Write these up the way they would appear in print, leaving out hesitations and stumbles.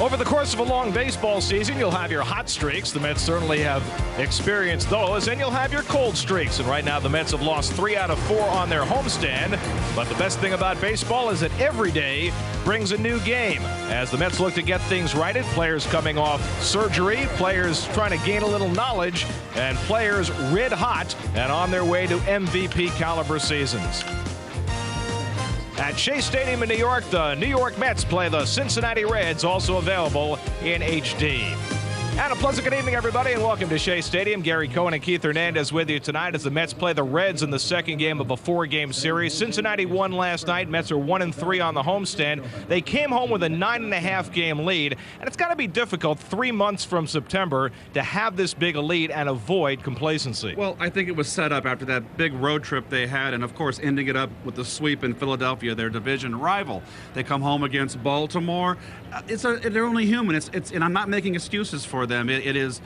Over the course of a long baseball season, you'll have your hot streaks. The Mets certainly have experienced those. And you'll have your cold streaks. And right now, the Mets have lost 3 out of 4 on their homestand. But the best thing about baseball is that every day brings a new game. As the Mets look to get things righted, players coming off surgery, players trying to gain a little knowledge, and players red hot and on their way to MVP caliber seasons. At Shea Stadium in New York, the New York Mets play the Cincinnati Reds, also available in HD. And a pleasant good evening, everybody, and welcome to Shea Stadium. Gary Cohen and Keith Hernandez with you tonight as the Mets play the Reds in the second game of a 4-game series. Cincinnati won last night. Mets are 1-3 on the homestand. They came home with a 9.5-game lead, and it's got to be difficult 3 months from September to have this big a lead and avoid complacency. Well, I think it was set up after that big road trip they had, and of course ending it up with the sweep in Philadelphia, their division rival. They come home against Baltimore. They're only human. And I'm not making excuses for them. It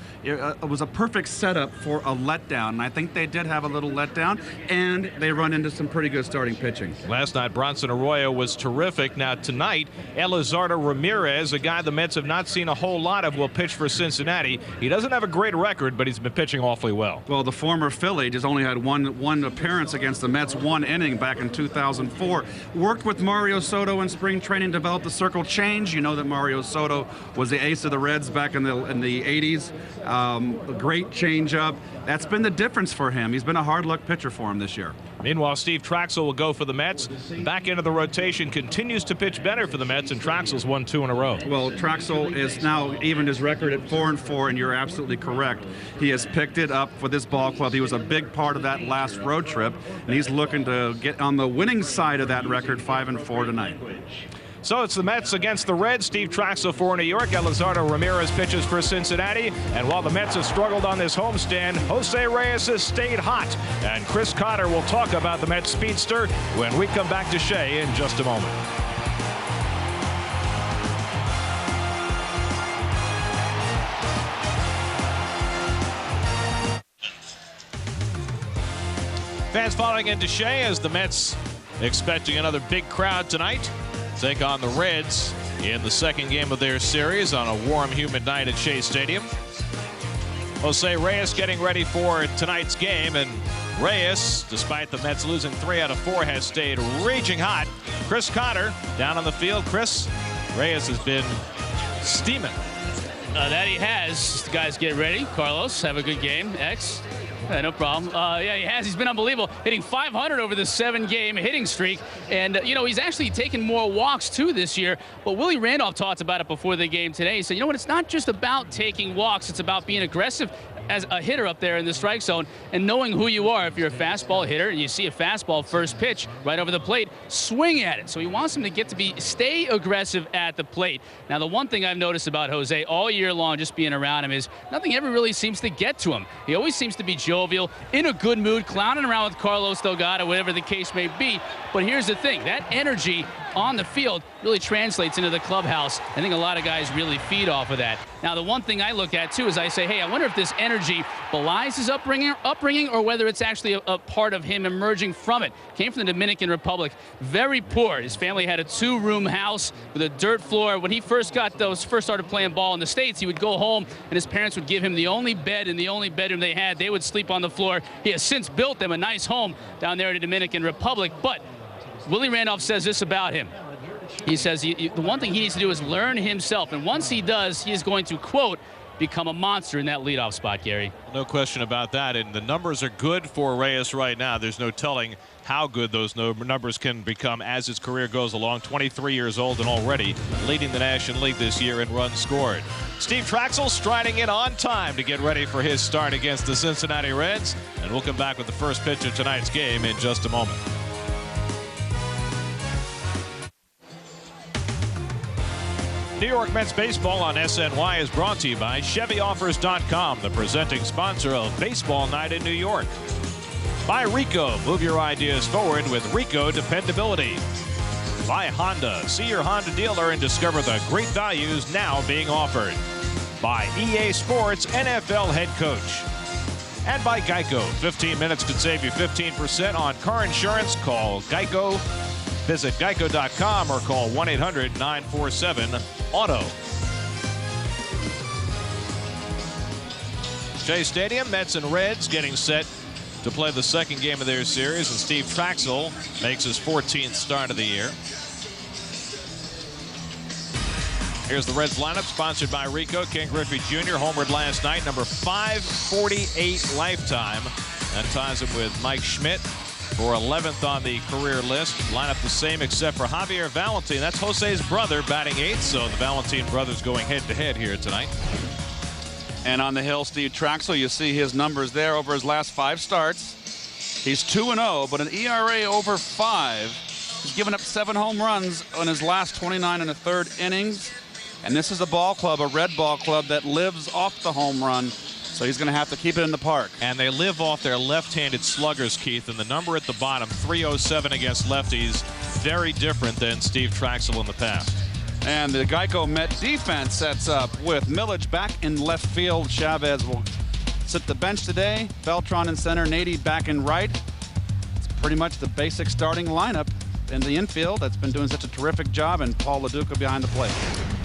was a perfect setup for a letdown, and I think they did have a little letdown, and they run into some pretty good starting pitching. Last night, Bronson Arroyo was terrific. Now tonight, Elizardo Ramirez, a guy the Mets have not seen a whole lot of, will pitch for Cincinnati. He doesn't have a great record, but he's been pitching awfully well. Well, the former Philly just only had one appearance against the Mets, 1 inning back in 2004. Worked with Mario Soto in spring training, developed the circle change. You know that Mario Soto was the ace of the Reds back in the 80s. A great changeup. That's been the difference for him. He's been a hard luck pitcher for him this year. Meanwhile, Steve Trachsel will go for the Mets. Back into the rotation, continues to pitch better for the Mets, and Traxel's won 2 in a row. Well, Traxel is now evened his record at 4-4, and you're absolutely correct. He has picked it up for this ball club. He was a big part of that last road trip, and he's looking to get on the winning side of that record, 5-4 tonight. So it's the Mets against the Reds. Steve Trachsel for New York. Elizardo Ramirez pitches for Cincinnati. And while the Mets have struggled on this homestand, Jose Reyes has stayed hot. And Chris Cotter will talk about the Mets speedster when we come back to Shea in just a moment. Fans following into Shea as the Mets expecting another big crowd tonight. Take on the Reds in the second game of their series on a warm, humid night at Shea Stadium. Jose Reyes getting ready for tonight's game, and Reyes, despite the Mets losing 3 out of 4, has stayed raging hot. Chris Cotter down on the field. Chris, Reyes has been steaming. That he has. Guys, get ready. Carlos, have a good game. X. No problem. Yeah, he has. He's been unbelievable, hitting 500 over the 7-game hitting streak. And, he's actually taken more walks, too, this year. But Willie Randolph talked about it before the game today. He said, you know what, it's not just about taking walks. It's about being aggressive as a hitter up there in the strike zone and knowing who you are. If you're a fastball hitter and you see a fastball first pitch right over the plate, swing at it. So he wants him to stay aggressive at the plate. Now, the one thing I've noticed about Jose all year long, just being around him, is nothing ever really seems to get to him. He always seems to be jovial, in a good mood, clowning around with Carlos Delgado, whatever the case may be. But here's the thing, that energy on the field really translates into the clubhouse. I think a lot of guys really feed off of that. Now, the one thing I look at, too, is I say, hey, I wonder if this energy belies his upbringing or whether it's actually a part of him emerging from it. Came from the Dominican Republic. Very poor. His family had a 2-room house with a dirt floor. When he first started playing ball in the States, he would go home, and his parents would give him the only bed in the only bedroom they had. They would sleep on the floor. He has since built them a nice home down there in the Dominican Republic. But Willie Randolph says this about him. He says the one thing he needs to do is learn himself. And once he does, he is going to, quote, become a monster in that leadoff spot, Gary. No question about that. And the numbers are good for Reyes right now. There's no telling how good those numbers can become as his career goes along. 23 years old and already leading the National League this year in runs scored. Steve Trachsel striding in on time to get ready for his start against the Cincinnati Reds. And we'll come back with the first pitch of tonight's game in just a moment. New York Mets baseball on SNY is brought to you by ChevyOffers.com, the presenting sponsor of Baseball Night in New York. By Rico, move your ideas forward with Rico dependability. By Honda, see your Honda dealer and discover the great values now being offered. By EA Sports NFL head coach. And by Geico, 15 minutes could save you 15% on car insurance. Call Geico. Visit geico.com or call 1-800-947-AUTO. Shea Stadium, Mets and Reds getting set to play the second game of their series, and Steve Trachsel makes his 14th start of the year. Here's the Reds lineup, sponsored by Rico. Ken Griffey Jr. homered last night, number 548 lifetime. That ties him with Mike Schmidt for 11th on the career list. Lineup the same except for Xavier Valentin. That's Jose's brother, batting 8th. So the Valentin brothers going head-to-head here tonight. And on the hill, Steve Trachsel, you see his numbers there over his last 5 starts. He's 2-0, but an ERA over 5. He's given up 7 home runs on his last 29 1/3 innings. And this is a ball club, a red ball club, that lives off the home run. So he's going to have to keep it in the park. And they live off their left-handed sluggers, Keith. And the number at the bottom, 307 against lefties, very different than Steve Trachsel in the past. And the Geico Met defense sets up with Millage back in left field. Chavez will sit the bench today. Beltran in center. Nady back in right. It's pretty much the basic starting lineup in the infield that's been doing such a terrific job, and Paul LaDuca behind the plate.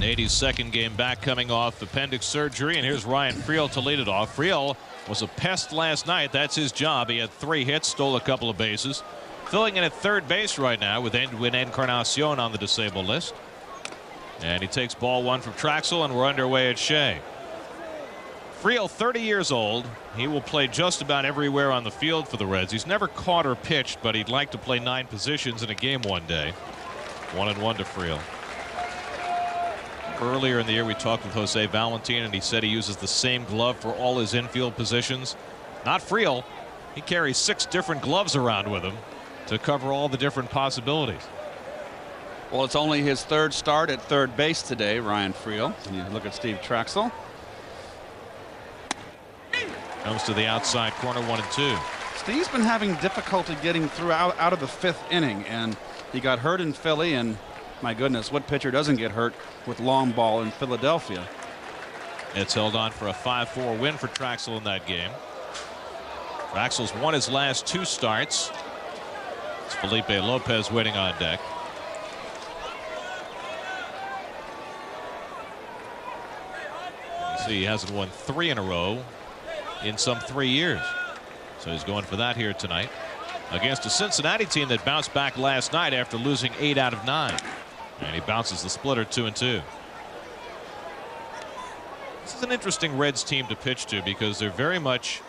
Nady's second game back, coming off appendix surgery, and here's Ryan Friel to lead it off. Friel was a pest last night. That's his job. He had 3 hits, stole a couple of bases. Filling in at third base right now with Edwin Encarnacion on the disabled list. And he takes ball 1 from Traxel, and we're underway at Shea. Friel, 30 years old. He will play just about everywhere on the field for the Reds. He's never caught or pitched, but he'd like to play 9 positions in a game one day. 1-1 to Friel. Earlier in the year, we talked with Jose Valentin, and he said he uses the same glove for all his infield positions. Not Friel. He carries 6 different gloves around with him to cover all the different possibilities. Well, it's only his 3rd start at third base today, Ryan Friel. You look at Steve Trachsel. Comes to the outside corner, 1-2. Steve's been having difficulty getting through out of the 5th inning, and he got hurt in Philly, and my goodness, what pitcher doesn't get hurt with long ball in Philadelphia? It's held on for a 5-4 win for Traxel in that game. Traxel's won his last 2 starts. It's Felipe Lopez waiting on deck. You see, he hasn't won 3 in a row in some 3 years. So he's going for that here tonight against a Cincinnati team that bounced back last night after losing 8 out of 9. And he bounces the splitter 2-2. This is an interesting Reds team to pitch to because they're very much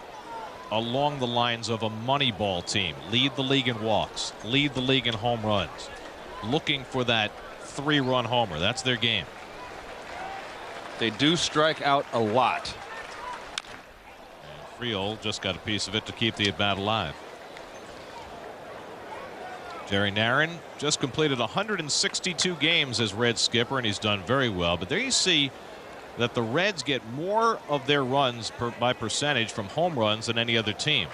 along the lines of a Moneyball team. Lead the league in walks, lead the league in home runs, looking for that 3-run homer. That's their game. They do strike out a lot. And Friel just got a piece of it to keep the at-bat alive. Jerry Narron just completed 162 games as Reds skipper, and he's done very well. But there you see that the Reds get more of their runs by percentage from home runs than any other team.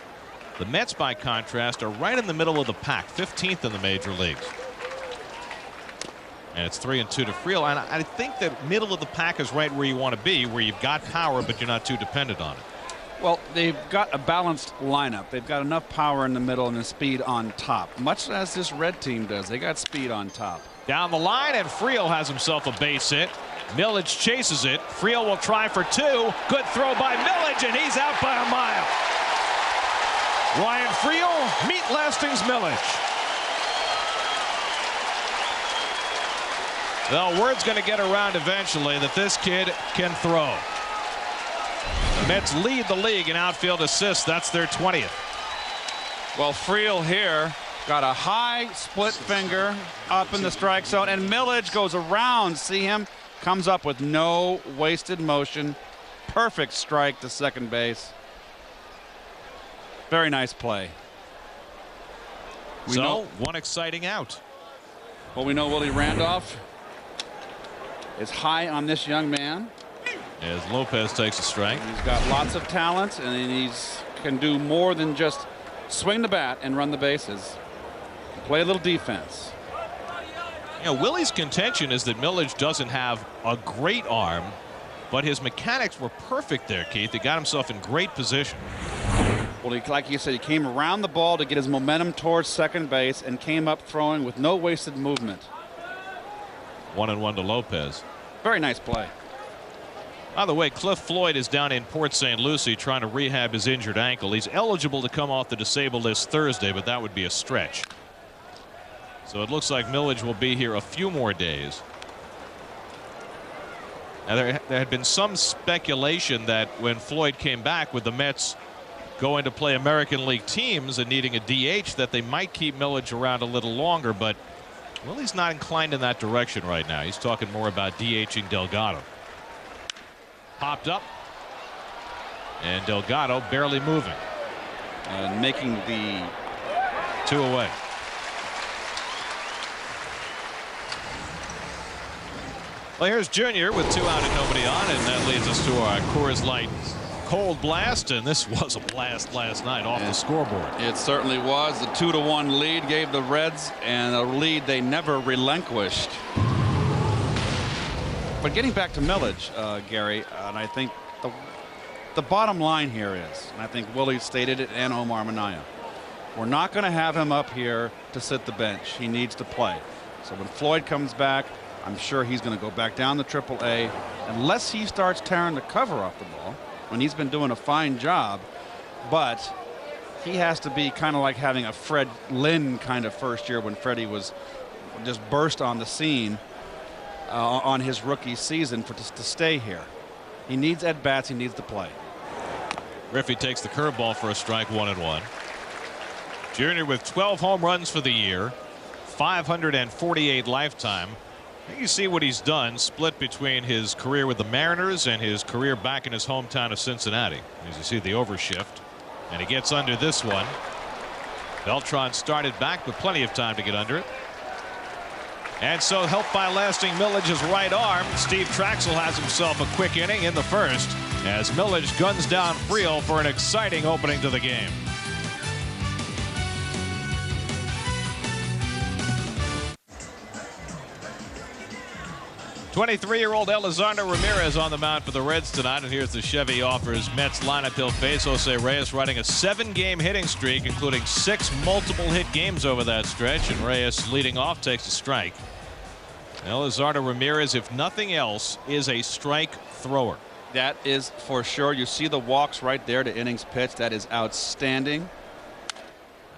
The Mets, by contrast, are right in the middle of the pack, 15th in the major leagues. And it's 3-2 to Friel. And I think that middle of the pack is right where you want to be, where you've got power, but you're not too dependent on it. Well, they've got a balanced lineup. They've got enough power in the middle and the speed on top, much as this red team does. They got speed on top. Down the line, and Friel has himself a base hit. Millage chases it. Friel will try for 2. Good throw by Millage, and he's out by a mile. Ryan Friel, meet Lasting's Millage. Well, word's going to get around eventually that this kid can throw. The Mets lead the league in outfield assists. That's their 20th. Well, Friel here got a high split finger up in the strike zone, and Millage goes around. See him? Comes up with no wasted motion. Perfect strike to second base. Very nice play. We know one exciting out. Well, we know Willie Randolph is high on this young man. As Lopez takes a strike. He's got lots of talent, and he's can do more than just swing the bat and run the bases. Play a little defense. You know, Willie's contention is that Millage doesn't have a great arm, but his mechanics were perfect there, Keith. He got himself in great position. Well, like you said, he came around the ball to get his momentum towards second base and came up throwing with no wasted movement. 1-1 to Lopez. Very nice play. By the way, Cliff Floyd is down in Port St. Lucie trying to rehab his injured ankle. He's eligible to come off the disabled list Thursday, but that would be a stretch. So it looks like Millage will be here a few more days. Now, there had been some speculation that when Floyd came back with the Mets going to play American League teams and needing a DH, that they might keep Millage around a little longer, but Willie's not inclined in that direction right now. He's talking more about DHing Delgado. Popped up, and Delgado barely moving. And making the 2 away. Well, here's Junior with 2 out and nobody on, and that leads us to our Coors Light cold blast, and this was a blast last night off the scoreboard. It certainly was. The 2-1 lead gave the Reds, and a lead they never relinquished. But getting back to Millage, Gary, and I think the bottom line here is, and I think Willie stated it and Omar Minaya, we're not going to have him up here to sit the bench. He needs to play. So when Floyd comes back, I'm sure he's going to go back down to AAA unless he starts tearing the cover off the ball, when he's been doing a fine job. But he has to be kind of like having a Fred Lynn kind of first year when Freddie was just burst on the scene on his rookie season to stay here. He needs at bats. He needs to play. Griffey takes the curveball for a strike, 1-1. Junior with 12 home runs for the year, 548 lifetime. You see what he's done, split between his career with the Mariners and his career back in his hometown of Cincinnati. As you see the overshift, and he gets under this one. Beltran started back with plenty of time to get under it. And so, helped by lasting Millage's right arm, Steve Trachsel has himself a quick inning in the first as Millage guns down Friel for an exciting opening to the game. 23-year-old Elizardo Ramirez on the mound for the Reds tonight, and here's the Chevy Offers Mets lineup. He'll face Jose Reyes, riding a 7-game hitting streak, including 6 multiple hit games over that stretch, and Reyes leading off takes a strike. Elizardo Ramirez, if nothing else, is a strike thrower. That is for sure. You see the walks right there to innings pitched. That is outstanding.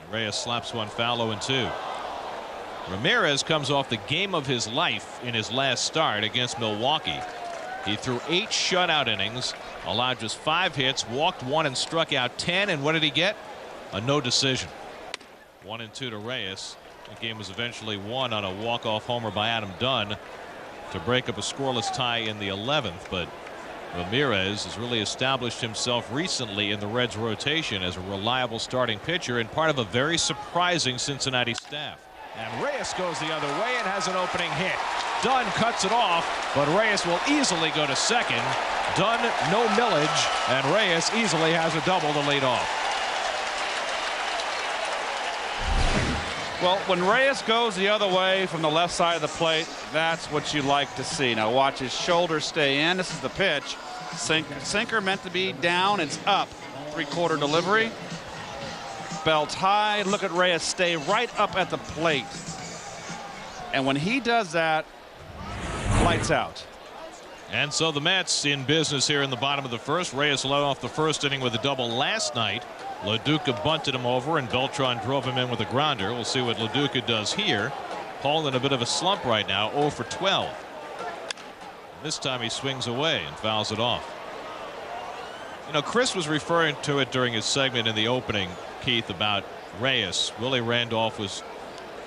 And Reyes slaps one foul, 0-2. Ramirez comes off the game of his life in his last start against Milwaukee. He threw 8 shutout innings, allowed just 5 hits, walked 1 and struck out 10. And what did he get? A no decision. 1-2 to Reyes. The game was eventually won on a walk-off homer by Adam Dunn to break up a scoreless tie in the 11th. But Ramirez has really established himself recently in the Reds rotation as a reliable starting pitcher and part of a very surprising Cincinnati staff. And Reyes goes the other way and has an opening hit. Dunn cuts it off, but Reyes will easily go to second. Dunn, no Millage, and Reyes easily has a double to lead off. Well, when Reyes goes the other way from the left side of the plate, that's what you like to see. Now watch his shoulder stay in. This is the pitch. Sinker meant to be down. It's up. 3/4 delivery. Belt high. Look at Reyes stay right up at the plate. And when he does that, lights out. And so the Mets in business here in the bottom of the first. Reyes led off the first inning with a double last night. LaDuca bunted him over and Beltran drove him in with a grounder. We'll see what LaDuca does here. Paul in a bit of a slump right now, 0 for 12. This time he swings away and fouls it off. You know, Chris was referring to it during his segment in the opening, Keith, about Reyes. Willie Randolph was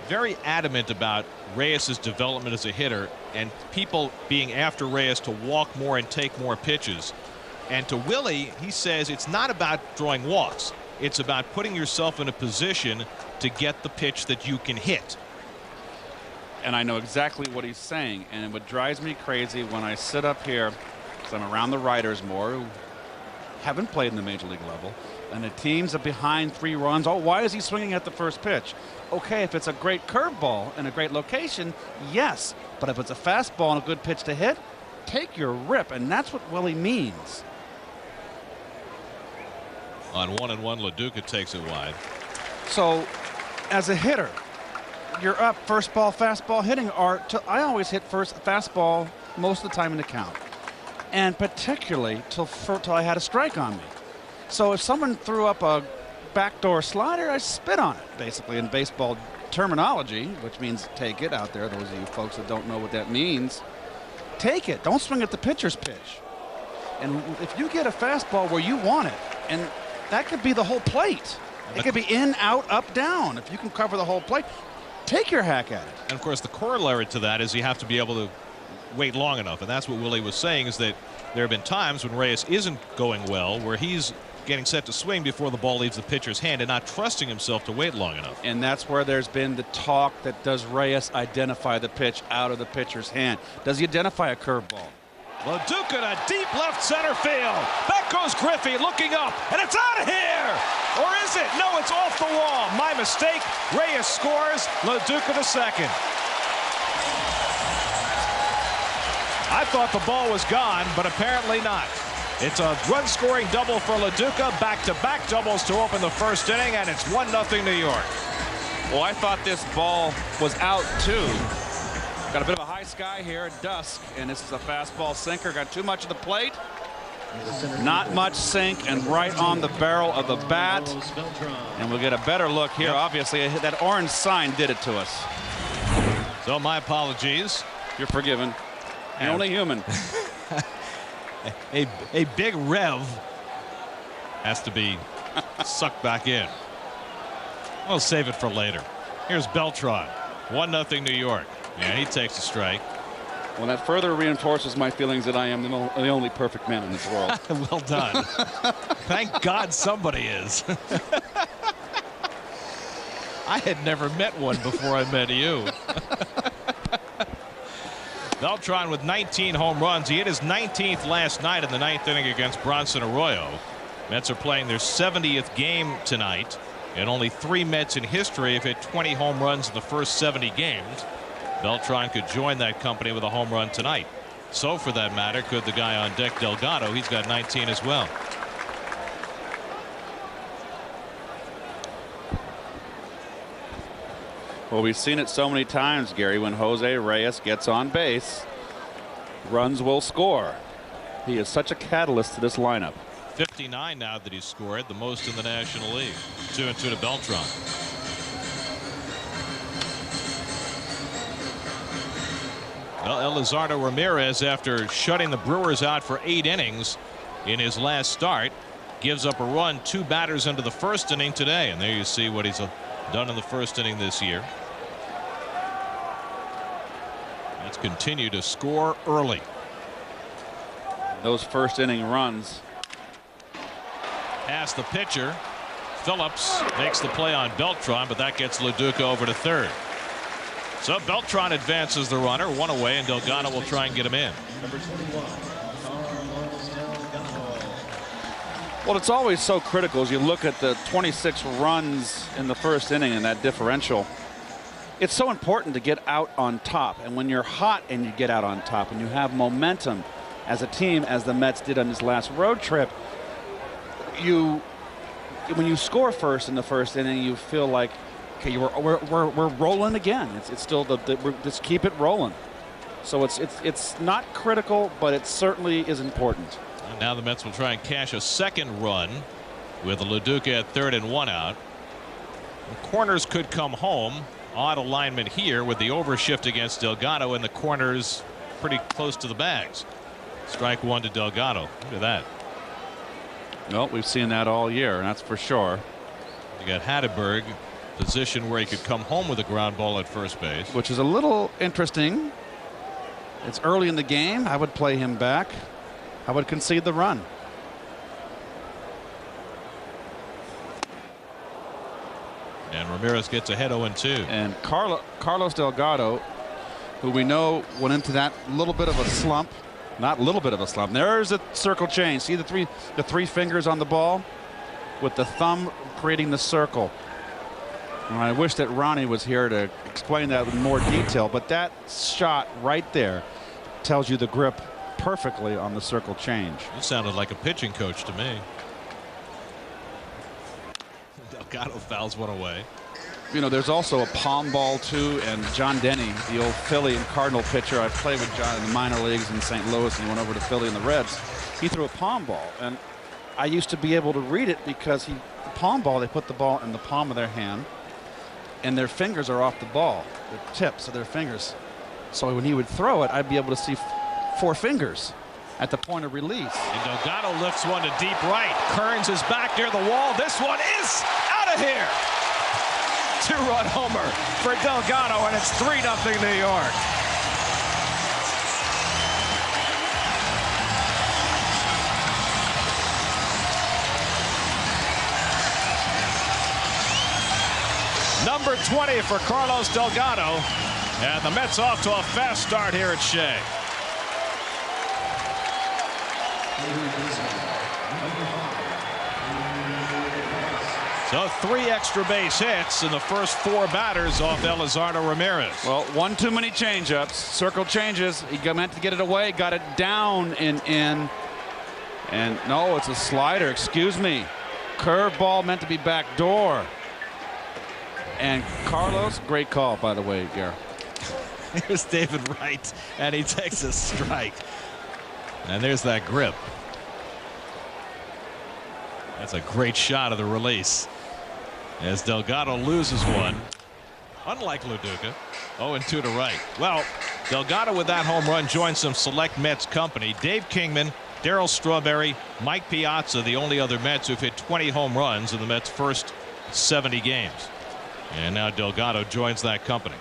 very adamant about Reyes' development as a hitter and people being after Reyes to walk more and take more pitches. And to Willie, he says it's not about drawing walks. It's about putting yourself in a position to get the pitch that you can hit. And I know exactly what he's saying. And what drives me crazy when I sit up here, because I'm around the writers more who haven't played in the major league level, and the teams are behind 3 runs. Oh, why is he swinging at the first pitch? Okay, if it's a great curveball in a great location, yes. But if it's a fastball and a good pitch to hit, take your rip. And that's what Willie means. On 1-1, LaDuca takes it wide. So, as a hitter, you're up first ball, fastball hitting. I always hit first fastball most of the time in the count. and particularly till I had a strike on me. So if someone threw up a backdoor slider, I spit on it, basically, in baseball terminology, which means take it out there. Those of you folks that don't know what that means, take it. Don't swing at the pitcher's pitch. And if you get a fastball where you want it, and that could be the whole plate. It could be in, out, up, down. If you can cover the whole plate, take your hack at it. And of course, the corollary to that is you have to be able to wait long enough. And that's what Willie was saying, is that there have been times when Reyes isn't going well, where he's getting set to swing before the ball leaves the pitcher's hand and not trusting himself to wait long enough. And that's where there's been the talk that does Reyes identify the pitch out of the pitcher's hand? Does he identify a curveball? LaDuca to deep left center field. Back goes Griffey looking up, and it's out of here! Or is it? No, it's off the wall. My mistake. Reyes scores. LaDuca to second. I thought the ball was gone, but apparently not. It's a run-scoring double for LaDuca. Back-to-back doubles to open the first inning, and it's 1-0 New York. Well, I thought this ball was out, too. Got a bit of a high sky here at dusk, and this is a fastball sinker. Got too much of the plate. Not much sink, and right on the barrel of the bat. And we'll get a better look here. Obviously, that orange sign did it to us. So my apologies. You're forgiven. You're only human. A big rev has to be sucked back in. We'll save it for later. Here's Beltran. 1-0 New York. Yeah, he takes a strike. Well, that further reinforces my feelings that I am the only perfect man in this world. Well done. Thank God somebody is. I had never met one before I met you. Beltran with 19 home runs. He hit his 19th last night in the 9th inning against Bronson Arroyo. Mets are playing their 70th game tonight, and only 3 Mets in history have hit 20 home runs in the first 70 games. Beltran could join that company with a home run tonight. So for that matter, could the guy on deck, Delgado. He's got 19 as well. Well, we've seen it so many times, Gary. When Jose Reyes gets on base, runs will score. He is such a catalyst to this lineup. 59 now that he's scored, the most in the National League. 2-2 to Beltran. Well, Elizardo Ramirez, after shutting the Brewers out for 8 innings in his last start, gives up a run, 2 batters into the first inning today. And there you see what he's done in the first inning this year. Let's continue to score early. Those first inning runs. Past the pitcher. Phillips makes the play on Beltran, but that gets LaDuca over to third. So Beltran advances the runner, 1 away, and Delgado will try and get him in. Well, it's always so critical as you look at the 26 runs in the first inning and that differential. It's so important to get out on top. And when you're hot and you get out on top and you have momentum as a team, as the Mets did on this last road trip, when you score first in the first inning, you feel like, okay, we're rolling again. It's still just keep it rolling. So it's not critical, but it certainly is important. And now the Mets will try and cash a second run with LaDuca at third and 1 out. The corners could come home. Odd alignment here with the overshift against Delgado, and the corners pretty close to the bags. Strike 1 to Delgado. Look at that. Well, we've seen that all year, and that's for sure. You got Hatteberg, position where he could come home with a ground ball at first base, which is a little interesting. It's early in the game. I would play him back. I would concede the run. And Ramirez gets ahead 0-2. And Carlos Delgado, who we know went into that little bit of a slump. Not a little bit of a slump. There's a circle change. See the three fingers on the ball with the thumb creating the circle. And I wish that Ronnie was here to explain that in more detail, but that shot right there tells you the grip perfectly on the circle change. It sounded like a pitching coach to me. Delgado fouls one away. You know, there's also a palm ball too, and John Denny, the old Philly and Cardinal pitcher. I played with John in the minor leagues in St. Louis, and he went over to Philly and the Reds. He threw a palm ball, and I used to be able to read it because the palm ball, they put the ball in the palm of their hand, and their fingers are off the ball, the tips of their fingers. So when he would throw it, I'd be able to see 4 fingers at the point of release. And Delgado lifts one to deep right. Kearns is back near the wall. This one is out of here. 2-run homer for Delgado, and it's 3-0 New York. Number 20 for Carlos Delgado, and the Mets off to a fast start here at Shea. So 3 extra base hits in the first 4 batters off Elizardo Ramirez. Well, one too many changeups. Circle changes. He meant to get it away, got it down and in. And no, it's a slider. Excuse me. Curveball meant to be backdoor. And Carlos, great call, by the way, Gare. Here's David Wright, and he takes a strike. And there's that grip. That's a great shot of the release. As Delgado loses one. Unlike Luduca. 0-2 to right. Well, Delgado with that home run joins some select Mets company. Dave Kingman, Darryl Strawberry, Mike Piazza, the only other Mets who've hit 20 home runs in the Mets' first 70 games. And now Delgado joins that company.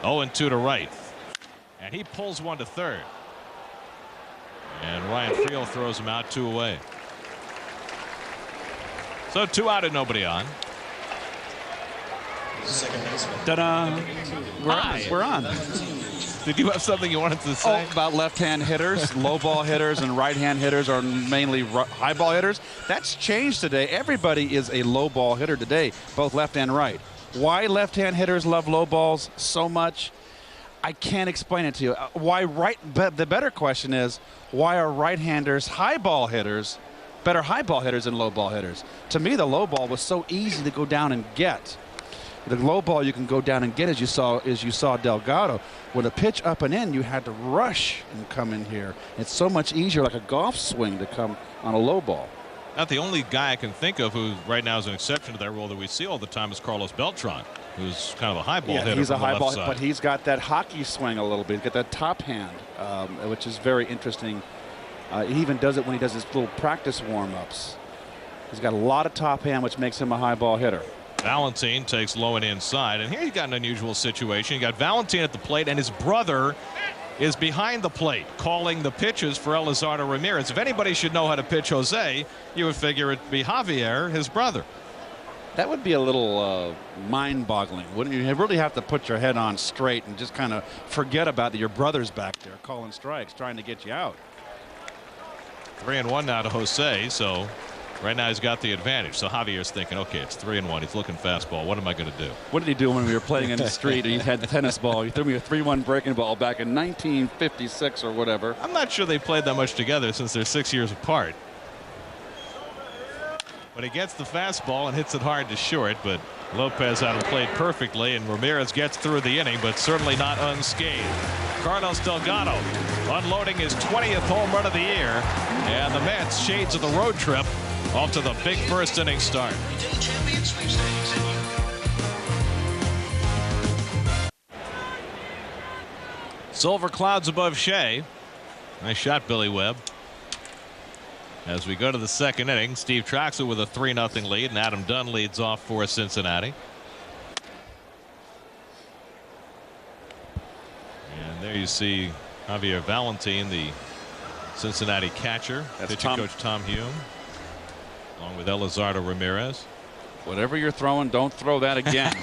0-2 to right. And he pulls one to third. And Ryan Friel throws him out, 2 away. So 2 out and nobody on. Ta-da! We're on. Did you have something you wanted to say? Oh, about left-hand hitters, low-ball hitters, and right-hand hitters are mainly high-ball hitters. That's changed today. Everybody is a low-ball hitter today, both left and right. Why left-hand hitters love low balls so much, I can't explain it to you. Why the better question is, why are right-handers high-ball hitters better high-ball hitters than low-ball hitters? To me, the low ball was so easy to go down and get. The low ball you can go down and get, as you saw Delgado. With a pitch up and in, you had to rush and come in here. It's so much easier, like a golf swing, to come on a low ball. Not the only guy I can think of who right now is an exception to that rule that we see all the time is Carlos Beltran, who's kind of a high ball hitter. He's a high ball, side. but he's got that hockey swing a little bit. He's got that top hand, which is very interesting. He even does it when he does his little practice warm-ups. He's got a lot of top hand, which makes him a high ball hitter. Valentine takes low and inside, and here you got an unusual situation. You got Valentine at the plate, and his brother is behind the plate calling the pitches for Elizardo Ramirez. If anybody should know how to pitch Jose, you would figure it'd be Xavier, his brother. That would be a little mind-boggling, wouldn't you? You really have to put your head on straight and just kind of forget about that your brother's back there calling strikes, trying to get you out. 3-1 now to Jose, so right now he's got the advantage. So Javier's thinking, okay, it's 3-1. He's looking fastball. What am I going to do? What did he do when we were playing in the street? He had the tennis ball. He threw me a 3-1 breaking ball back in 1956 or whatever. I'm not sure they played that much together since they're 6 years apart. But he gets the fastball and hits it hard to short, but Lopez had him played perfectly, and Ramirez gets through the inning, but certainly not unscathed. Carlos Delgado unloading his 20th home run of the year, and the Mets, shades of the road trip, off to the big first inning start. Silver clouds above Shea. Nice shot, Billy Webb. As we go to the second inning, Steve Trachsel with a 3-0 lead, and Adam Dunn leads off for Cincinnati. And there you see Javier Valentine, the Cincinnati catcher. That's pitching coach Tom Hume, along with Elizardo Ramirez. Whatever you're throwing, don't throw that again.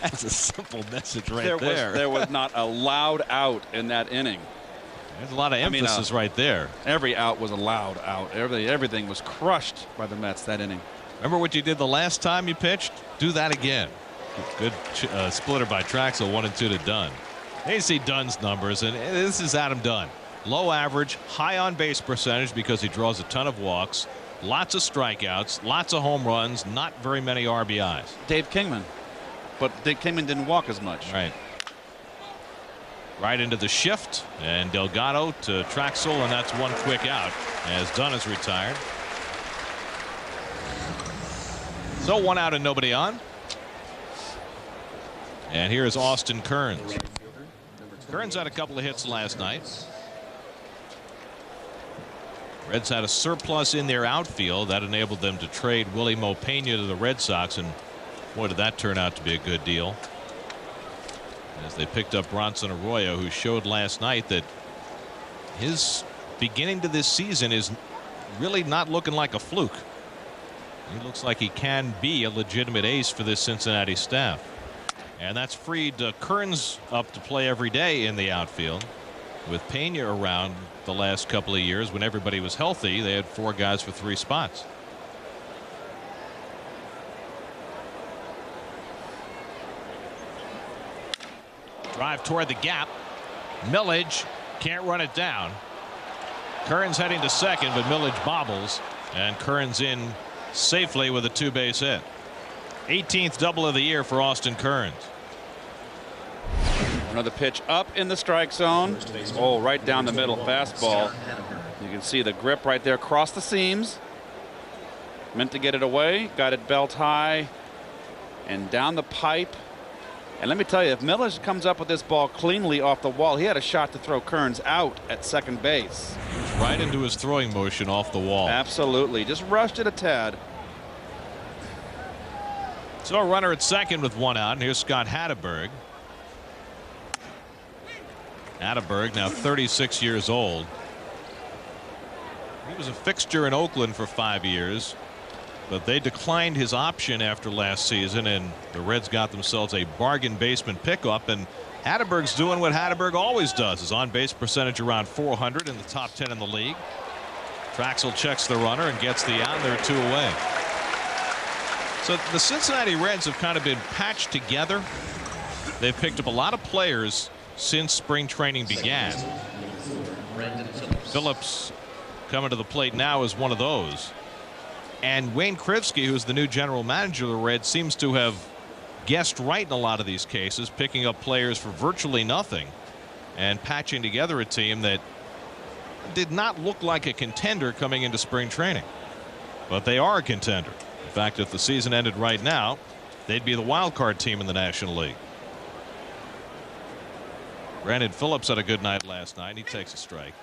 That's a simple message right there. There was not a loud out in that inning. There's a lot of emphasis right there. Every out was a loud out. Everything was crushed by the Mets that inning. Remember what you did the last time you pitched? Do that again. Good splitter by Traxel, 1-2 to Dunn. There you see Dunn's numbers, and this is Adam Dunn. Low average, high on base percentage because he draws a ton of walks. lots of strikeouts, lots of home runs, not very many RBIs. Dave Kingman. But Dave Kingman didn't walk as much. Right into the shift, and Delgado to Traxel, and that's one quick out as Dunn is retired. So 1 out and nobody on. And here's Austin Kearns. Kearns had a couple of hits last night. Reds had a surplus in their outfield that enabled them to trade Willie Mopena to the Red Sox, and boy, did that turn out to be a good deal, as they picked up Bronson Arroyo, who showed last night that his beginning to this season is really not looking like a fluke. He looks like he can be a legitimate ace for this Cincinnati staff. And that's freed Kearns up to play every day in the outfield. With Pena around the last couple of years, when everybody was healthy, they had 4 guys for 3 spots. Drive toward the gap. Millage can't run it down. Kearns heading to second, but Millage bobbles, and Kearns in safely with a 2-base hit. 18th double of the year for Austin Kearns. Another pitch up in the strike zone. Oh, right down the middle fastball. You can see the grip right there across the seams. Meant to get it away. Got it belt high and down the pipe. And let me tell you, if Millage comes up with this ball cleanly off the wall, he had a shot to throw Kearns out at second base. Right into his throwing motion off the wall. Absolutely. Just rushed it a tad. So a runner at second with 1 out, and here's Scott Hatteberg. Hatteberg, now 36 years old. He was a fixture in Oakland for 5 years, but they declined his option after last season, and the Reds got themselves a bargain basement pickup. And Hatteberg's doing what Hatteberg always does. His on-base percentage around 400, in the top 10 in the league. Traxel checks the runner and gets the out. They're 2 away. So the Cincinnati Reds have kind of been patched together. They've picked up a lot of players since spring training began. Phillips coming to the plate now is one of those. And Wayne Krivsky, who's the new general manager of the Reds, seems to have guessed right in a lot of these cases, picking up players for virtually nothing and patching together a team that did not look like a contender coming into spring training. But they are a contender. In fact, if the season ended right now, they'd be the wild card team in the National League. Brandon Phillips had a good night last night. He takes a strike.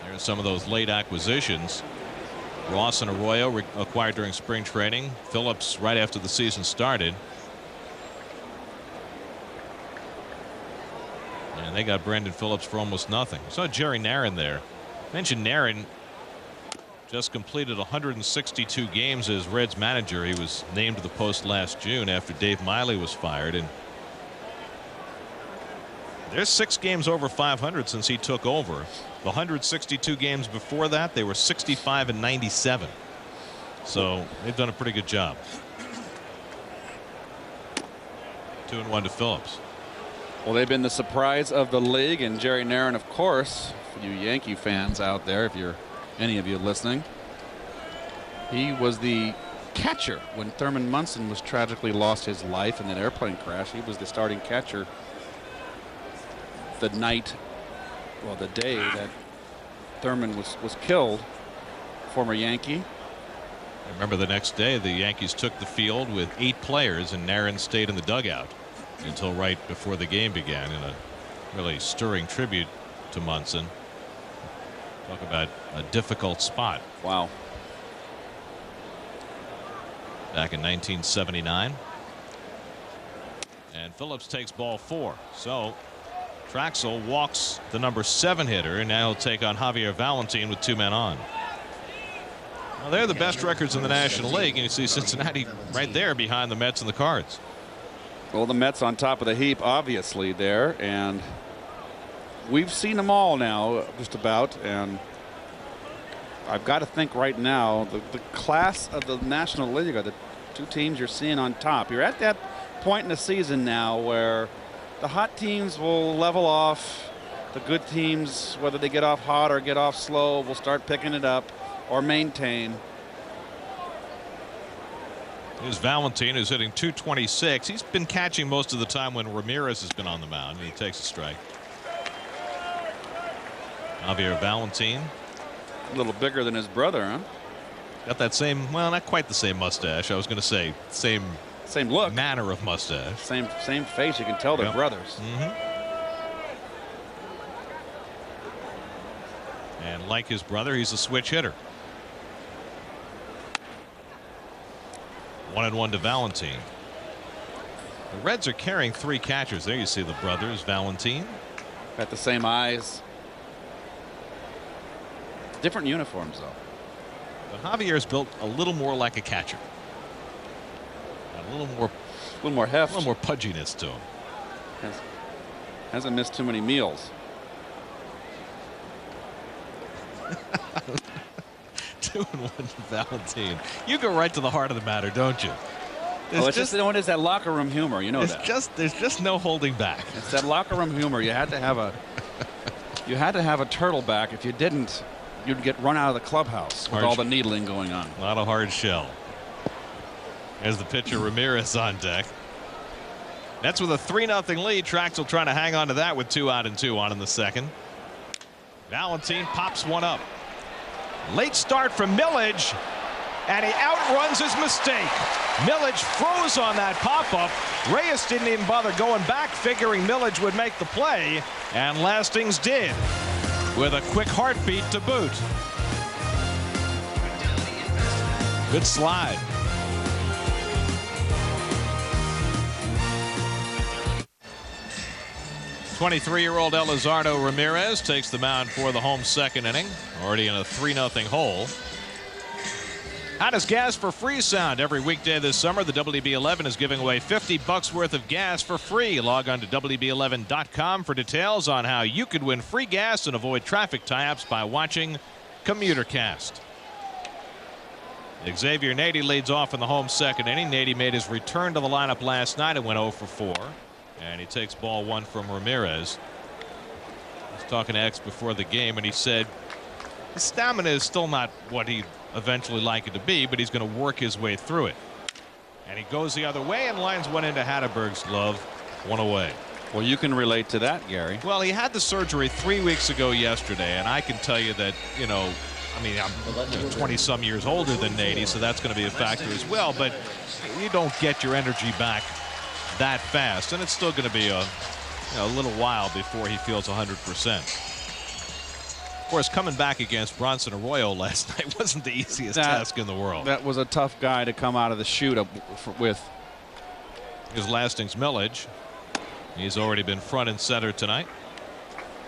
There's some of those late acquisitions. Ross and Arroyo acquired during spring training. Phillips right after the season started. And they got Brandon Phillips for almost nothing. Saw Jerry Narron there. Mentioned Narron just completed 162 games as Reds manager. He was named to the post last June after Dave Miley was fired, and there's 6 games over 500 since he took over. The 162 games before that, they were 65 and 97. So they've done a pretty good job. 2-1 to Phillips. Well, they've been the surprise of the league, and Jerry Narron, of course, for you Yankee fans out there, if you're any of you listening, he was the catcher when Thurman Munson was tragically lost his life in that airplane crash. He was the starting catcher the night, well, the day that Thurman was killed. Former Yankee. I remember the next day the Yankees took the field with 8 players, and Narron stayed in the dugout until right before the game began, in a really stirring tribute to Munson. Talk about a difficult spot. Wow. Back in 1979. And Phillips takes ball 4. So Traxel walks the number 7 hitter, and now he'll take on Javier Valentin with 2 men on. Well, they're the best records in the National League, and you see Cincinnati right there behind the Mets and the Cards. Well, the Mets on top of the heap, obviously, there, and we've seen them all now, just about, and I've got to think right now, the class of the National League are the 2 teams you're seeing on top. You're at that point in the season now where the hot teams will level off, The good teams, whether they get off hot or get off slow, will start picking it up or maintain. Here's Valentin, who's hitting .226. He's been catching most of the time when Ramirez has been on the mound, and he takes a strike. Xavier Valentin. A little bigger than his brother, huh? Got that same, well, not quite the same mustache. I was going to say same look, manner of mustache. Same face. You can tell they're brothers. And like his brother, he's a switch hitter. 1-1 to Valentin. The Reds are carrying 3 catchers. There you see the brothers, Valentin. Got the same eyes. Different uniforms, though. But Javier's built a little more like a catcher. A little more heft. A little more pudginess to him. Hasn't missed too many meals. 2-1 to Valentin. You go right to the heart of the matter, don't you? It's just that locker room humor. You know that. There's just no holding back. It's that locker room humor. You had to have a turtle back. If you didn't, you'd get run out of the clubhouse with all the needling going on. Not a hard shell. There's the pitcher Ramirez on deck. That's with a 3-0 lead. Traxel trying to hang on to that with 2 out and 2 on in the second. Valentin pops one up. Late start from Millage, and he outruns his mistake. Millage froze on that pop-up. Reyes didn't even bother going back, figuring Millage would make the play, and Lastings did, with a quick heartbeat to boot. Good slide. '23-year-old Elizardo Ramirez takes the mound for the home second inning, already in a 3-0 hole. How does gas for free sound? Every weekday this summer, the WB11 is giving away $50 worth of gas for free. Log on to WB11.com for details on how you could win free gas and avoid traffic tie-ups by watching CommuterCast. Xavier Nady leads off in the home second inning. Nady made his return to the lineup last night and went 0 for 4. And he takes ball 1 from Ramirez. I was talking to X before the game, and he said his stamina is still not what he'd eventually like it to be, but he's going to work his way through it. And he goes the other way and lines one into Hatteberg's glove, 1 away. Well, you can relate to that, Gary. Well, he had the surgery 3 weeks ago yesterday, and I can tell you that, you know, I mean, I'm 20-some years older than Nady, so that's going to be a factor as well, but you don't get your energy back that fast, and it's still going to be a little while before he feels 100%. Of course, coming back against Bronson Arroyo last night wasn't the easiest task in the world. That was a tough guy to come out of the chute with. His Lastings Millage. He's already been front and center tonight.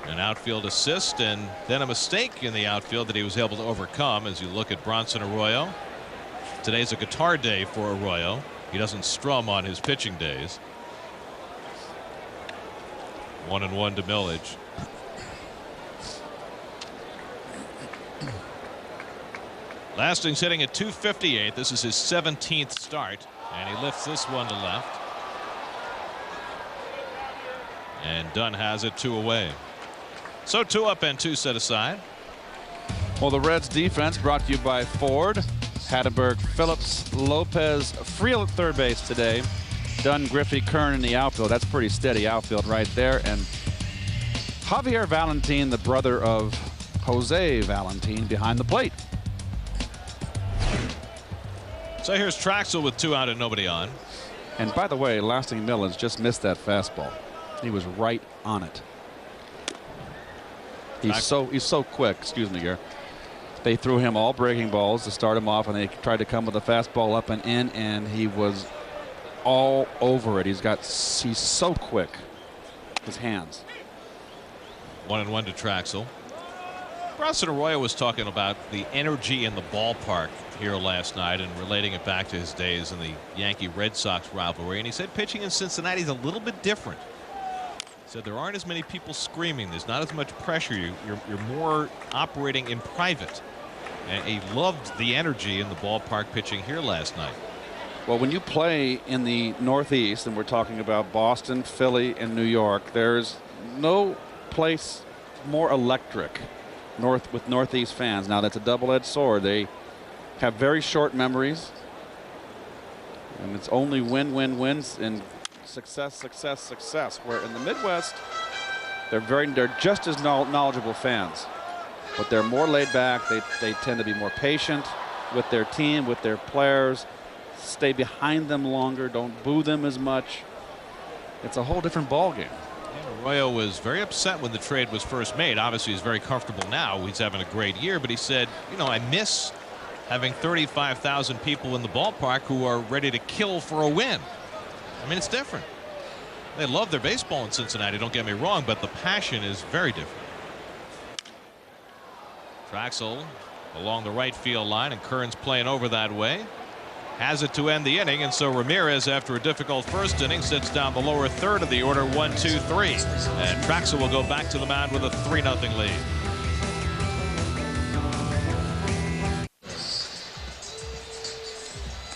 An outfield assist, and then a mistake in the outfield that he was able to overcome. As you look at Bronson Arroyo, today's a guitar day for Arroyo. He doesn't strum on his pitching days. 1-1 to Millage. Lastings hitting at .258. This is his 17th start, and he lifts this one to left. And Dunn has it 2 away. So 2 up and 2 set aside. Well, the Reds defense brought to you by Ford. Hatteberg, Phillips, Lopez, Friel at third base today. Dunn, Griffey, Kern in the outfield. That's pretty steady outfield right there. And Xavier Valentin, the brother of Jose Valentin, behind the plate. So here's Traxel with 2 out and nobody on. And by the way, Lasting Millage just missed that fastball. He was right on it. He's so quick. Excuse me, Gary. They threw him all breaking balls to start him off, and they tried to come with a fastball up and in, and he was all over it. He's so quick. His hands. 1-1 to Traxel. Bronson Arroyo was talking about the energy in the ballpark here last night and relating it back to his days in the Yankee-Red Sox rivalry, and he said pitching in Cincinnati is a little bit different. He said there aren't as many people screaming. There's not as much pressure. You're more operating in private. And he loved the energy in the ballpark pitching here last night. Well, when you play in the Northeast, and we're talking about Boston, Philly, and New York, there's no place more electric with Northeast fans. Now that's a double-edged sword. They have very short memories, and it's only wins and success. Where in the Midwest, they're just as knowledgeable fans, but they're more laid back. They tend to be more patient with their team, with their players, stay behind them longer, don't boo them as much. It's a whole different ball game. Arroyo was very upset when the trade was first made. Obviously, he's very comfortable now. He's having a great year, but he said, you know, I miss having 35,000 people in the ballpark who are ready to kill for a win. I mean, it's different. They love their baseball in Cincinnati, don't get me wrong, but the passion is very different. Traxel along the right field line, and Kern's playing over that way. Has it to end the inning, and so Ramirez, after a difficult first inning, sits down the lower third of the order, 1-2-3. And Traxel will go back to the mound with a 3-0 lead.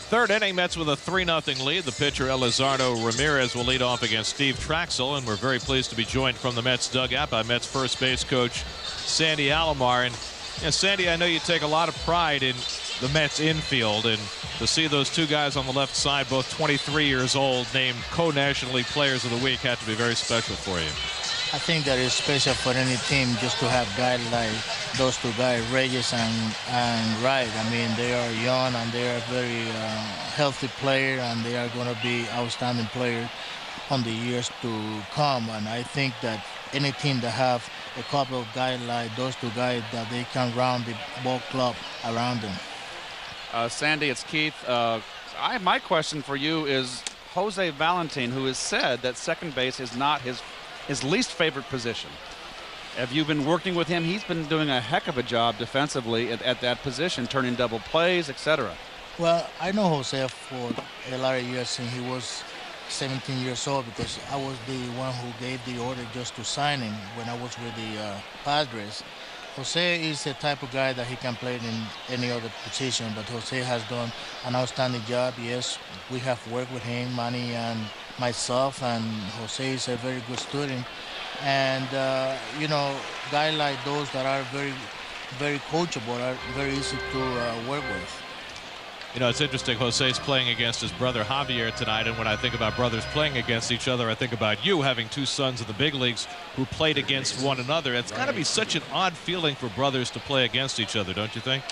Third inning, Mets with a 3-0 lead. The pitcher Elizardo Ramirez will lead off against Steve Trachsel, and we're very pleased to be joined from the Mets dugout by Mets first base coach Sandy Alomar. And Sandy, I know you take a lot of pride in the Mets infield, and to see those two guys on the left side, both 23 years old, named co-National League Players of the Week, had to be very special for you. I think that is special for any team just to have guys like those two guys, Reyes and Wright. I mean, they are young and they are very healthy players, and they are going to be outstanding players on the years to come. And I think that any team that have a couple of guys like those two guys, that they can round the ball club around them. Sandy, it's Keith. My question for you is Jose Valentin, who has said that second base is not his least favorite position. Have you been working with him? He's been doing a heck of a job defensively at that position, turning double plays, etc. Well, I know Jose for a lot of years since he was 17 years old, because I was the one who gave the order just to sign him when I was with the Padres. Jose is the type of guy that he can play in any other position, but Jose has done an outstanding job. Yes, we have worked with him, Manny and myself, and Jose is a very good student. And, you know, guys like those that are very, very coachable are very easy to work with. You know, it's interesting. Jose's playing against his brother Javier tonight, and when I think about brothers playing against each other, I think about you having two sons in the big leagues who played against one another. It's got to be such an odd feeling for brothers to play against each other, don't you think?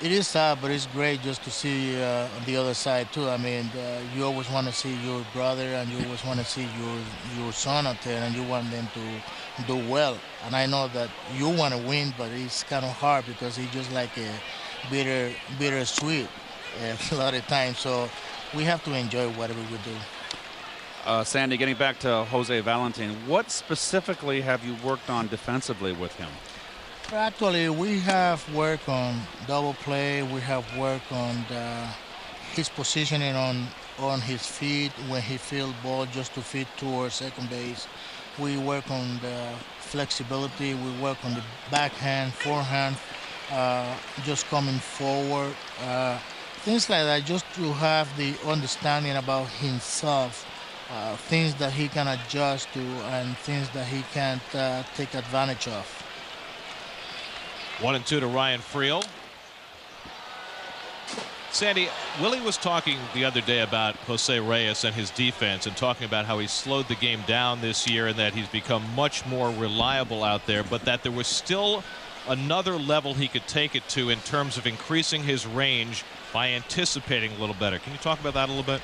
It is sad, but it's great just to see on the other side too. I mean, you always want to see your brother, and you always want to see your son out there, and you want them to do well. And I know that you want to win, but it's kind of hard because it's just like a bittersweet a lot of times. So we have to enjoy whatever we do. Sandy, getting back to Jose Valentin, what specifically have you worked on defensively with him? Actually, we have worked on double play. We have worked on his positioning on his feet when he field ball just to fit towards second base. We work on the flexibility. We work on the backhand, forehand, just coming forward. Things like that, just to have the understanding about himself, things that he can adjust to and things that he can't take advantage of. 1-2 to Ryan Friel. Sandy, Willie was talking the other day about Jose Reyes and his defense, and talking about how he slowed the game down this year and that he's become much more reliable out there, but that there was still another level he could take it to in terms of increasing his range by anticipating a little better. Can you talk about that a little bit?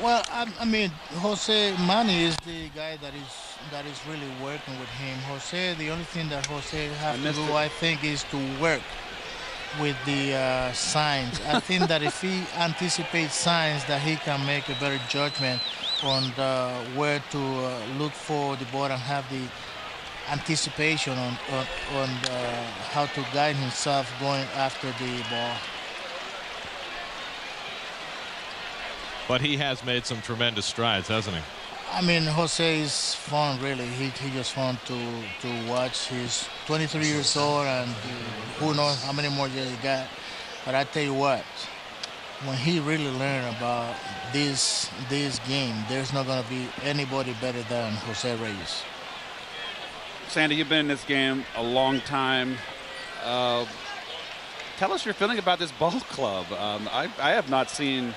Well, I mean, Manny is the guy that is really working with him. Jose, the only thing that Jose has to do, I think, is to work with the signs. I think that if he anticipates signs, that he can make a better judgment on where to look for the ball and have the anticipation on how to guide himself going after the ball. But he has made some tremendous strides, hasn't he? I mean, Jose is fun, really. He just fun to watch. He's 23 years old, and who knows how many more years he got. But I tell you what, when he really learn about this game, there's not going to be anybody better than Jose Reyes. Sandy, you've been in this game a long time. Tell us your feeling about this ball club. I have not seen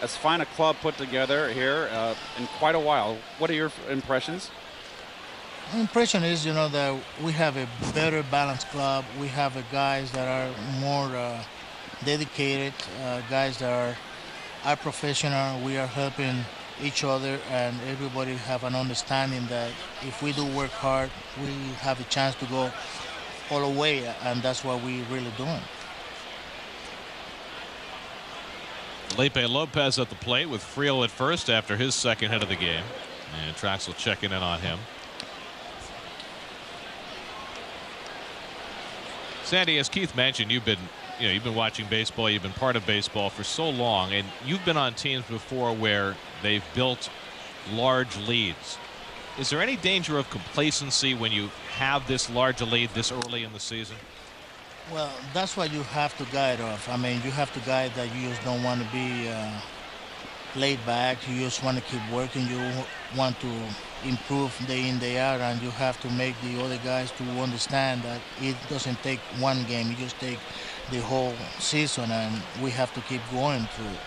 as fine a club put together here in quite a while. What are your impressions? My impression is, that we have a better balanced club. We have guys that are more dedicated, guys that are professional. We are helping each other, and everybody have an understanding that if we do work hard, we have a chance to go all the way, and that's what we really doing. Felipe Lopez at the plate with Friel at first after his second hit of the game, and Traxel checking in on him. Sandy, as Keith mentioned, you've been watching baseball, you've been part of baseball for so long, and you've been on teams before where they've built large leads. Is there any danger of complacency when you have this large a lead this early in the season? Well, that's what you have to guide off. I mean, you have to guide that you just don't want to be laid back. You just want to keep working. You want to improve day in, day out, and you have to make the other guys to understand that it doesn't take one game. You just take the whole season, and we have to keep going through it.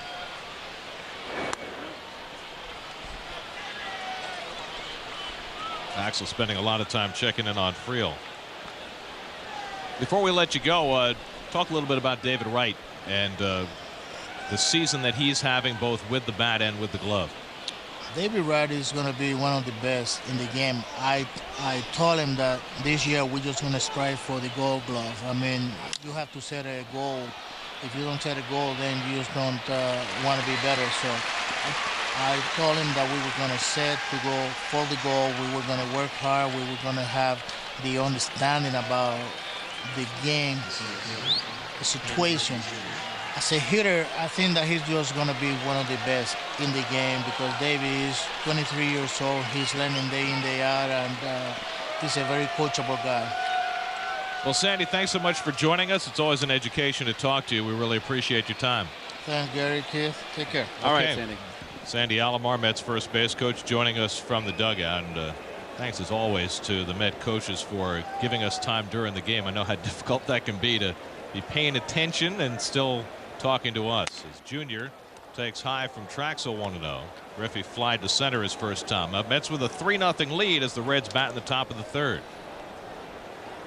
Axel spending a lot of time checking in on Friel. Before we let you go, talk a little bit about David Wright and the season that he's having both with the bat and with the glove. David Wright is going to be one of the best in the game. I told him that this year we're just going to strive for the Gold Glove. I mean, you have to set a goal. If you don't set a goal, then you just don't want to be better. So I told him that we were going to set to go for the goal. We were going to work hard. We were going to have the understanding about the game, the situation. As a hitter, I think that he's just going to be one of the best in the game because David is 23 years old. He's learning day in, day out, and he's a very coachable guy. Well, Sandy, thanks so much for joining us. It's always an education to talk to you. We really appreciate your time. Thanks, Gary, Keith. Take care. All right, Sandy. Sandy Alomar, Mets first base coach, joining us from the dugout. And thanks, as always, to the Met coaches for giving us time during the game. I know how difficult that can be to be paying attention and still talking to us. As Junior takes high from Traxel 1-0. Griffey flied to center his first time up. Mets with a 3-0 lead as the Reds bat in the top of the third.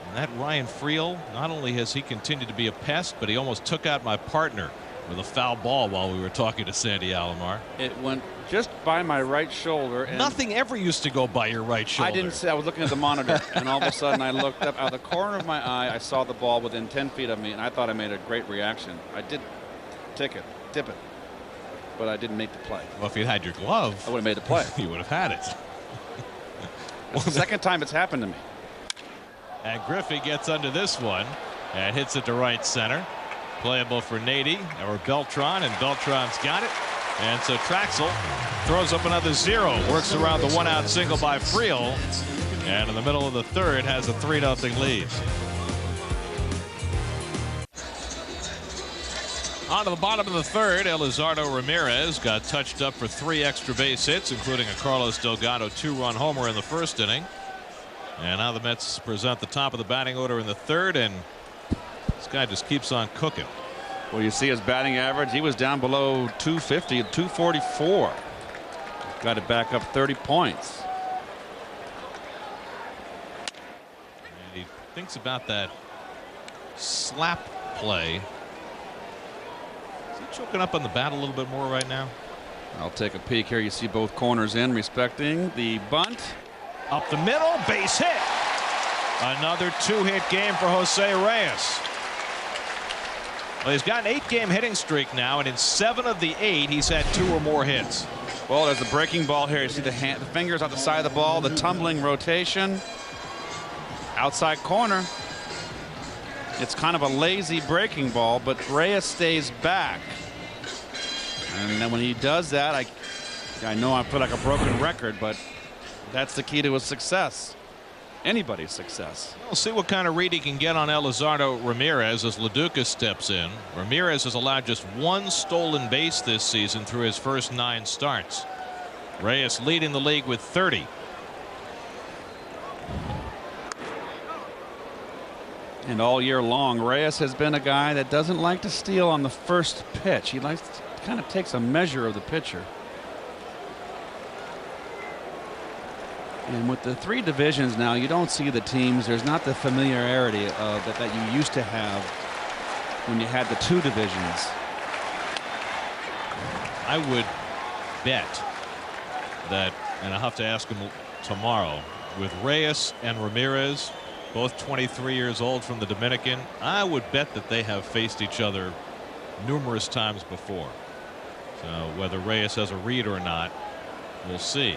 And that Ryan Friel, not only has he continued to be a pest, but he almost took out my partner with a foul ball while we were talking to Sandy Alomar. It went just by my right shoulder. And nothing ever used to go by your right shoulder. I didn't see. I was looking at the monitor, and all of a sudden I looked up out of the corner of my eye. I saw the ball within 10 feet of me, and I thought I made a great reaction. I did tip it, but I didn't make the play. Well, if you had your glove, I would have made the play. You would have had it. It's the second time it's happened to me. And Griffey gets under this one and hits it to right center. Playable for Nady or Beltran, and Beltran's got it. And so Traxel throws up another 0, works around the 1-out single by Friel, and in the middle of the third has a 3-0 lead. On to the bottom of the third, Elizardo Ramirez got touched up for 3 extra base hits, including a Carlos Delgado 2-run homer in the first inning. And now the Mets present the top of the batting order in the third, and this guy just keeps on cooking. Well, you see his batting average. He was down below 250 at 244. Got it back up 30 points. And he thinks about that slap play. Is he choking up on the bat a little bit more right now? I'll take a peek here. You see both corners in, respecting the bunt. Up the middle, base hit. Another 2-hit game for Jose Reyes. Well, he's got an 8-game hitting streak now, and in 7 of the 8, he's had 2 or more hits. Well, there's a breaking ball here. You see the fingers on the side of the ball, the tumbling rotation. Outside corner. It's kind of a lazy breaking ball, but Reyes stays back. And then when he does that, I know I feel like a broken record, but that's the key to his success. Anybody's success. We'll see what kind of read he can get on Elizardo Ramirez as LaDuca steps in. Ramirez has allowed just 1 stolen base this season through his first 9 starts. Reyes leading the league with 30. And all year long, Reyes has been a guy that doesn't like to steal on the first pitch. He likes to kind of takes a measure of the pitcher. And with the 3 divisions now, you don't see the teams. There's not the familiarity that you used to have when you had the 2 divisions. I would bet that, and I'll have to ask him tomorrow, with Reyes and Ramirez, both 23 years old from the Dominican, I would bet that they have faced each other numerous times before. So whether Reyes has a read or not, we'll see.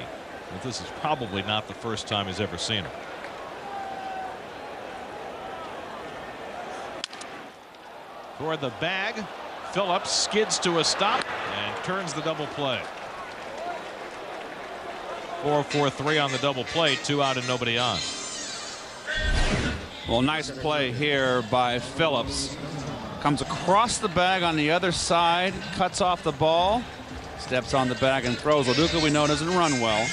But this is probably not the first time he's ever seen him. For the bag, Phillips skids to a stop and turns the double play. 4-4-3 on the double play, 2 out and nobody on. Well, nice play here by Phillips. Comes across the bag on the other side, cuts off the ball, steps on the bag and throws. Loduca, we know, doesn't run well.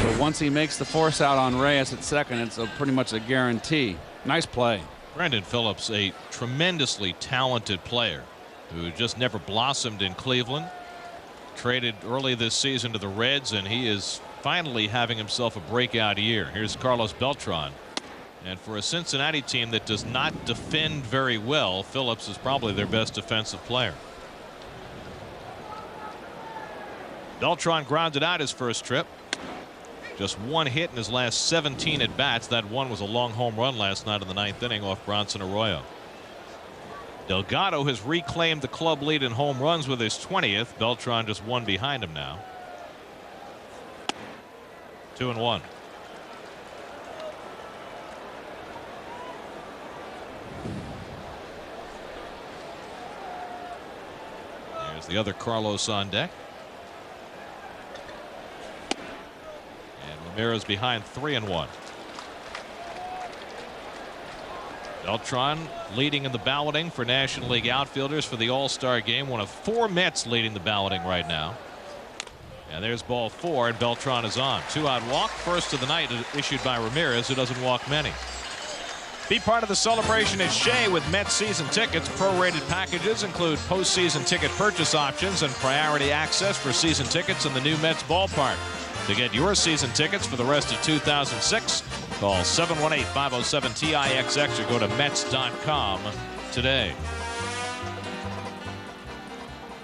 But once he makes the force out on Reyes at second, it's pretty much a guarantee. Nice play. Brandon Phillips, a tremendously talented player who just never blossomed in Cleveland. Traded early this season to the Reds, and he is finally having himself a breakout year. Here's Carlos Beltran. And for a Cincinnati team that does not defend very well, Phillips is probably their best defensive player. Beltran grounded out his first trip. Just 1 hit in his last 17 at bats. That one was a long home run last night in the 9th inning off Bronson Arroyo. Delgado has reclaimed the club lead in home runs with his 20th. Beltran just 1 behind him now. 2-1. There's the other Carlos on deck. And Ramirez behind 3-1. Beltran leading in the balloting for National League outfielders for the All-Star game. One of 4 Mets leading the balloting right now. And there's ball 4, and Beltran is on. 2-out walk, first of the night issued by Ramirez, who doesn't walk many. Be part of the celebration at Shea with Mets season tickets. Prorated packages include postseason ticket purchase options and priority access for season tickets in the new Mets ballpark. To get your season tickets for the rest of 2006, call 718-507-TIXX or go to Mets.com today.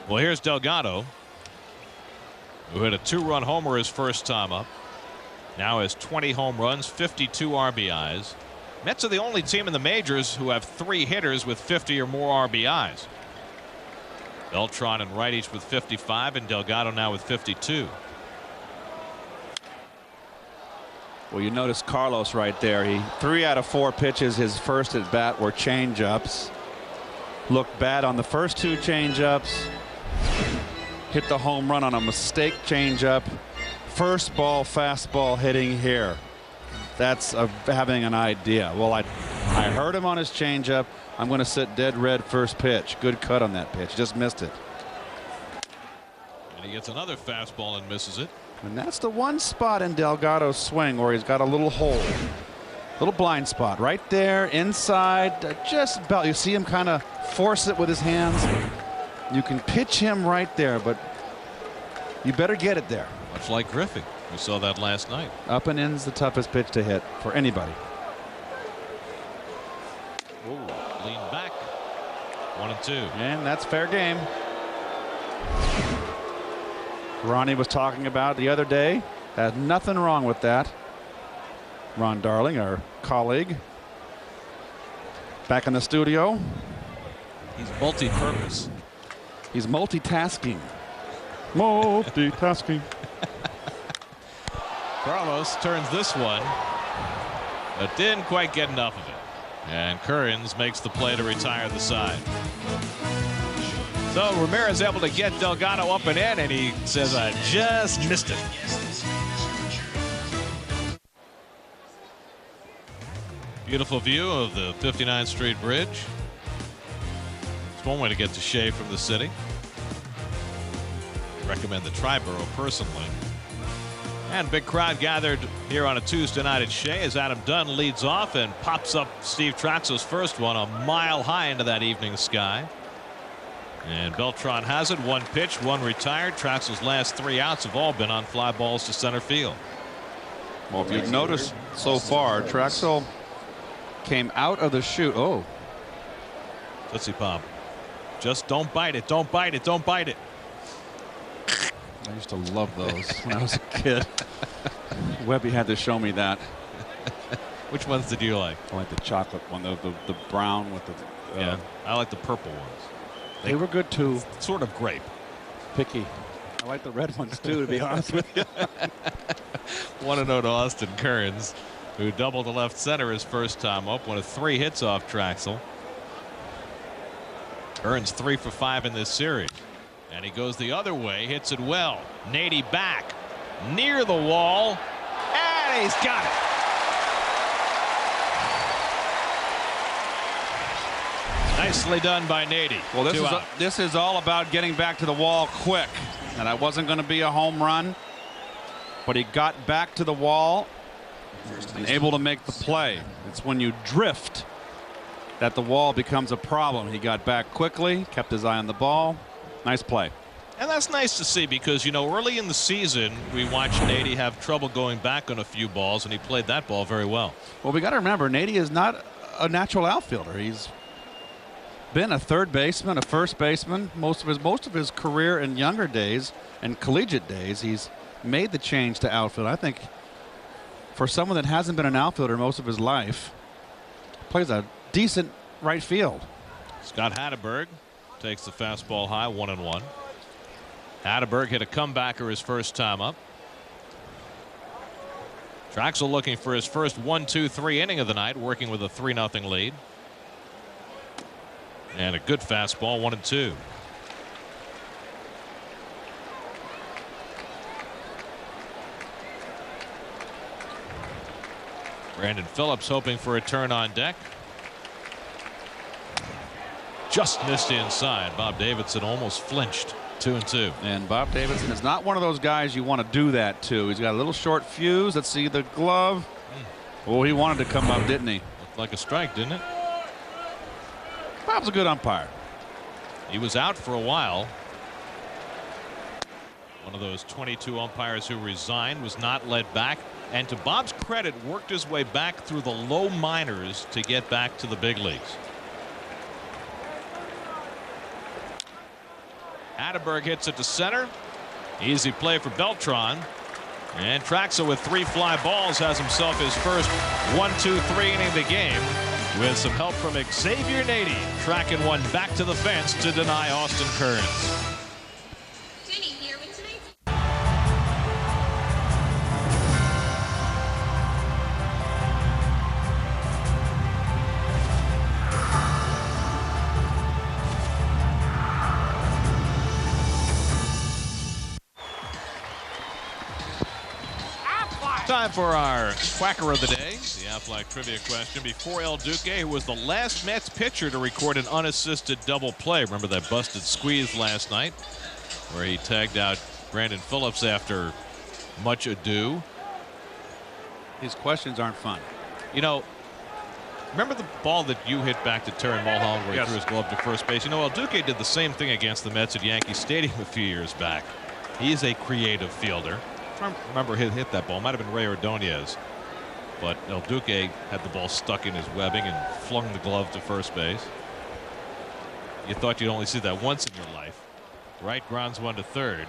Well, here's Delgado, who hit a 2-run homer his first time up. Now has 20 home runs, 52 RBIs. Mets are the only team in the majors who have 3 hitters with 50 or more RBIs. Beltran and Wright each with 55, and Delgado now with 52. Well, you notice Carlos right there. 3 out of 4 pitches his first at bat were changeups. Looked bad on the first 2 changeups. Hit the home run on a mistake changeup. First ball fastball hitting here. That's having an idea. Well, I heard him on his changeup. I'm going to sit dead red first pitch. Good cut on that pitch. Just missed it. And he gets another fastball and misses it. And that's the one spot in Delgado's swing where he's got a little hole, little blind spot right there inside. Just about, you see him kind of force it with his hands. You can pitch him right there, but you better get it there. Much like Griffey. We saw that last night. Up and in's the toughest pitch to hit for anybody. Ooh, lean back. 1-2. And that's fair game. Ronnie was talking about the other day. Had nothing wrong with that. Ron Darling, our colleague, back in the studio. He's multi-purpose. He's multitasking. Multitasking. Carlos turns this one, but didn't quite get enough of it. And Currens makes the play to retire the side. So Ramirez able to get Delgado up and in, and he says, I just missed it. Beautiful view of the 59th Street Bridge. It's one way to get to Shea from the city. Recommend the Triborough personally. And big crowd gathered here on a Tuesday night at Shea as Adam Dunn leads off and pops up Steve Trachsel's first one a mile high into that evening sky. And Beltran has it. One pitch, one retired. Traxel's last 3 outs have all been on fly balls to center field. Well, if you've noticed so far, Traxel came out of the chute. Oh. Tootsie Pop. Just don't bite it. Don't bite it. Don't bite it. I used to love those when I was a kid. Webby had to show me that. Which ones did you like? I like the chocolate one, the brown with the. Yeah, I like the purple ones. They were good too. Sort of grape. Picky. I like the red ones too, to be honest with you. 1-0 to Austin Kearns, who doubled to left center his first time up. One of 3 hits off Traxel. Kearns 3 for 5 in this series. And he goes the other way, hits it well. Nady back near the wall, and he's got it. Nicely done by Nady. Well, this is all about getting back to the wall quick. And that wasn't going to be a home run, but he got back to the wall and able to make the play. It's when you drift that the wall becomes a problem. He got back quickly, kept his eye on the ball. Nice play. And that's nice to see because, you know, early in the season, we watched Nady have trouble going back on a few balls, and he played that ball very well. Well, we got to remember, Nady is not a natural outfielder. He's been a third baseman, a first baseman, most of his career in younger days and collegiate days. He's made the change to outfield. I think for someone that hasn't been an outfielder most of his life, plays a decent right field. Scott Hatteberg takes the fastball high, 1-1. Hatteberg hit a comebacker his first time up. Traxel looking for his first 1-2-3 inning of the night, working with a 3-0 lead. And a good fastball, 1-2. Brandon Phillips hoping for a turn on deck. Just missed inside. Bob Davidson almost flinched. 2-2. And Bob Davidson is not one of those guys you want to do that to. He's got a little short fuse. Let's see the glove. Oh, he wanted to come up, didn't he? Looked like a strike, didn't it? Bob's a good umpire. He was out for a while. One of those 22 umpires who resigned, was not led back, and to Bob's credit, worked his way back through the low minors to get back to the big leagues. Hatteberg hits it to center. Easy play for Beltran. And Traxel with 3 fly balls has himself his first 1-2-3 inning of the game, with some help from Xavier Nady tracking one back to the fence to deny Austin Kearns. Time for our quacker of the day, the Aflac trivia question. Before El Duque, who was the last Mets pitcher to record an unassisted double play. Remember that busted squeeze last night where he tagged out Brandon Phillips after much ado. These questions aren't fun. You know, remember the ball that you hit back to Terry Mulholland where he threw his glove to first base? You know, El Duque did the same thing against the Mets at Yankee Stadium a few years back. He's a creative fielder. I remember hit that ball. Might have been Ray Ordonez, but El Duque had the ball stuck in his webbing and flung the glove to first base. You thought you'd only see that once in your life. Right grounds one to third,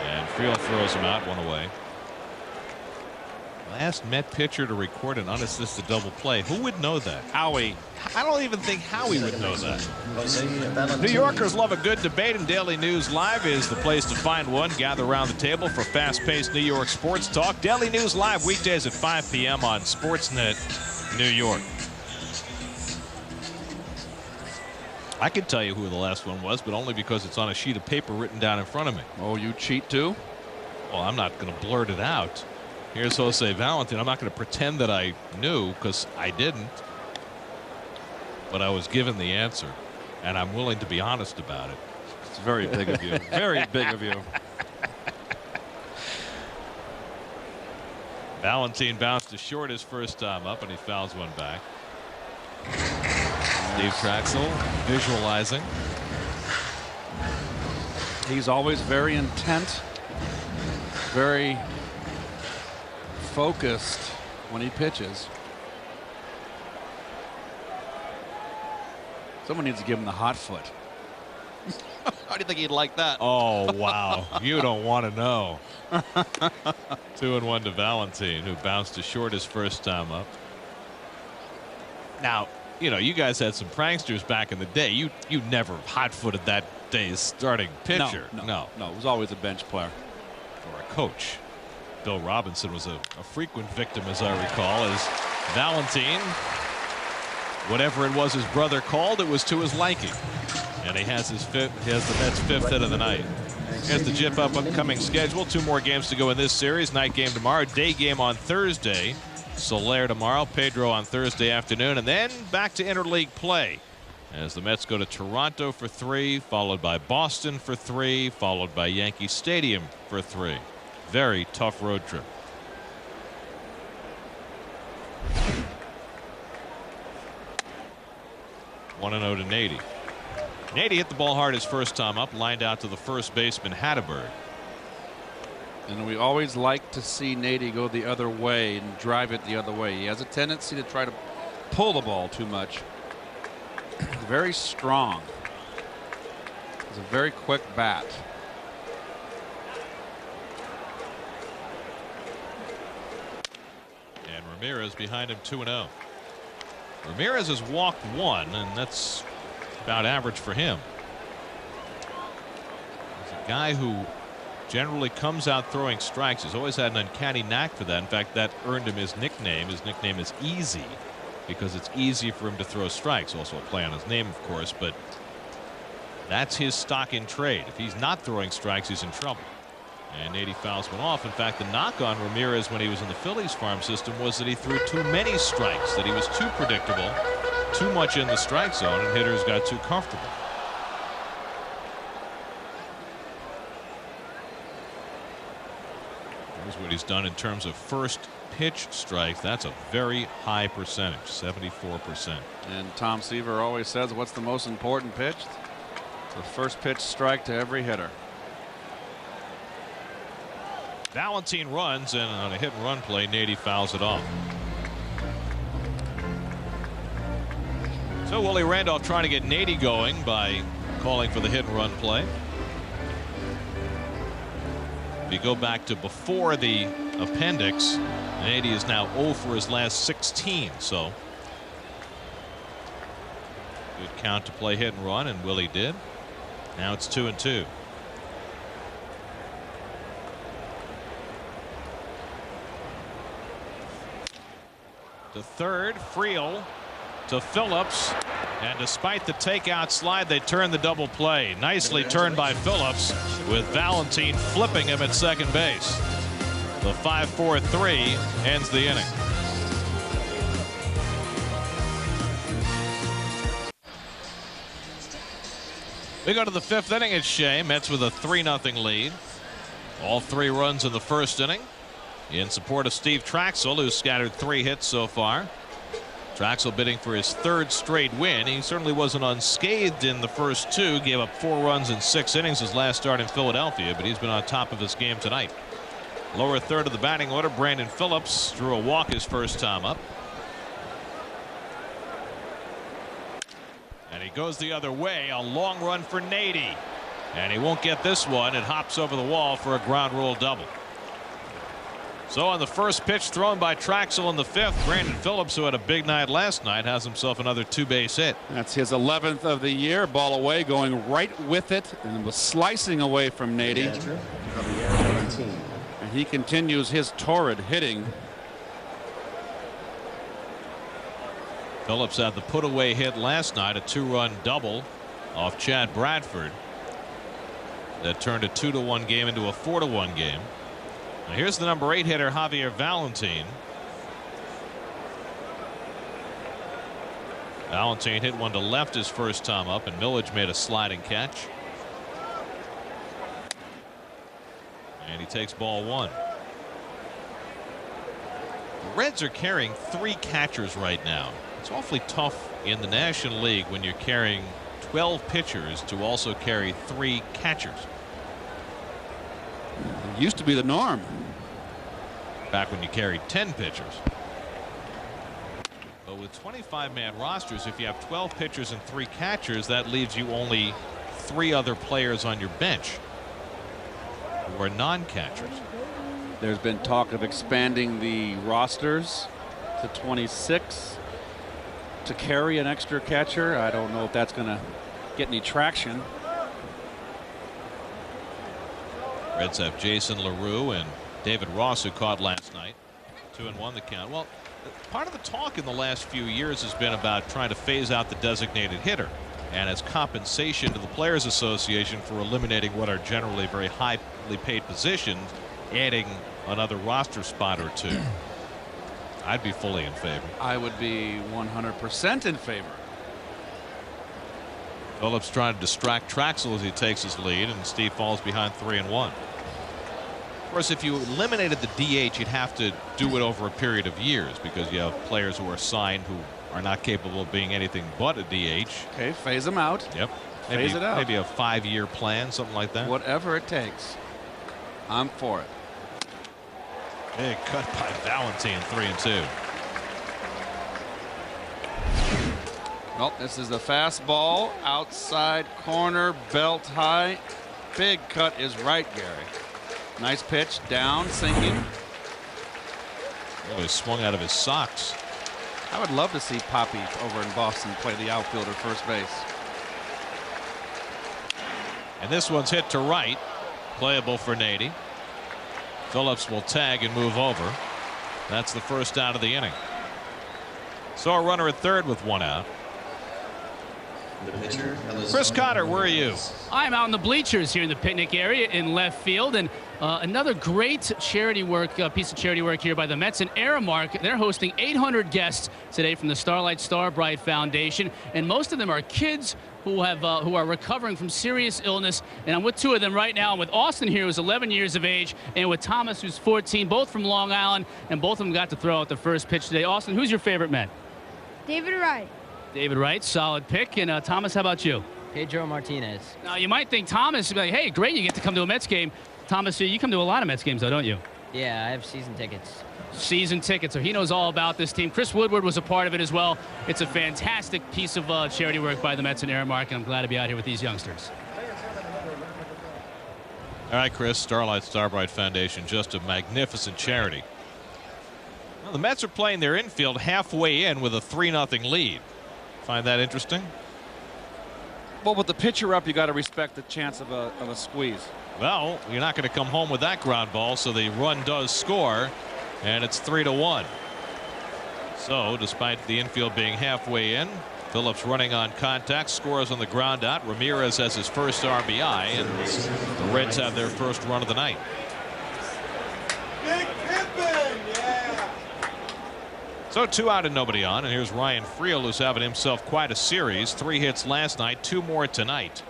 and Friel throws him out, one away. Last Met pitcher to record an unassisted double play. Who would know that? Howie. I don't even think Howie would know that. New Yorkers love a good debate, and Daily News Live is the place to find one. Gather around the table for fast-paced New York sports talk. Daily News Live weekdays at 5 p.m. on Sportsnet New York. I can tell you who the last one was, but only because it's on a sheet of paper written down in front of me. Oh, you cheat too? Well, I'm not going to blurt it out. Here's Jose Valentin. I'm not going to pretend that I knew, because I didn't. But I was given the answer, and I'm willing to be honest about it. It's very big of you. Very big of you. Valentin bounced to short his first time up, and he fouls one back. Steve Trachsel visualizing. He's always very intent, very focused when he pitches. Someone needs to give him the hot foot. How do you think he'd like that? Oh, wow. You don't want to know. 2-1 to Valentin, who bounced to short his first time up. Now, you know, you guys had some pranksters back in the day. You never hot-footed that day's starting pitcher. No. It was always a bench player. Or a coach. Bill Robinson was a frequent victim, as I recall, as Valentin, whatever it was his brother called, it was to his liking. And he has his fifth. He has the Mets' fifth hit of the night. Here's the GIF upcoming schedule. 2 more games to go in this series. Night game tomorrow. Day game on Thursday. Soler tomorrow. Pedro on Thursday afternoon. And then back to interleague play as the Mets go to Toronto for 3, followed by Boston for 3, followed by Yankee Stadium for 3. Very tough road trip. One and 0 to Nady. Nady hit the ball hard his first time up, lined out to the first baseman Hatteberg. And we always like to see Nady go the other way and drive it the other way. He has a tendency to try to pull the ball too much. He's very strong. He's a very quick bat. And Ramirez behind him 2-0. Ramirez has walked 1, and that's about average for him. He's a guy who generally comes out throwing strikes. He's always had an uncanny knack for that. In fact, that earned him his nickname. His nickname is Easy because it's easy for him to throw strikes. Also a play on his name, of course, but that's his stock in trade. If he's not throwing strikes, he's in trouble. And Nady fouls one off. In fact, the knock on Ramirez when he was in the Phillies farm system was that he threw too many strikes, that he was too predictable, too much in the strike zone, and hitters got too comfortable. Here's what he's done in terms of first pitch strikes. That's a very high percentage, 74%. And Tom Seaver always says, what's the most important pitch? The first pitch strike to every hitter. Valentin runs, and on a hit and run play, Nady fouls it off. So Willie Randolph trying to get Nady going by calling for the hit and run play. If you go back to before the appendix, Nady is now 0 for his last 16. So good count to play hit and run, and Willie did. Now it's 2-2. To third, Friel to Phillips, and despite the takeout slide, they turn the double play. Nicely turned by Phillips, with Valentin flipping him at second base. The 5-4-3 ends the inning. We go to the 5th inning at Shea. Mets with a 3-0 lead. All 3 runs in the first inning in support of Steve Trachsel, who's scattered 3 hits so far. Traxel bidding for his 3rd straight win. He certainly wasn't unscathed in the first 2. Gave up 4 runs in 6 innings his last start in Philadelphia, but he's been on top of his game tonight. Lower third of the batting order, Brandon Phillips drew a walk his first time up. And he goes the other way. A long run for Nady. And he won't get this one. It hops over the wall for a ground rule double. So on the first pitch thrown by Traxel in the 5th, Brandon Phillips, who had a big night last night, has himself another 2-base hit. That's his 11th of the year. Ball away, going right with it, and was slicing away from Nady. And he continues his torrid hitting. Phillips had the put away hit last night, a 2-run double off Chad Bradford that turned a 2-1 game into a 4-1 game. Now here's the number 8 hitter, Xavier Valentin. Valentin hit one to left his first time up, and Millage made a sliding catch. And he takes ball 1. Reds are carrying 3 catchers right now. It's awfully tough in the National League when you're carrying 12 pitchers to also carry 3 catchers. It used to be the norm. Back when you carried 10 pitchers. But with 25-man rosters, if you have 12 pitchers and 3 catchers, that leaves you only 3 other players on your bench who are non-catchers. There's been talk of expanding the rosters to 26 to carry an extra catcher. I don't know if that's going to get any traction. Reds have Jason LaRue and David Ross, who caught last night. 2-1 the count. Well, part of the talk in the last few years has been about trying to phase out the designated hitter, and as compensation to the Players Association for eliminating what are generally very highly paid positions, adding another roster spot or 2. I'd be fully in favor. I would be 100% in favor. Phillips trying to distract Traxel as he takes his lead, and Steve falls behind 3-1. Of course, if you eliminated the DH, you'd have to do it over a period of years because you have players who are signed who are not capable of being anything but a DH. Okay, phase them out. Yep. Phase it out. Maybe a 5-year plan, something like that. Whatever it takes. I'm for it. Big cut by Valentine, 3-2. Well, this is the fastball, outside corner, belt high. Big cut is right, Gary. Nice pitch, down, sinking. Really swung out of his socks. I would love to see Poppy over in Boston play the outfielder first base. And this one's hit to right. Playable for Nady. Phillips will tag and move over. That's the first out of the inning. So a runner at third with 1 out. Chris Cotter, where are you? I'm out in the bleachers here in the picnic area in left field, and another great charity work, piece of charity work here by the Mets and Aramark. They're hosting 800 guests today from the Starlight Starbright Foundation, and most of them are kids who are recovering from serious illness. And I'm with 2 of them right now. I'm with Austin here, who's 11 years of age, and with Thomas, who's 14, both from Long Island, and both of them got to throw out the first pitch today. Austin, who's your favorite Met? David Wright. David Wright, solid pick. And Thomas, how about you? Pedro Martinez. Now, you might think Thomas would be like, hey, great, you get to come to a Mets game. Thomas, you come to a lot of Mets games, though, don't you? Yeah, I have season tickets. Season tickets, so he knows all about this team. Chris Woodward was a part of it as well. It's a fantastic piece of charity work by the Mets and Aramark, and I'm glad to be out here with these youngsters. All right, Chris, Starlight Starbright Foundation, just a magnificent charity. Well, the Mets are playing their infield halfway in with a 3-0 lead. Find that interesting? Well, with the pitcher up, you got to respect the chance of a squeeze. Well, you're not going to come home with that ground ball, so the run does score, and it's 3-1. So, despite the infield being halfway in, Phillips running on contact, scores on the ground out. Ramirez has his first RBI, and the Reds have their first run of the night. So 2 out and nobody on, and here's Ryan Friel, who's having himself quite a series. 3 hits last night, 2 more tonight.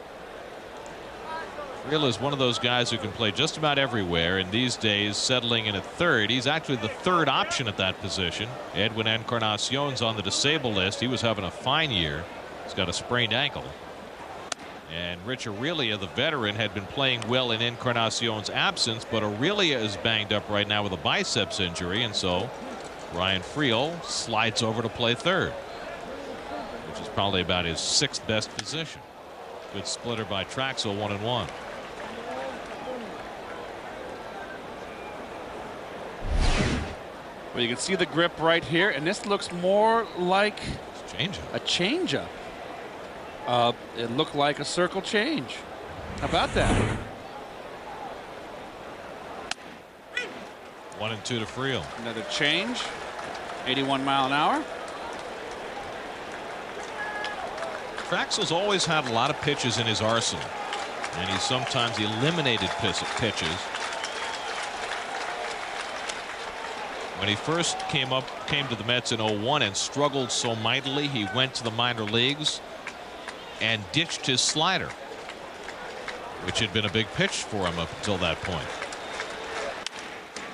Friel is one of those guys who can play just about everywhere, and these days settling in at third. He's actually the 3rd option at that position. Edwin Encarnacion's on the disabled list. He was having a fine year. He's got a sprained ankle. And Rich Aurelia, the veteran, had been playing well in Encarnacion's absence, but Aurelia is banged up right now with a biceps injury, and so Ryan Friel slides over to play third, which is probably about his 6th best position. Good splitter by Traxel, 1-1. Well, you can see the grip right here, and this looks more like a changeup. It looked like a circle change. How about that? 1-2 to Friel. Another change. 81 mile an hour. Traxel's always had a lot of pitches in his arsenal, and he's sometimes eliminated pitches. When he first came to the Mets in 01 and struggled so mightily, he went to the minor leagues and ditched his slider, which had been a big pitch for him up until that point.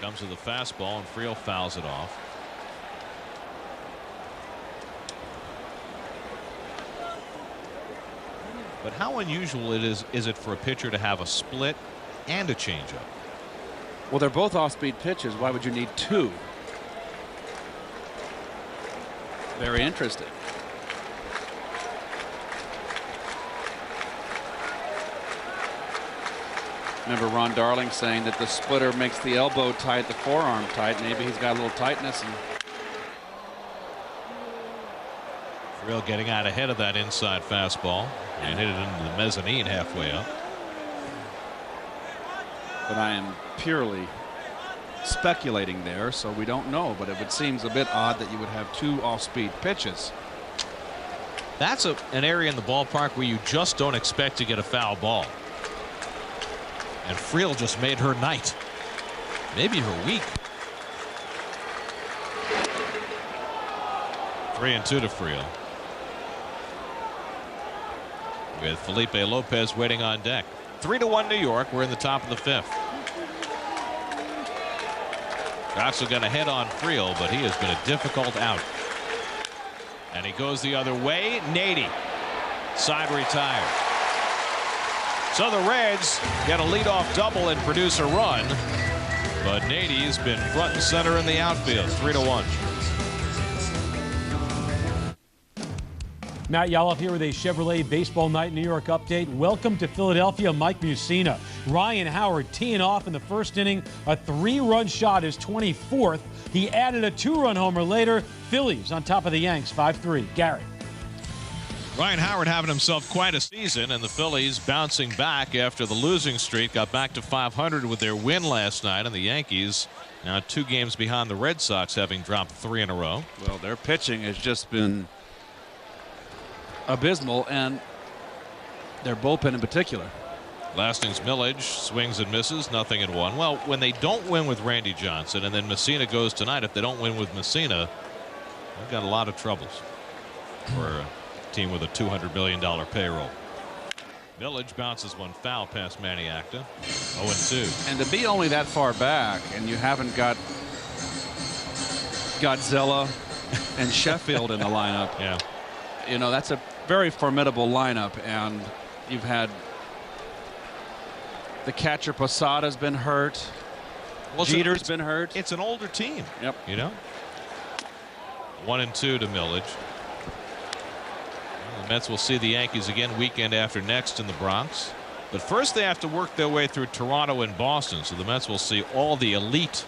Comes to the fastball, and Friel fouls it off. But how unusual is it for a pitcher to have a split and a changeup? Well, they're both off-speed pitches. Why would you need two? Very interesting. Remember Ron Darling saying that the splitter makes the elbow tight, the forearm tight. Maybe he's got a little tightness. And Friel getting out ahead of that inside fastball and hit it into the mezzanine halfway up. but I am purely speculating there, so we don't know. But it seems a bit odd that you would have two off-speed pitches. That's an area in the ballpark where you just don't expect to get a foul ball. And Friel just made her night. Maybe her week. 3-2 to Friel. With Felipe Lopez waiting on deck. 3-1 New York. We're in the top of the fifth. Traxel going to head on Friel, but he has been a difficult out. And he goes the other way. Nady. Side retired. So the Reds get a leadoff double and produce a run. But Nady's been front and center in the outfield. 3-1. Matt Yoloff here with a Chevrolet Baseball Night New York update. Welcome to Philadelphia, Mike Mussina. Ryan Howard teeing off in the first inning. A 3-run shot, his 24th. He added a 2-run homer later. Phillies on top of the Yanks, 5-3. Gary. Ryan Howard having himself quite a season, and the Phillies bouncing back after the losing streak. Got back to 500 with their win last night, and the Yankees now 2 games behind the Red Sox, having dropped 3 in a row. Well, their pitching has just been abysmal, and their bullpen in particular. Last innings Millage swings and misses, nothing in 1. Well, when they don't win with Randy Johnson and then Mussina goes tonight, if they don't win with Mussina, they've got a lot of troubles for a team with a $200 million payroll. Millage bounces one foul past Maniacta. 0-2. And to be only that far back, and you haven't got Godzilla and Sheffield in the lineup. Yeah. You know, that's a very formidable lineup, and you've had the catcher Posada's been hurt. Well, Jeter's been hurt. It's an older team. Yep. You know. 1-2 to Millage. Well, the Mets will see the Yankees again weekend after next in the Bronx. But first they have to work their way through Toronto and Boston. So the Mets will see all the elite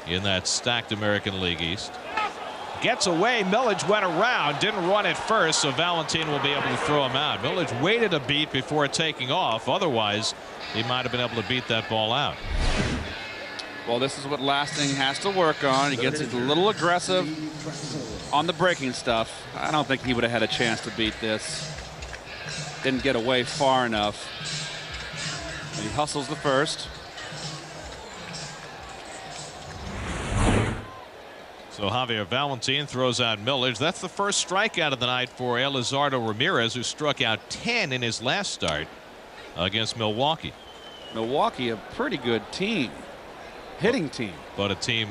in that stacked American League East. Gets away. Millage went around, didn't run at first, so Valentin will be able to throw him out. Millage waited a beat before taking off. Otherwise, he might have been able to beat that ball out. Well, this is what Lasting has to work on. He gets a little aggressive on the breaking stuff. I don't think he would have had a chance to beat this. Didn't get away far enough. And he hustles the first. So Javier Valentin throws out Millage. That's the first strikeout of the night for Elizardo Ramirez, who struck out 10 in his last start against Milwaukee. Milwaukee, a pretty good team. Hitting team. But a team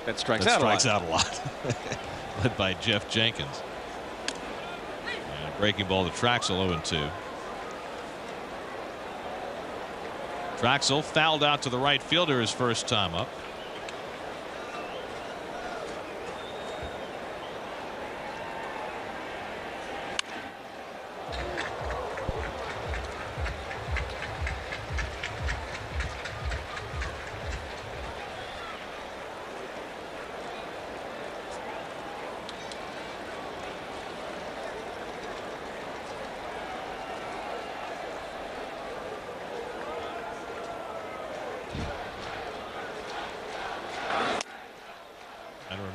that strikes out a lot. Led by Jeff Jenkins. And breaking ball to Traxel, 0-2. Traxel fouled out to the right fielder his first time up.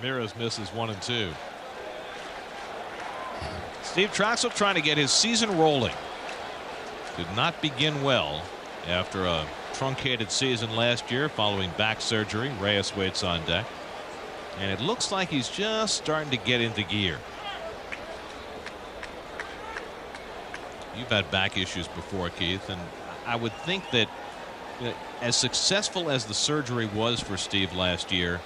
Ramirez misses 1-2. Steve Trachsel trying to get his season rolling. Did not begin well after a truncated season last year following back surgery. Reyes waits on deck. And it looks like he's just starting to get into gear. You've had back issues before, Keith, and I would think that as successful as the surgery was for Steve last year,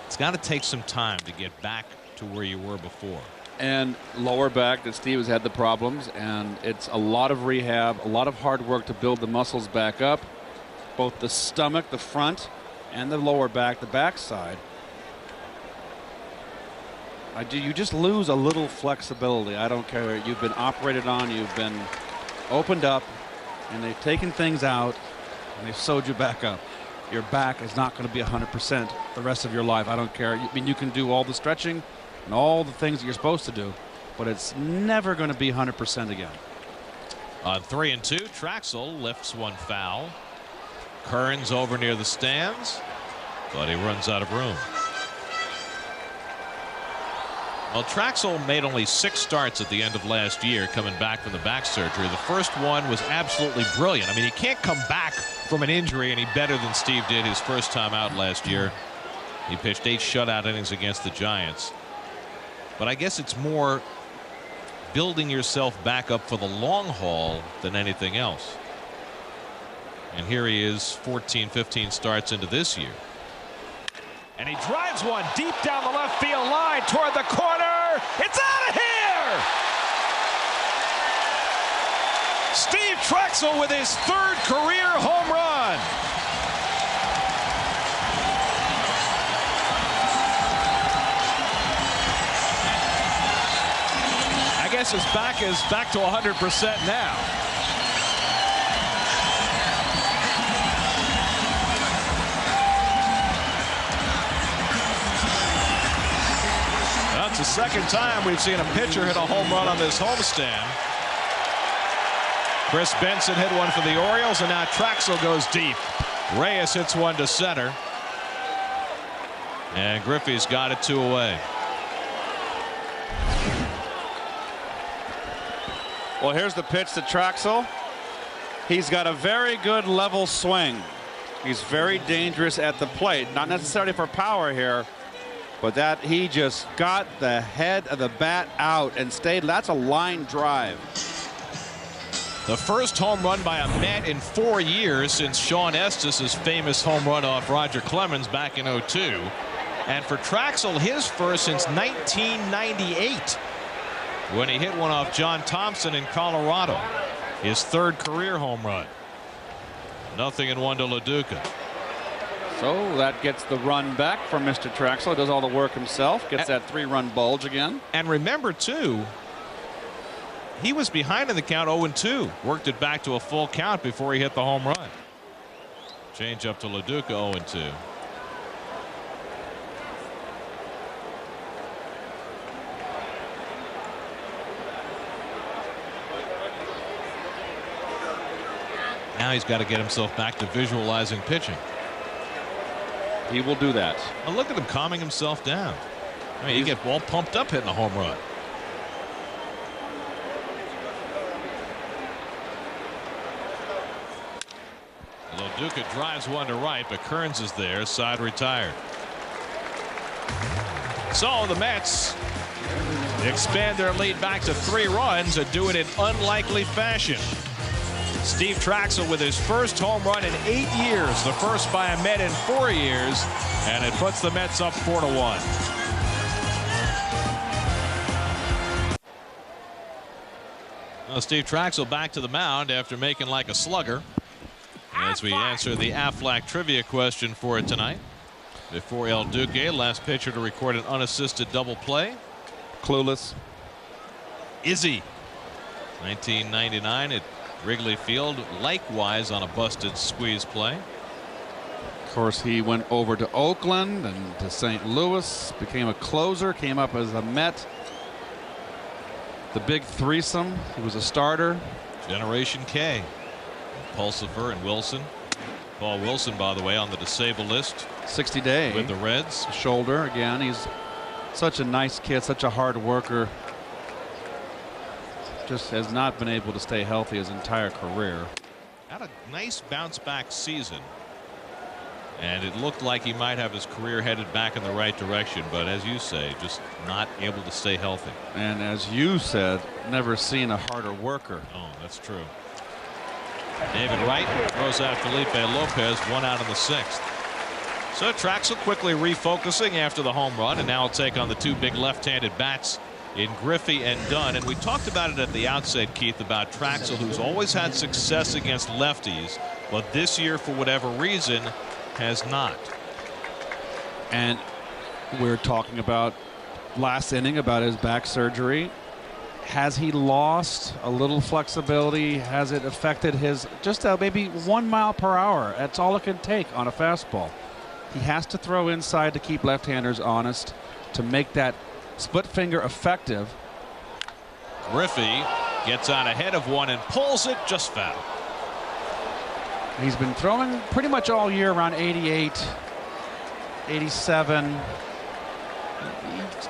it's got to take some time to get back to where you were before. And lower back that Steve has had the problems, and it's a lot of rehab, a lot of hard work to build the muscles back up, both the stomach, the front, and the lower back, the backside. You just lose a little flexibility. I don't care. You've been operated on, you've been opened up, and they've taken things out, and they've sewed you back up. Your back is not going to be 100% the rest of your life. I don't care. I mean, you can do all the stretching and all the things that you're supposed to do, but it's never going to be 100% again. On 3-2, Traxel lifts one foul. Kearns over near the stands, but he runs out of room. Well, Traxel made only 6 starts at the end of last year coming back from the back surgery. The first one was absolutely brilliant. I mean, he can't come back from an injury any better than Steve did his first time out last year. He pitched 8 shutout innings against the Giants. But I guess it's more building yourself back up for the long haul than anything else. And here he is 14, 15 starts into this year. And he drives one deep down the left field line toward the corner. It's out of here! Steve Trachsel with his 3rd career home run. I guess his back is back to 100% now. That's the second time we've seen a pitcher hit a home run on this homestand. Chris Benson hit one for the Orioles, and now Traxel goes deep. Reyes hits one to center. And Griffey's got it 2 away. Well, here's the pitch to Traxel. He's got a very good level swing. He's very dangerous at the plate. Not necessarily for power here, but that he just got the head of the bat out and stayed. That's a line drive. The first home run by a Met in 4 years since Sean Estes' famous home run off Roger Clemens back in '02. And for Traxel, his first since 1998. When he hit one off John Thompson in Colorado. His 3rd career home run. 0-1 to LaDuca. So that gets the run back from Mr. Traxel. Does all the work himself. Gets that 3-run bulge again. And remember, too, he was behind in the count 0-2. Worked it back to a full count before he hit the home run. Change up to LaDuca 0-2. Now he's got to get himself back to visualizing pitching. He will do that. Well, look at him calming himself down. I mean, you get all pumped up hitting a home run. LaDuca drives one to right, but Kearns is there, side retired. So the Mets expand their lead back to 3 runs and do it in unlikely fashion. Steve Trachsel with his first home run in 8 years, the first by a Met in 4 years, and it puts the Mets up 4-1. Well, Steve Trachsel back to the mound after making like a slugger as we answer the Aflac trivia question for it tonight. Before El Duque, last pitcher to record an unassisted double play. Clueless. Izzy, 1999 at Wrigley Field, likewise on a busted squeeze play. Of course, he went over to Oakland and to St. Louis, became a closer, came up as a Met. The big threesome. He was a starter. Generation K. Pulsifer and Wilson. Paul Wilson, by the way, on the disabled list. 60-day with the Reds. Shoulder again. He's such a nice kid, such a hard worker. Just has not been able to stay healthy his entire career. Had a nice bounce back season. And it looked like he might have his career headed back in the right direction. But as you say, just not able to stay healthy. And as you said, never seen a harder worker. Oh, that's true. David Wright throws out Felipe Lopez, 1 out in the 6th. So Traxel quickly refocusing after the home run, and now will take on the 2 big left-handed bats in Griffey and Dunn. And we talked about it at the outset, Keith, about Traxel, who's always had success against lefties, but this year, for whatever reason, has not. And we're talking about last inning, about his back surgery. Has he lost a little flexibility? Has it affected his just maybe 1 mile per hour? That's all it can take on a fastball. He has to throw inside to keep left-handers honest, to make that split finger effective. Griffey gets out ahead of one and pulls it, just foul. He's been throwing pretty much all year around 88, 87.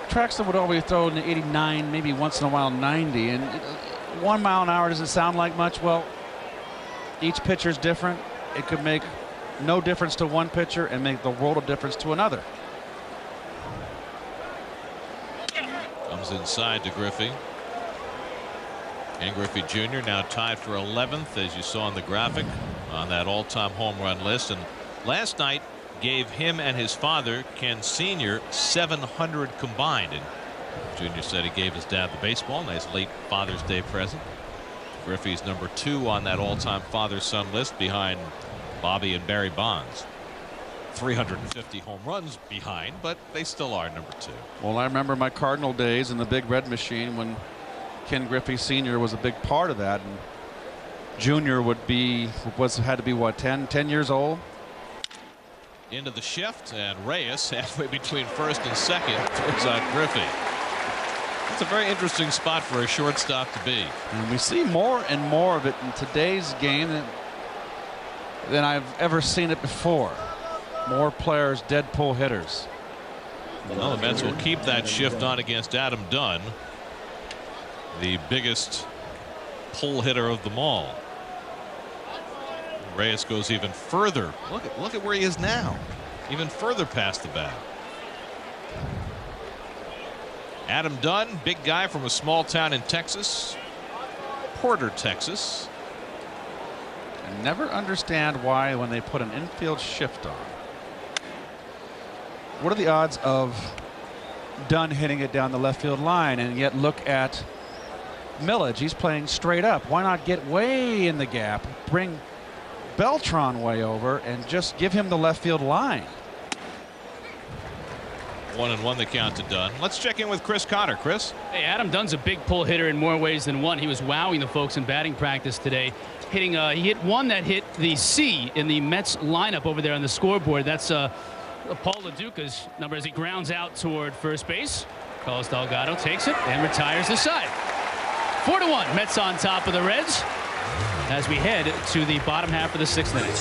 Traxel would always throw in 89, maybe once in a while 90. And 1 mile an hour doesn't sound like much. Well, each pitcher's different. It could make no difference to one pitcher and make the world of difference to another. Comes inside to Griffey. And Griffey Jr. now tied for 11th, as you saw in the graphic, on that all-time home run list. And last night gave him and his father, Ken Sr., 700 combined. And Jr. said he gave his dad the baseball. Nice late Father's Day present. Griffey's number 2 on that all-time father-son list, behind Bobby and Barry Bonds. 350 home runs behind, but they still are number 2. Well, I remember my Cardinal days in the Big Red Machine when Ken Griffey Sr. was a big part of that, and Junior had to be what, 10 years old. Into the shift, and Reyes halfway between first and second throws out Griffey. It's a very interesting spot for a shortstop to be. And we see more and more of it in today's game than I've ever seen it before. More players, dead pull hitters. Well, the Mets will keep that shift on against Adam Dunn, the biggest pull hitter of them all. Reyes goes even further. Look at where he is now. Even further past the bat. Adam Dunn, big guy from a small town in Texas, Porter, Texas. I never understand why when they put an infield shift on. What are the odds of Dunn hitting it down the left field line? And yet look at Millage. He's playing straight up. Why not get way in the gap, bring Beltran way over, and just give him the left field line? 1-1 the count to Dunn. Let's check in with Chris Cotter. Chris. Hey, Adam Dunn's a big pull hitter in more ways than one. He was wowing the folks in batting practice today. He hit one that hit the C in the Mets lineup over there on the scoreboard. That's Paul LaDuca's number as he grounds out toward first base. Carlos Delgado takes it and retires the side. 4-1. Mets on top of the Reds as we head to the bottom half of the 6th inning.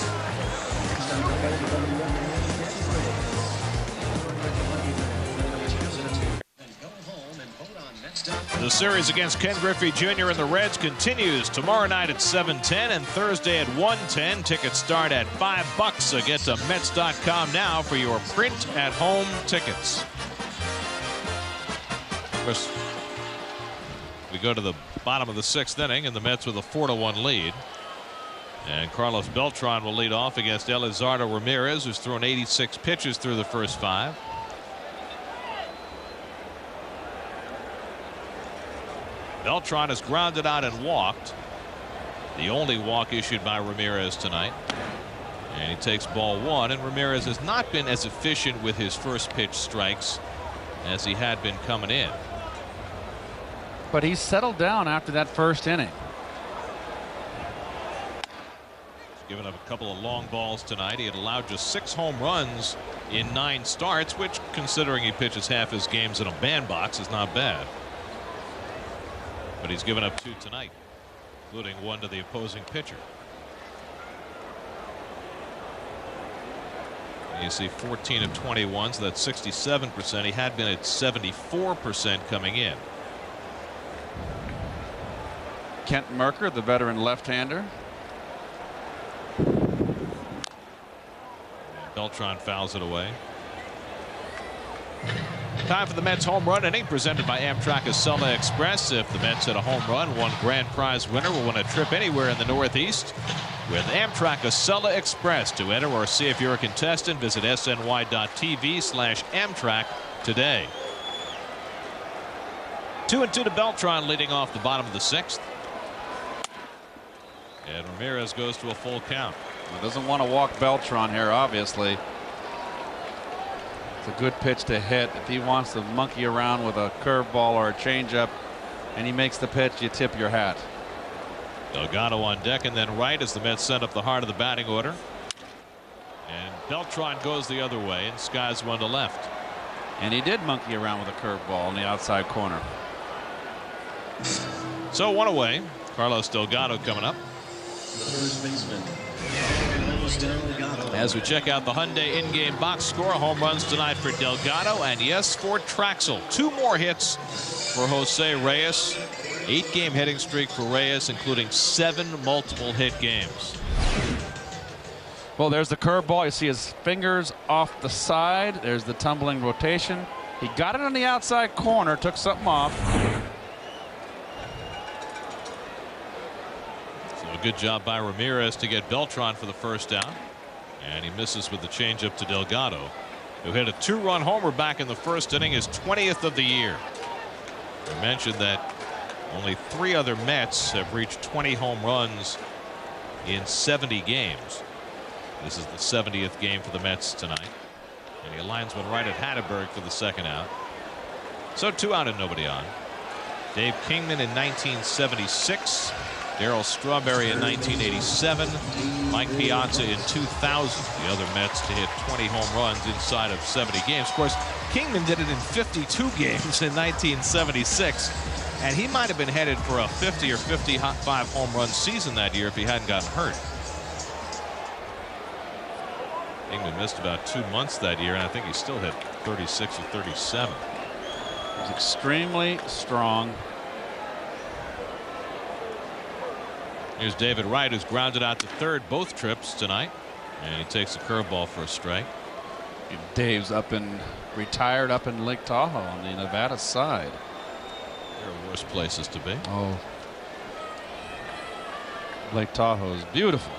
The series against Ken Griffey Jr. and the Reds continues tomorrow night at 7:10 and Thursday at 1:10. Tickets start at $5, so get to Mets.com now for your print at home tickets. Of course, we go to the bottom of the 6th inning, and the Mets with a 4-1 lead. And Carlos Beltran will lead off against Elizardo Ramirez, who's thrown 86 pitches through the first 5. Beltran has grounded out and walked. The only walk issued by Ramirez tonight. And he takes ball 1, and Ramirez has not been as efficient with his first pitch strikes as he had been coming in. But he's settled down after that first inning. He's given up a couple of long balls tonight. He had allowed just 6 home runs in 9 starts, which, considering he pitches half his games in a bandbox, is not bad. But he's given up 2 tonight, including 1 to the opposing pitcher. And you see 14 of 21, so that's 67%. He had been at 74% coming in. Kent Merker, the veteran left-hander. Beltran fouls it away. Time for the Mets home run inning, presented by Amtrak Acela Express. If the Mets hit a home run, one grand prize winner will win a trip anywhere in the Northeast with Amtrak Acela Express. To enter or see if you're a contestant, visit sny.tv/Amtrak today. 2-2 to Beltran leading off the bottom of the 6th. And Ramirez goes to a full count. He doesn't want to walk Beltran here, obviously. It's a good pitch to hit. If he wants to monkey around with a curveball or a changeup and he makes the pitch, you tip your hat. Delgado on deck and then right as the Mets send up the heart of the batting order. And Beltran goes the other way and skies one to left. And he did monkey around with a curveball in the outside corner. So one away. Carlos Delgado coming up. As we check out the Hyundai in-game box score, home runs tonight for Delgado, and yes, for Traxel. 2 more hits for Jose Reyes. 8-game hitting streak for Reyes, including 7 multiple hit games. Well, there's the curveball. You see his fingers off the side. There's the tumbling rotation. He got it on the outside corner, took something off. So a good job by Ramirez to get Beltran for the first down. And he misses with the changeup to Delgado, who hit a 2-run homer back in the first inning, his 20th of the year. I mentioned that only 3 other Mets have reached 20 home runs in 70 games. This is the 70th game for the Mets tonight. And he aligns one right at Hatteberg for the second out. So 2 out and nobody on. Dave Kingman in 1976. Darryl Strawberry in 1987. Mike Piazza in 2000. The other Mets to hit 20 home runs inside of 70 games. Of course, Kingman did it in 52 games in 1976. And he might have been headed for a 50 or 55 home run season that year if he hadn't gotten hurt. Kingman missed about 2 months that year, and I think he still hit 36 or 37. He's extremely strong. Here's David Wright, who's grounded out to third both trips tonight, and he takes a curveball for a strike. Dave's retired up in Lake Tahoe on the Nevada side. There are worse places to be. Oh, Lake Tahoe is beautiful.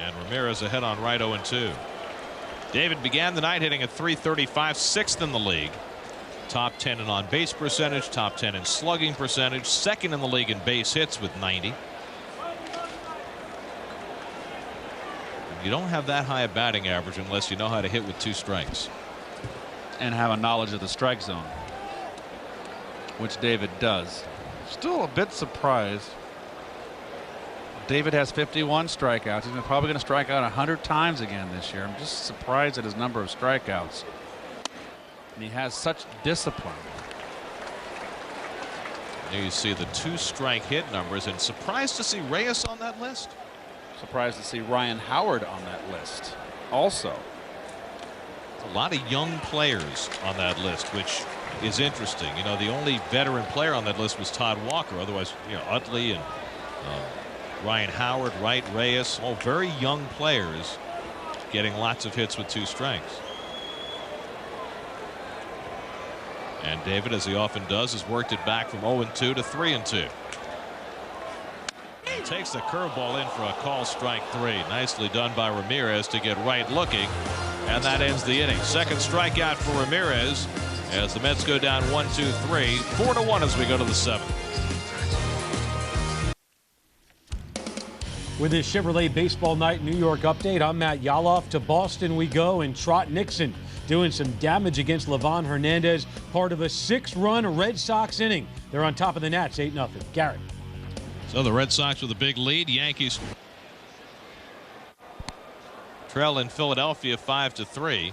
And Ramirez ahead on right 0-2. David began the night hitting at .335, 6th in the league. Top 10 in on base percentage, top 10 in slugging percentage, 2nd in the league in base hits with 90. You don't have that high a batting average unless you know how to hit with 2 strikes. And have a knowledge of the strike zone, which David does. Still a bit surprised. David has 51 strikeouts. He's probably going to strike out 100 times again this year. I'm just surprised at his number of strikeouts. And he has such discipline. There you see the 2-strike hit numbers, and surprised to see Reyes on that list. Surprised to see Ryan Howard on that list also. A lot of young players on that list, which is interesting. You know, the only veteran player on that list was Todd Walker. Otherwise, you know, Utley and Ryan Howard, Wright, Reyes, all very young players getting lots of hits with 2 strikes. And David, as he often does, has worked it back from 0-2 to 3-2. And takes the curveball in for a call, strike 3. Nicely done by Ramirez to get Wright looking. And that ends the inning. Second strikeout for Ramirez as the Mets go down 1-2-3. 4-1 as we go to the 7th. With this Chevrolet Baseball Night New York update, I'm Matt Yaloff. To Boston we go, and Trot Nixon doing some damage against Livan Hernandez, part of a 6-run Red Sox inning. They're on top of the Nats, 8-0. Garrett. So the Red Sox with a big lead. Yankees trail in Philadelphia 5-3.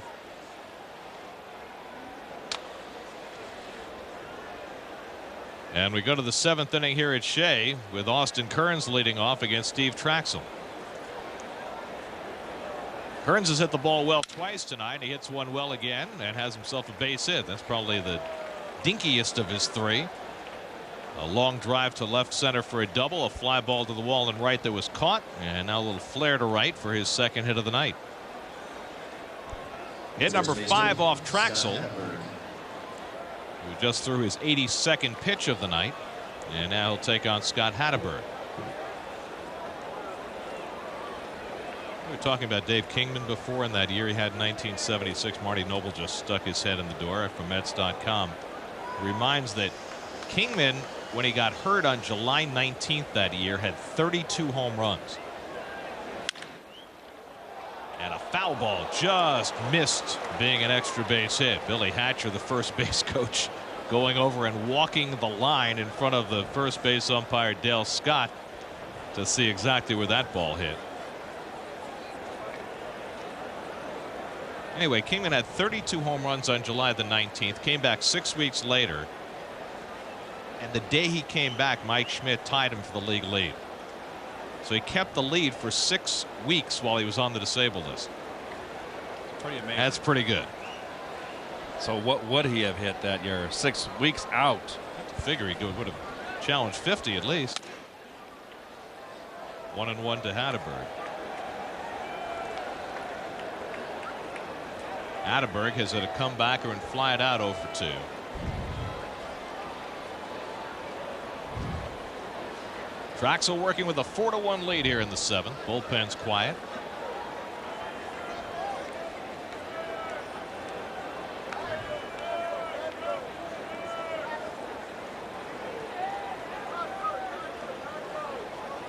And we go to the 7th inning here at Shea with Austin Kearns leading off against Steve Trachsel. Kearns has hit the ball well twice tonight. He hits one well again and has himself a base hit. That's probably the dinkiest of his 3. A long drive to left center for a double, a fly ball to the wall and right that was caught, and now a little flare to right for his 2nd hit of the night. Hit number 5 off Traxel, who just threw his 82nd pitch of the night, and now he'll take on Scott Hatteberg. We were talking about Dave Kingman before, and that year he had 1976. Marty Noble just stuck his head in the door from Mets.com. Reminds that Kingman, when he got hurt on July 19th that year, had 32 home runs. And a foul ball just missed being an extra base hit. Billy Hatcher, the first base coach, going over and walking the line in front of the first base umpire Dale Scott to see exactly where that ball hit. Anyway, Kingman had 32 home runs on July the 19th, came back 6 weeks later, and the day he came back, Mike Schmidt tied him for the league lead. So he kept the lead for 6 weeks while he was on the disabled list. Pretty amazing. That's pretty good. So what would he have hit that year? 6 weeks out. I figure he would have challenged 50 at least. 1-1 to Hatterberg. Hatterberg has hit a comebacker and fly it out 0 for 2. Traxel working with a 4-1 lead here in the 7th. Bullpen's quiet.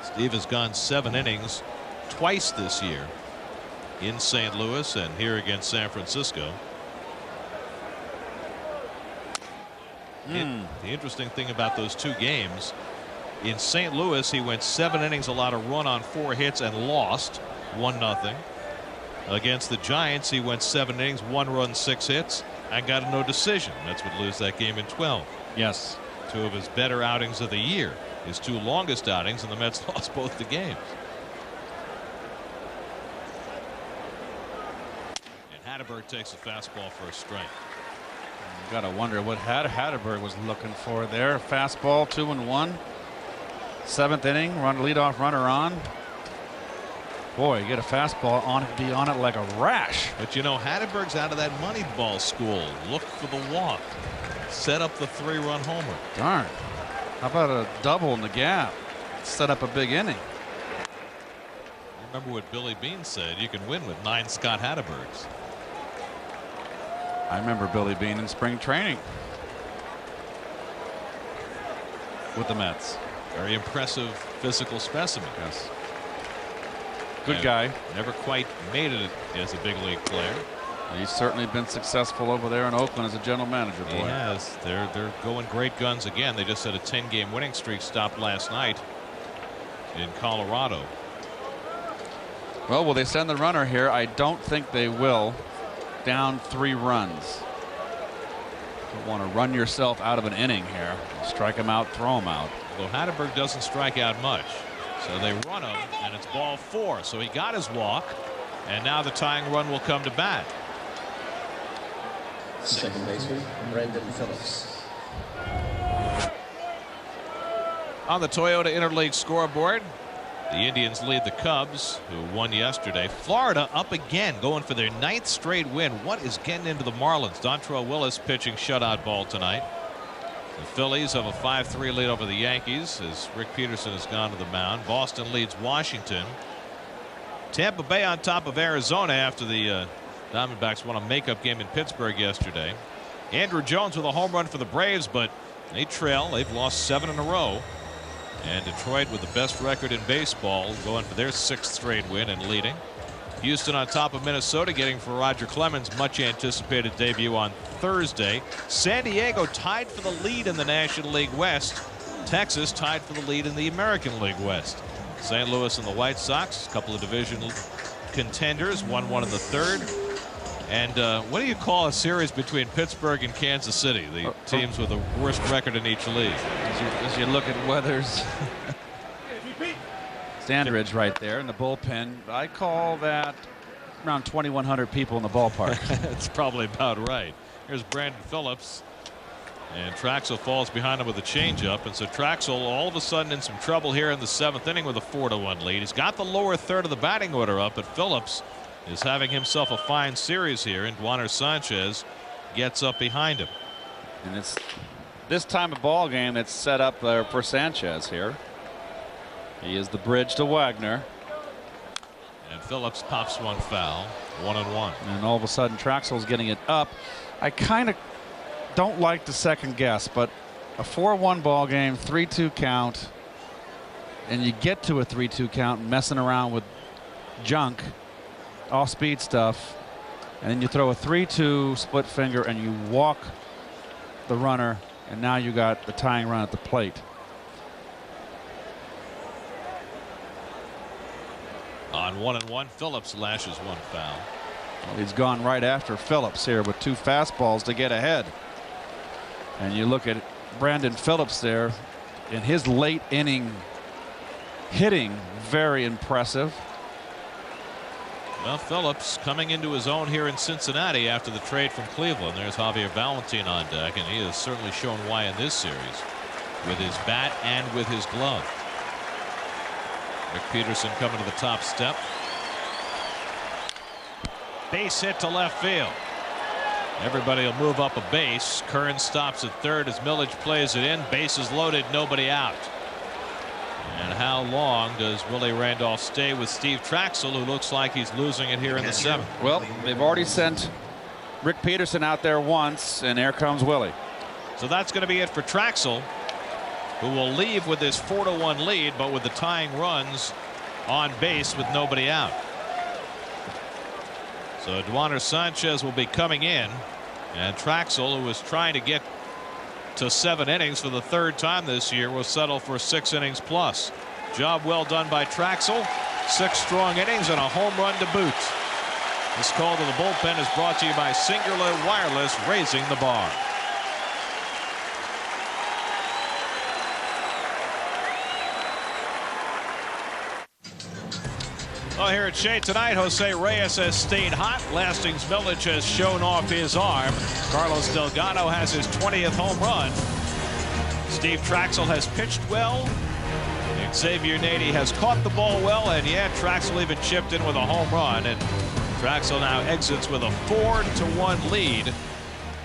Steve has gone 7 innings twice this year in St. Louis and here against San Francisco. The interesting thing about those 2 games, in St. Louis he went 7 innings, allowed a run on 4 hits and lost 1-0. Against the Giants he went 7 innings, 1 run, 6 hits and got a no decision. Mets would lose that game in 12. Yes. 2 of his better outings of the year. His 2 longest outings, and the Mets lost both the games. And Hatterberg takes a fastball for a strike. You gotta wonder what Hatterberg was looking for there. Fastball, 2-1. 7th inning, leadoff runner on. Boy, you get a fastball on it, be on it like a rash. But you know, Hatterberg's out of that money ball school. Look for the walk. Set up the 3-run homer. Darn. How about a double in the gap? Set up a big inning. Remember what Billy Beane said, you can win with 9 Scott Hatterbergs. I remember Billy Beane in spring training with the Mets. Very impressive physical specimen. Yes. Good guy. Never quite made it as a big league player. He's certainly been successful over there in Oakland as a general manager. Boy. He has. They're going great guns again. They just had a 10-game winning streak stopped last night in Colorado. Well, will they send the runner here? I don't think they will. Down 3 runs. You want to run yourself out of an inning here. Strike him out, throw him out. Well, Hatterberg doesn't strike out much. So they run him, and it's ball 4. So he got his walk, and now the tying run will come to bat. Second baseman, Brandon Phillips. On the Toyota Interleague scoreboard, the Indians lead the Cubs, who won yesterday. Florida up again, going for their 9th straight win. What is getting into the Marlins? Dontrelle Willis pitching shutout ball tonight. The Phillies have a 5-3 lead over the Yankees as Rick Peterson has gone to the mound. Boston leads Washington. Tampa Bay on top of Arizona after the Diamondbacks won a makeup game in Pittsburgh yesterday. Andrew Jones with a home run for the Braves, but they trail. They've lost 7 in a row. And Detroit with the best record in baseball going for their 6th straight win and leading. Houston on top of Minnesota, getting for Roger Clemens' much anticipated debut on Thursday. San Diego tied for the lead in the National League West. Texas tied for the lead in the American League West. St. Louis and the White Sox, a couple of division contenders, 1-1 in the 3rd. And what do you call a series between Pittsburgh and Kansas City, the teams with the worst record in each league? As you look at Weathers, Sandridge right there in the bullpen. I call that around 2,100 people in the ballpark. That's probably about right. Here's Brandon Phillips. And Traxel falls behind him with a changeup. And so Traxel all of a sudden in some trouble here in the 7th inning with a 4-1 lead. He's got the lower third of the batting order up, but Phillips is having himself a fine series here, and Duaner Sanchez gets up behind him. And it's this time of ball game that's set up there for Sanchez here. He is the bridge to Wagner. And Phillips pops one foul. 1-1. And all of a sudden Traxel's getting it up. I kind of don't like to second guess, but a 4-1 ball game, 3-2 count, and you get to a 3-2 count messing around with junk, off-speed stuff, and then you throw a 3-2 split finger and you walk the runner, and now you got the tying run at the plate. On 1-1, Phillips lashes one foul. Well, he's gone right after Phillips here with 2 fastballs to get ahead. And you look at Brandon Phillips there in his late inning hitting, very impressive. Well, Phillips coming into his own here in Cincinnati after the trade from Cleveland. There's Xavier Valentin on deck, and he has certainly shown why in this series with his bat and with his glove. Rick Peterson coming to the top step. Base hit to left field. Everybody will move up a base. Kern stops at third as Millage plays it in. Bases loaded, nobody out. And how long does Willie Randolph stay with Steve Trachsel, who looks like he's losing it here in the 7th? Well, they've already sent Rick Peterson out there once, and there comes Willie. So that's going to be it for Traxel, who will leave with this 4-1 lead, but with the tying runs on base with nobody out. So Duaner Sanchez will be coming in, and Traxel, who was trying to get to 7 innings for the 3rd time this year, will settle for 6 innings plus. Job well done by Traxel. 6 strong innings and a home run to boot. This call to the bullpen is brought to you by Singular Wireless, raising the bar. Well, here at Shea tonight, Jose Reyes has stayed hot. Lastings Millage has shown off his arm. Carlos Delgado has his 20th home run. Steve Trachsel has pitched well. Xavier Nady has caught the ball well, and yeah, Traxel even chipped in with a home run, and Traxel now exits with a 4-1 lead.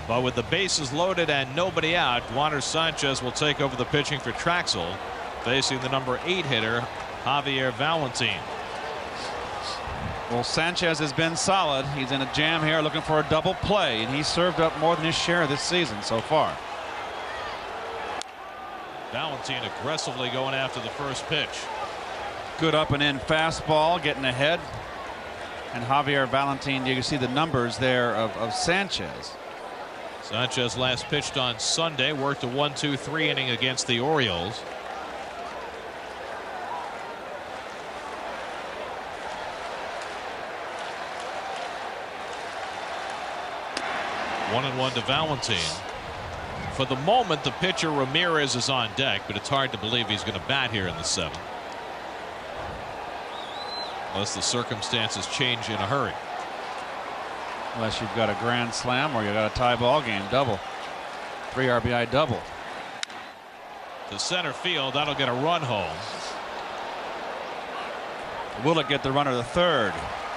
But with the bases loaded and nobody out, Duaner Sanchez will take over the pitching for Traxel, facing the number 8 hitter, Xavier Valentin. Well, Sanchez has been solid. He's in a jam here looking for a double play, and he's served up more than his share this season so far. Valentin aggressively going after the first pitch. Good up and in fastball, getting ahead. And Xavier Valentin, you can see the numbers there of Sanchez. Sanchez last pitched on Sunday, worked a 1-2-3 inning against the Orioles. One and one to Valentin. For the moment, the pitcher Ramirez is on deck, but it's hard to believe he's going to bat here in the 7th. Unless the circumstances change in a hurry. Unless you've got a grand slam or you've got a tie ball game. Double. 3 RBI double. To center field. That'll get a run home. Will it get the runner to third?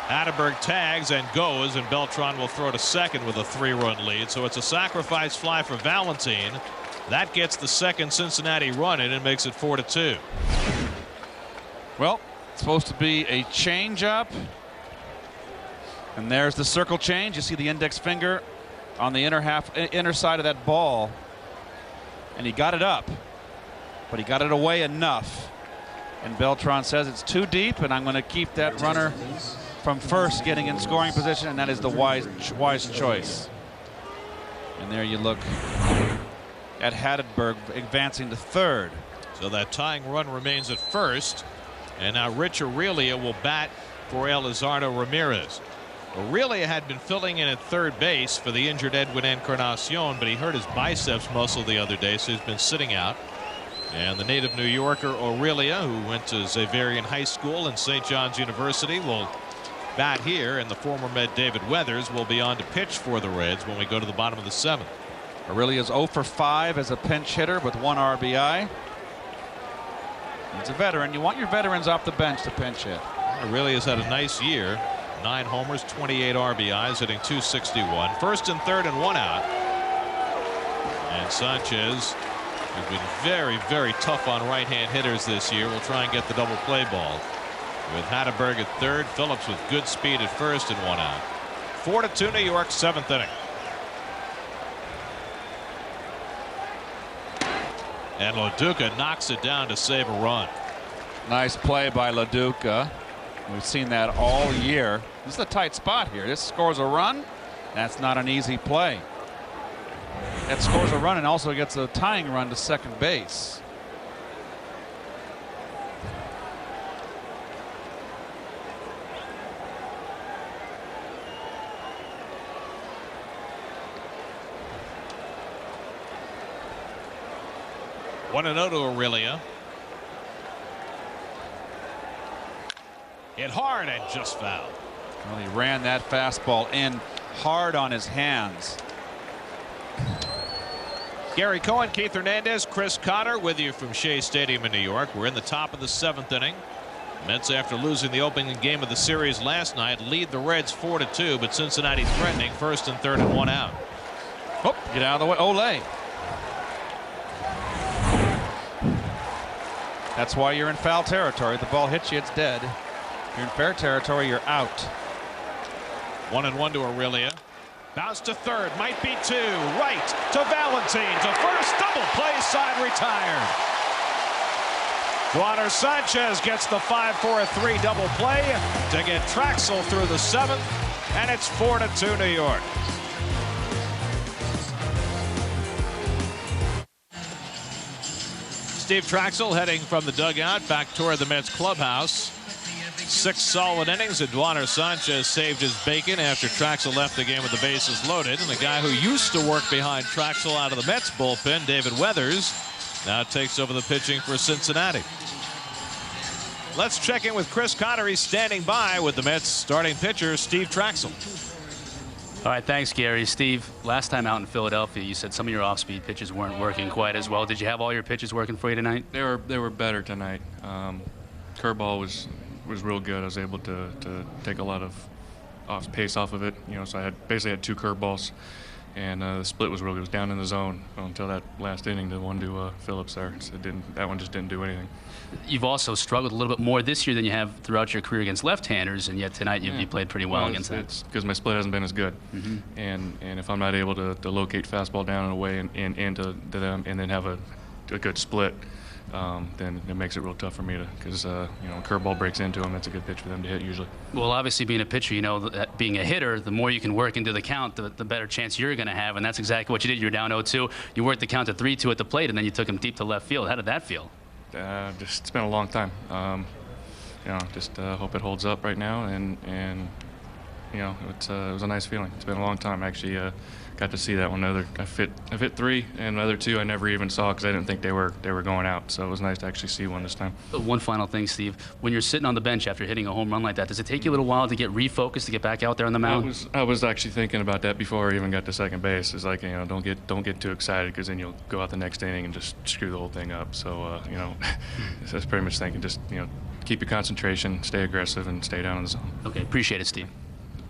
Atterberg tags and goes, and Beltran will throw to second with a 3-run lead. So it's a sacrifice fly for Valentin. That gets the second Cincinnati run in and makes it 4-2. Well, it's supposed to be a changeup. And there's the circle change. You see the index finger on the inner side of that ball. And he got it up, but he got it away enough. And Beltran says it's too deep, and I'm going to keep that runner from first getting in scoring position, and that is the wise choice. And there you look at Hatterberg advancing to third. So that tying run remains at first, and now Rich Aurelia will bat for Elizardo Ramirez. Aurelia had been filling in at third base for the injured Edwin Encarnacion, but he hurt his biceps muscle the other day, so he's been sitting out. And the native New Yorker Aurelia, who went to Xavier High School and St. John's University, will bat here, and the former Med David Weathers will be on to pitch for the Reds when we go to the bottom of the 7th. Aurelia's 0 for 5 as a pinch hitter with 1 RBI. He's a veteran. You want your veterans off the bench to pinch hit. Aurelia's had a nice year. 9 homers, 28 RBIs, hitting .261. First and third and 1 out. And Sanchez, who's been very, very tough on right-hand hitters this year, will try and get the double play ball. with Hatteberg at third. Phillips with good speed at first and 1 out. 4-2 New York, 7th inning. And LaDuca knocks it down to save a run. Nice play by LaDuca. We've seen that all year. This is a tight spot here. This scores a run. That's not an easy play. That scores a run and also gets a tying run to second base. One and 0 to Aurelia. Hit hard and just fouled. Well, he ran that fastball in hard on his hands. Gary Cohen, Keith Hernandez, Chris Cotter with you from Shea Stadium in New York. We're in the top of the 7th inning. Mets, after losing the opening game of the series last night, lead the Reds 4-2, but Cincinnati threatening, 1st and 3rd and 1 out. Oh, get out of the way. Ole. That's why you're in foul territory. The ball hits you, it's dead. If you're in fair territory, you're out. 1-1 to Aurelia. Bounce to third, might be 2. Right to Valentine, to first, double play, side retired. Duaner Sanchez gets the 5-4-3 double play to get Traxel through the 7th, and it's 4-2 New York. Steve Trachsel heading from the dugout back toward the Mets clubhouse. 6 solid innings, and Duaner Sanchez saved his bacon after Traxel left the game with the bases loaded. And the guy who used to work behind Traxel out of the Mets bullpen, David Weathers, now takes over the pitching for Cincinnati. Let's check in with Chris Cotter. He's standing by with the Mets starting pitcher, Steve Trachsel. All right, thanks, Gary. Steve, last time out in Philadelphia, you said some of your off-speed pitches weren't working quite as well. Did you have all your pitches working for you tonight? They were better tonight. Curveball was real good. I was able to take a lot of pace off of it. So I basically had 2 curveballs, and the split was real good. It was down in the zone until that last inning, the one to Phillips there. So that one just didn't do anything. You've also struggled a little bit more this year than you have throughout your career against left-handers, and yet tonight you played pretty well against that. It's because my split hasn't been as good, and if I'm not able to locate fastball down and away and into them, and then have a good split, then it makes it real tough for me to, because curveball breaks into them. That's a good pitch for them to hit usually. Well, obviously being a pitcher, that being a hitter, the more you can work into the count, the better chance you're going to have, and that's exactly what you did. You're down 0-2. You worked the count to 3-2 at the plate, and then you took him deep to left field. How did that feel? It's been a long time. Just hope it holds up right now, and it was a nice feeling. It's been a long time. Actually, got to see that one. I've hit 3, and the other 2 I never even saw because I didn't think they were going out. So it was nice to actually see one this time. One final thing, Steve. When you're sitting on the bench after hitting a home run like that, does it take you a little while to get refocused, to get back out there on the mound? I was actually thinking about that before I even got to second base. It's like, don't get too excited, because then you'll go out the next inning and just screw the whole thing up. So that's pretty much thinking, just keep your concentration, stay aggressive, and stay down in the zone. Okay, appreciate it, Steve.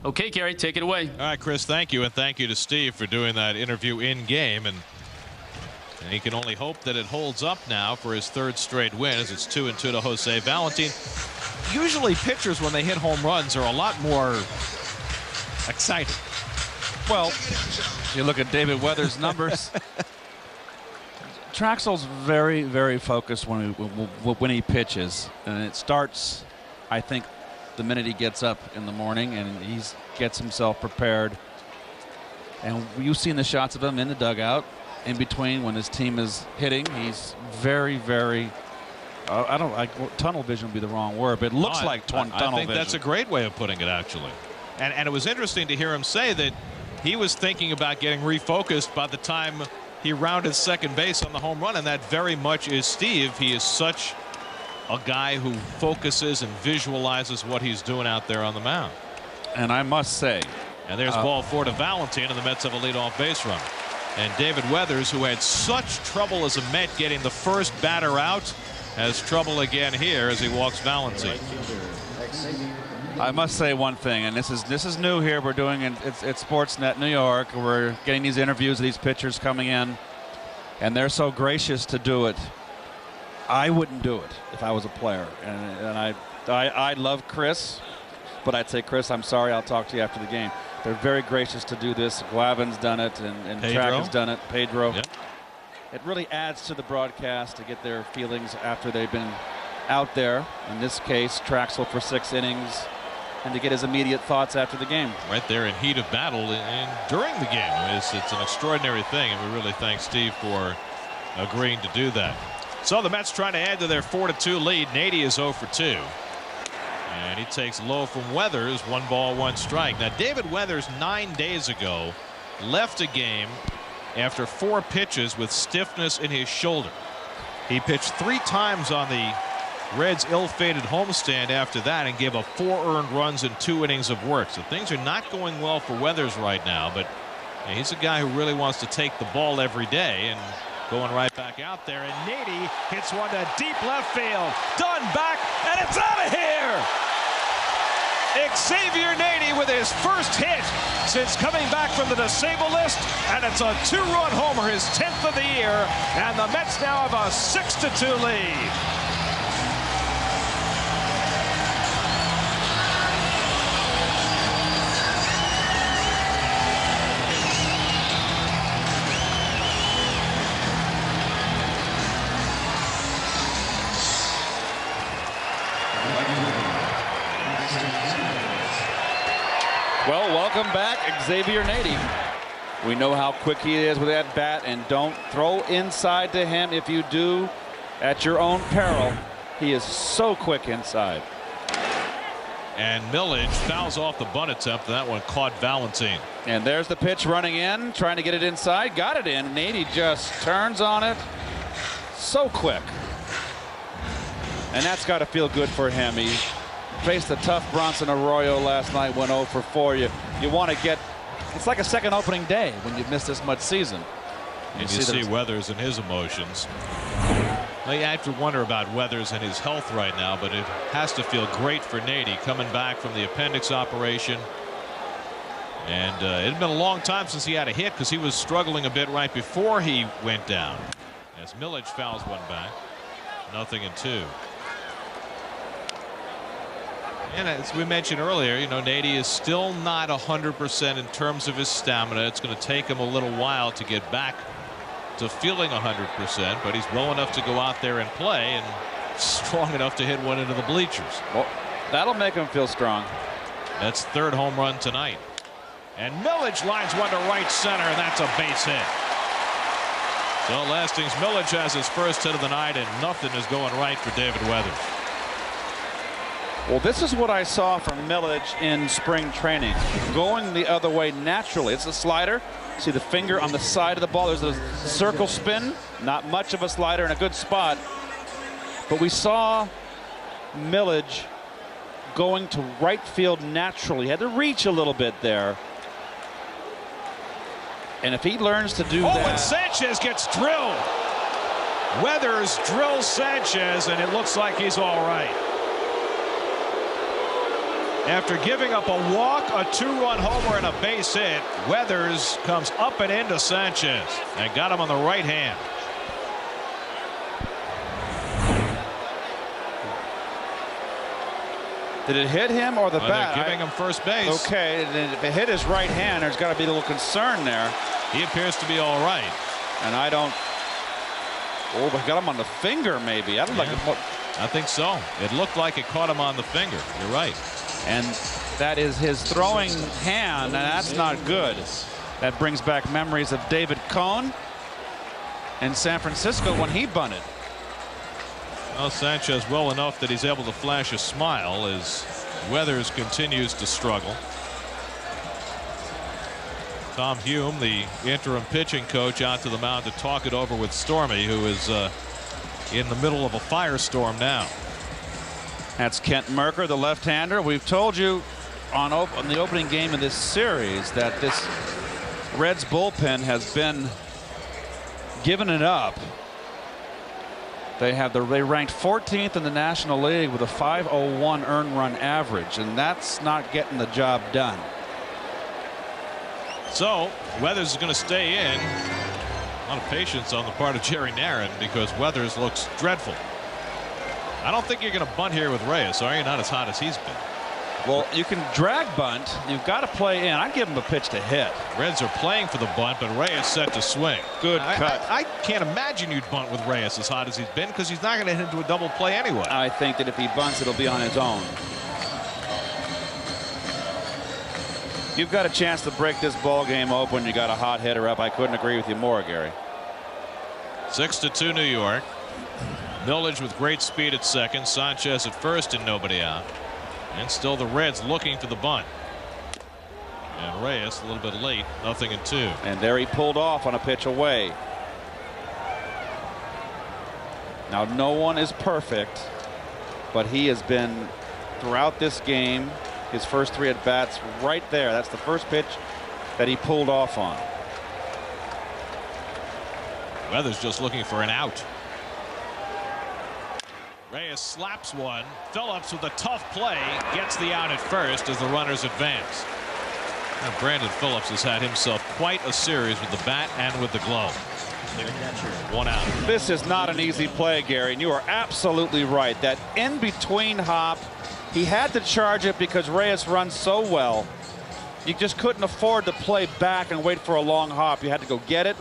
Okay, Gary, take it away. All right, Chris, thank you, and thank you to Steve for doing that interview in game, and he can only hope that it holds up now for his 3rd straight win, as it's 2-2 to Jose Valentin. Usually pitchers, when they hit home runs, are a lot more excited. Well, you look at David Weathers' numbers. Traxel's very, very focused when he pitches, and it starts, I think, the minute he gets up in the morning and he gets himself prepared. And you've seen the shots of him in the dugout, in between when his team is hitting. He's very, very, tunnel vision would be the wrong word, but it looks like tunnel vision. I think that's a great way of putting it, actually. And it was interesting to hear him say that he was thinking about getting refocused by the time he rounded second base on the home run, and that very much is Steve. He is such a guy who focuses and visualizes what he's doing out there on the mound. And I must say, and there's ball 4 to Valentin, and the Mets have a leadoff base runner. And David Weathers, who had such trouble as a Met getting the first batter out, has trouble again here as he walks Valentin. I must say one thing, and this is new here. We're doing it at Sportsnet New York. We're getting these interviews of these pitchers coming in, and they're so gracious to do it. I wouldn't do it if I was a player, and I love Chris, but I'd say, Chris, I'm sorry, I'll talk to you after the game. They're very gracious to do this. Guavin's done it, and Track has done it. Pedro. Yep. It really adds to the broadcast to get their feelings after they've been out there. In this case, Traxel for 6 innings, and to get his immediate thoughts after the game. Right there in heat of battle and during the game. It's an extraordinary thing, and we really thank Steve for agreeing to do that. So the Mets trying to add to their 4-2 lead. Nady is 0 for 2. And he takes low from Weathers. 1 ball, 1 strike. Now, David Weathers 9 days ago left a game after 4 pitches with stiffness in his shoulder. He pitched 3 times on the Reds' ill-fated homestand after that and gave up 4 earned runs in 2 innings of work. So things are not going well for Weathers right now, but he's a guy who really wants to take the ball every day, and going right back out there, and Nady hits one to deep left field. Done back, and it's out of here! Xavier Nady with his first hit since coming back from the disabled list, and it's a 2-run homer, his 10th of the year, and the Mets now have a 6-2 lead. Well, welcome back, Xavier Nady. We know how quick he is with that bat, and don't throw inside to him. If you do, at your own peril. He is so quick inside. And Millage fouls off the bunt attempt, and that one caught Valentine. And there's the pitch running in, trying to get it inside. Got it in. Nady just turns on it. So quick. And that's got to feel good for him. He faced a tough Bronson Arroyo last night, went 0 for 4. You want to get, it's like a second opening day when you've missed this much season. And you see Weathers and his emotions. Well, you have to wonder about Weathers and his health right now, but it has to feel great for Nady coming back from the appendix operation. And it had been a long time since he had a hit because he was struggling a bit right before he went down. As Millage fouls one back. 0-2. And as we mentioned earlier, you know, Nady is still not 100% in terms of his stamina. It's going to take him a little while to get back to feeling 100%, but he's well enough to go out there and play, and strong enough to hit one into the bleachers. Well, that'll make him feel strong. That's 3rd home run tonight. And Millage lines one to right center, and that's a base hit. So Lastings Millage has his first hit of the night, and nothing is going right for David Weathers. Well, this is what I saw from Millage in spring training. Going the other way naturally. It's a slider. See the finger on the side of the ball. There's a circle spin. Not much of a slider in a good spot. But we saw Millage going to right field naturally. He had to reach a little bit there. And if he learns to do that. And Sanchez gets drilled. Weathers drills Sanchez, and it looks like he's all right. After giving up a walk, a 2-run homer, and a base hit, Weathers comes up and into Sanchez and got him on the right hand. Did it hit him or the bat? They're giving him first base. Okay, and if it hit his right hand, there's got to be a little concern there. He appears to be all right. And I don't. Oh, but got him on the finger, maybe. I don't like. I think so. It looked like it caught him on the finger. You're right. And that is his throwing hand, and that's not good. That brings back memories of David Cone in San Francisco when he bunted. Well, Sanchez well enough that he's able to flash a smile as Weathers continues to struggle. Tom Hume, the interim pitching coach, out to the mound to talk it over with Stormy, who is in the middle of a firestorm now. That's Kent Merker, the left-hander. We've told you on the opening game of this series that this Reds bullpen has been giving it up. They ranked 14th in the National League with a .501 earned run average, and that's not getting the job done. So Weathers is going to stay in. A lot of patience on the part of Jerry Narron because Weathers looks dreadful. I don't think you're going to bunt here with Reyes, are you? Not as hot as he's been. Well, you can drag bunt. You've got to play in. I'd give him a pitch to hit. Reds are playing for the bunt, but Reyes set to swing. Good cut. I can't imagine you'd bunt with Reyes as hot as he's been, because he's not going to hit into a double play anyway. I think that if he bunts, it'll be on his own. You've got a chance to break this ball game open. You got a hot hitter up. I couldn't agree with you more, Gary. 6-2 New York. Millage with great speed at second. Sanchez at first and nobody out. And still the Reds looking for the bunt. And Reyes a little bit late, 0-2. And there he pulled off on a pitch away. Now no one is perfect, but he has been throughout this game, his first 3 at bats right there. That's the first pitch that he pulled off on. Weathers just looking for an out. Reyes slaps one. Phillips with a tough play gets the out at first as the runners advance. Now Brandon Phillips has had himself quite a series with the bat and with the glove. 1 out. This is not an easy play, Gary, and you are absolutely right. That in-between hop, he had to charge it because Reyes runs so well. You just couldn't afford to play back and wait for a long hop. You had to go get it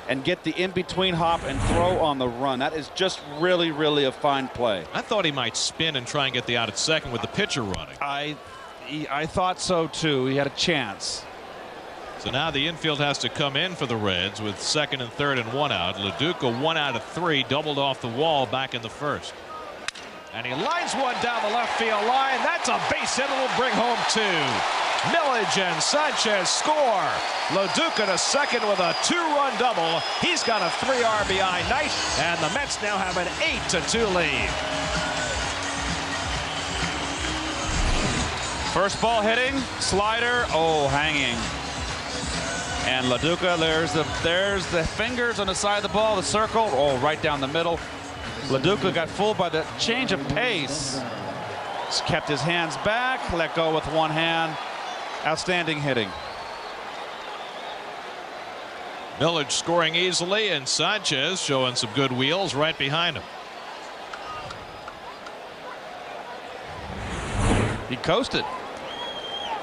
and get the in-between hop and throw on the run. That is just really, really a fine play. I thought he might spin and try and get the out at second with the pitcher running. I thought so too. He had a chance. So now the infield has to come in for the Reds with second and third and 1 out. LaDuca 1 out of 3, doubled off the wall back in the first. And he lines one down the left field line. That's a base hit. It'll bring home 2. Millage and Sanchez score. LaDuca to second with a 2-run double. He's got a 3 RBI night, and the Mets now have an 8-2 lead. First ball hitting, slider, hanging. And LaDuca, there's the fingers on the side of the ball, the circle, right down the middle. LaDuca got fooled by the change of pace. Just kept his hands back, let go with one hand. Outstanding hitting. Millage scoring easily, and Sanchez showing some good wheels right behind him. He coasted.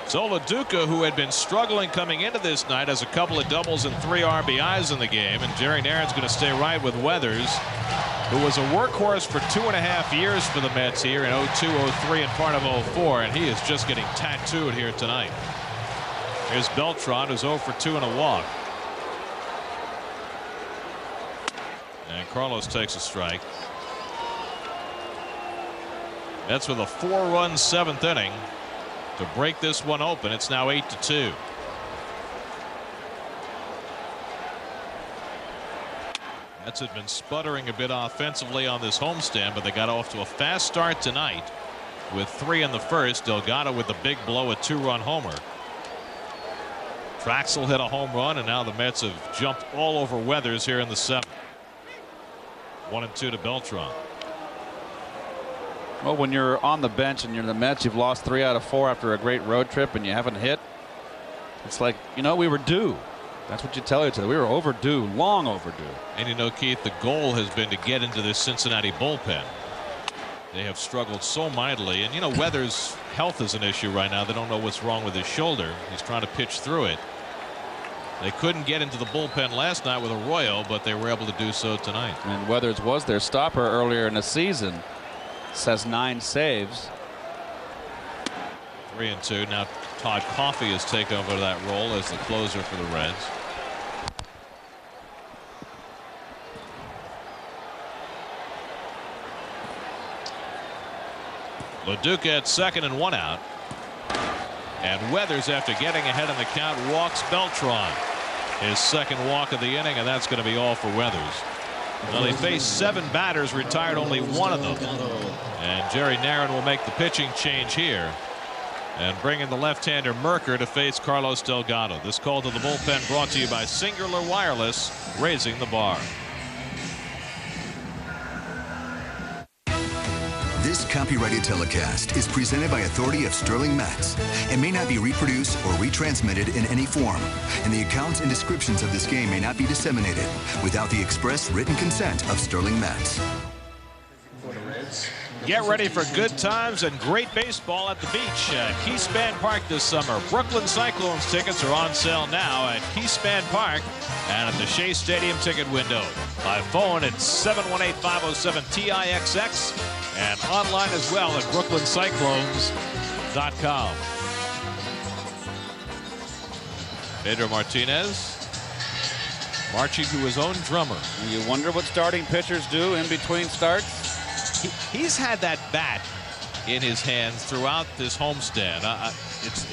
So LaDuca, who had been struggling coming into this night, has a couple of doubles and 3 RBIs in the game, and Jerry Naren's going to stay right with Weathers, who was a workhorse for 2.5 years for the Mets here in 02, 03, and part of 04, and he is just getting tattooed here tonight. Here's Beltran, who's 0 for 2 and a walk. And Carlos takes a strike. Mets with a 4-run 7th inning to break this one open. It's now 8-2. Mets had been sputtering a bit offensively on this homestand, but they got off to a fast start tonight with 3 in the first. Delgado with the big blow, a 2-run homer. Traxel hit a home run, and now the Mets have jumped all over Weathers here in the 7th. 1-2 to Beltran. Well, when you're on the bench and you're the Mets, you've lost 3 out of 4 after a great road trip and you haven't hit. It's like, we were due. That's what you tell each other. We were overdue, long overdue. And Keith, the goal has been to get into this Cincinnati bullpen. They have struggled so mightily, and Weathers' health is an issue right now. They don't know what's wrong with his shoulder. He's trying to pitch through it. They couldn't get into the bullpen last night with Arroyo, but they were able to do so tonight. And Weathers was their stopper earlier in the season. Says 9 saves. 3-2. Now Todd Coffey has taken over that role as the closer for the Reds. LaDuca at second and 1 out. And Weathers, after getting ahead in the count, walks Beltran. His second walk of the inning, and that's going to be all for Weathers. Well, they faced 7 batters, retired only 1 of them. And Jerry Naren will make the pitching change here and bring in the left-hander Merker to face Carlos Delgado. This call to the bullpen brought to you by Singular Wireless, raising the bar. This copyrighted telecast is presented by authority of Sterling Mats and may not be reproduced or retransmitted in any form, and the accounts and descriptions of this game may not be disseminated without the express written consent of Sterling Mats. For the Reds. Get ready for good times and great baseball at the beach at Keyspan Park this summer. Brooklyn Cyclones tickets are on sale now at Keyspan Park and at the Shea Stadium ticket window. By phone, it's 718-507-TIXX and online as well at brooklyncyclones.com. Pedro Martinez marching to his own drummer. And you wonder what starting pitchers do in between starts? He's had that bat in his hands throughout this homestand.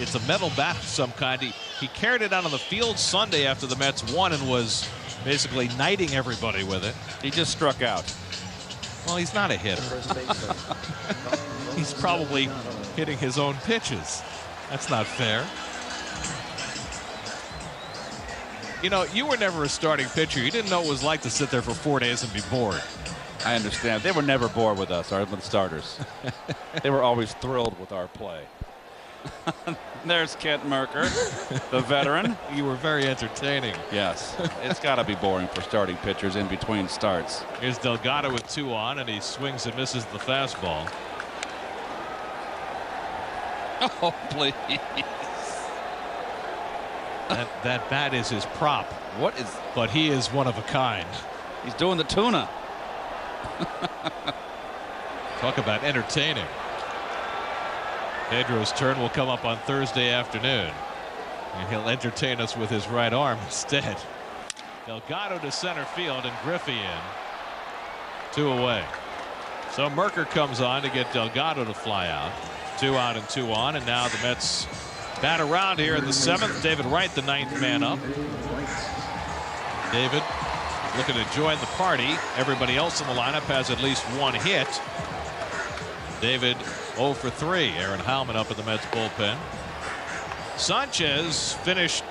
It's a metal bat of some kind. He carried it out on the field Sunday after the Mets won and was basically knighting everybody with it. He just struck out. Well, he's not a hitter. He's probably hitting his own pitches. That's not fair. You know, you were never a starting pitcher. You didn't know what it was like to sit there for 4 days and be bored. I understand. They were never bored with us, with starters. They were always thrilled with our play. There's Kent Merker, the veteran. You were very entertaining. Yes. It's got to be boring for starting pitchers in between starts. Here's Delgado with 2 on, and he swings and misses the fastball. Oh, please. That bat is his prop. What is? But he is one of a kind. He's doing the tuna. Talk about entertaining. Pedro's turn will come up on Thursday afternoon, and he'll entertain us with his right arm instead. Delgado to center field and Griffey in. 2 away. So Merker comes on to get Delgado to fly out. 2 out and 2 on, and now the Mets bat around here in the 7th. David Wright, the 9th man up. David looking to join the party. Everybody else in the lineup has at least 1 hit. David 0 for 3. Aaron Heilman up in the Mets bullpen. Sanchez finished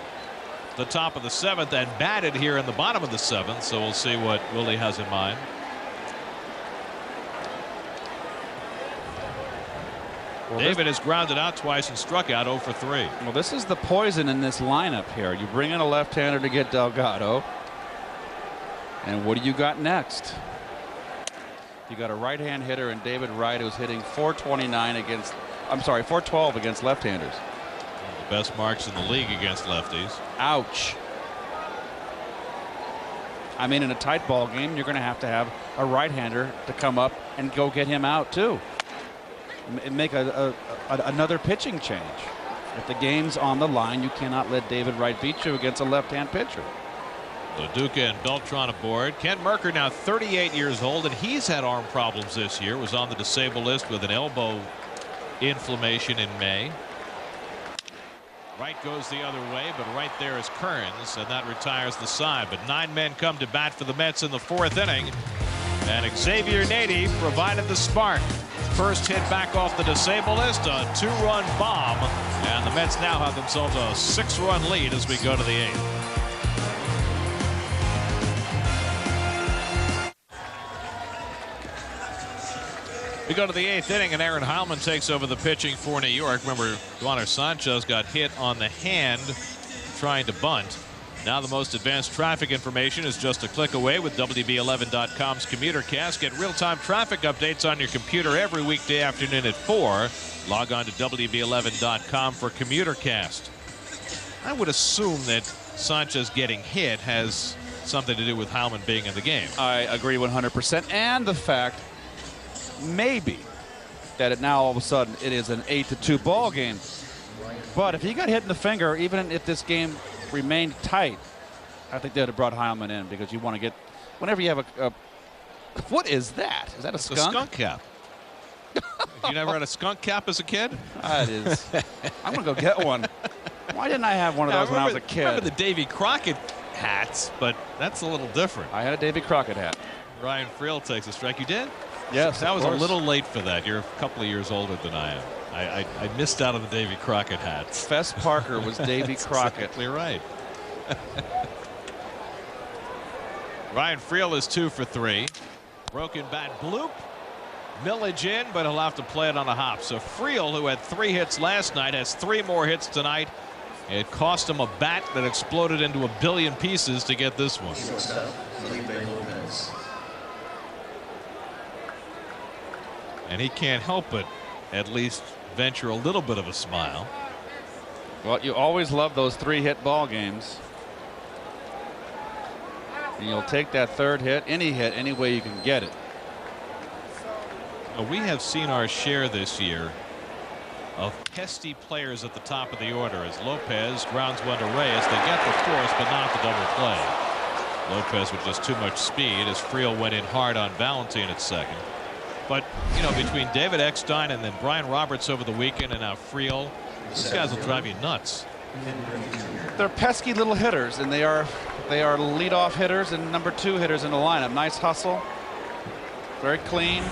the top of the 7th and batted here in the bottom of the 7th, so we'll see what Willie has in mind. Well, David has grounded out twice and struck out 0 for 3. Well, this is the poison in this lineup here. You bring in a left-hander to get Delgado. And what do you got next? You got a right-hand hitter in David Wright, who's hitting 429 against, 412 against left-handers. One of the best marks in the league against lefties. Ouch. I mean, in a tight ball game, you're going to have a right-hander to come up and go get him out too. Make another pitching change. If the game's on the line, you cannot let David Wright beat you against a left-hand pitcher. Duca and Beltran aboard. Kent Merker now 38 years old, and he's had arm problems this year. Was on the disabled list with an elbow inflammation in May. Wright goes the other way, but right there is Kearns, and that retires the side. But 9 men come to bat for the Mets in the 4th inning, and Xavier Nady provided the spark. First hit back off the disabled list, a 2-run bomb, and the Mets now have themselves a 6-run lead as we go to the 8th. We go to the 8th inning, and Aaron Heilman takes over the pitching for New York. Remember, Duaner Sanchez got hit on the hand trying to bunt. Now the most advanced traffic information is just a click away with WB11.com's commuter cast. Get real-time traffic updates on your computer every weekday afternoon at 4. Log on to WB11.com for commuter cast. I would assume that Sanchez getting hit has something to do with Heilman being in the game. I agree 100%. And the fact maybe that it now all of a sudden it is an 8-2 ball game. But if he got hit in the finger, even if this game remained tight, I think they would have brought Heilman in, because you want to get, whenever you have a what is that? Is that a skunk? A skunk cap. You never had a skunk cap as a kid? It is. I'm going to go get one. Why didn't I have one of those when I was a kid? I remember the Davy Crockett hats, but that's a little different. I had a Davy Crockett hat. Ryan Friel takes a strike. You did? Yes, I was a little late for that. You're a couple of years older than I am. I missed out on the Davy Crockett hats. Fess Parker was Davy Crockett. Exactly right. Ryan Friel is 2 for 3. Broken bat bloop. Millage in, but he'll have to play it on a hop. So Friel, who had 3 hits last night, has 3 more hits tonight. It cost him a bat that exploded into a billion pieces to get this one. And he can't help but at least venture a little bit of a smile. Well, you always love those 3-hit ball games. And you'll take that third hit, any way you can get it. We have seen our share this year of pesty players at the top of the order as Lopez grounds one to Reyes. They get the force, but not the double play. Lopez with just too much speed as Friel went in hard on Valentin at second. But, you know, between David Eckstein and then Brian Roberts over the weekend and now Friel, these guys will drive you nuts. They're pesky little hitters, and they are leadoff hitters and number 2 hitters in the lineup. Nice hustle. Very clean.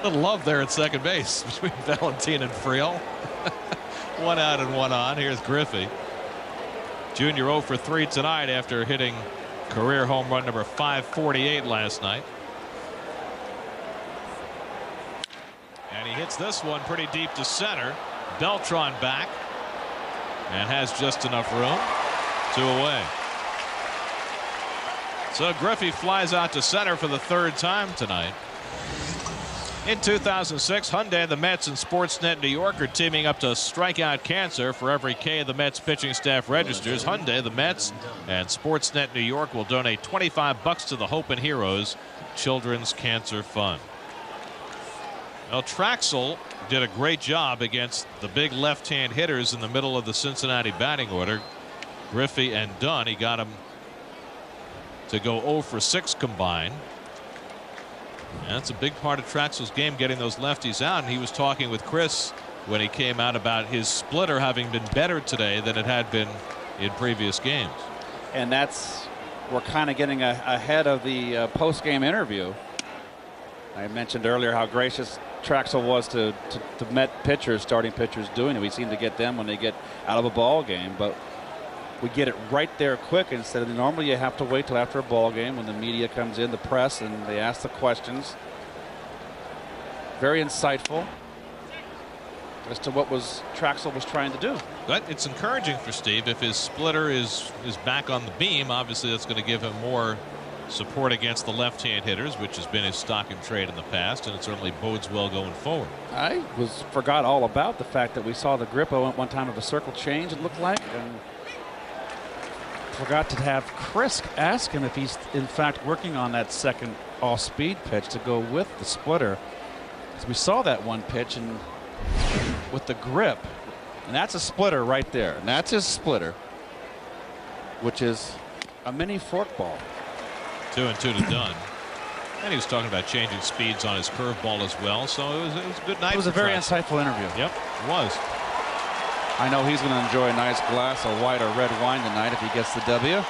Little love there at second base between Valentin and Friel. 1 out and 1 on. Here's Griffey. Junior 0 for 3 tonight after hitting career home run number 548 last night. And he hits this one pretty deep to center. Beltran back and has just enough room. 2 away. So Griffey flies out to center for the 3rd time tonight. In 2006, Hyundai, the Mets, and Sportsnet New York are teaming up to strike out cancer. For every K the Mets pitching staff registers, Hyundai, the Mets, and Sportsnet New York will donate $25 to the Hope and Heroes Children's Cancer Fund. Well, Traxel did a great job against the big left-hand hitters in the middle of the Cincinnati batting order. Griffey and Dunn, he got him to go 0 for 6 combined. And that's a big part of Traxel's game, getting those lefties out. And he was talking with Chris when he came out about his splitter having been better today than it had been in previous games. And we're kind of getting ahead of the post-game interview. I mentioned earlier how gracious Traxel was to Met pitchers, starting pitchers doing it. We seem to get them when they get out of a ball game, but we get it right there quick instead of normally you have to wait till after a ball game when the media comes in, the press, and they ask the questions. Very insightful as to what Traxel was trying to do. But it's encouraging for Steve if his splitter is back on the beam. Obviously that's going to give him more support against the left-hand hitters, which has been his stock and trade in the past, and it certainly bodes well going forward. I forgot all about the fact that we saw the grip one time of a circle change, it looked like, and forgot to have Chris ask him if he's in fact working on that second off-speed pitch to go with the splitter. So we saw that one pitch and with the grip, and that's a splitter right there, and that's his splitter, which is a mini forkball. 2-2 to Dunn. And he was talking about changing speeds on his curveball as well, so it was a good night. It was a very insightful interview. Yep, it was. I know he's going to enjoy a nice glass of white or red wine tonight if he gets the W.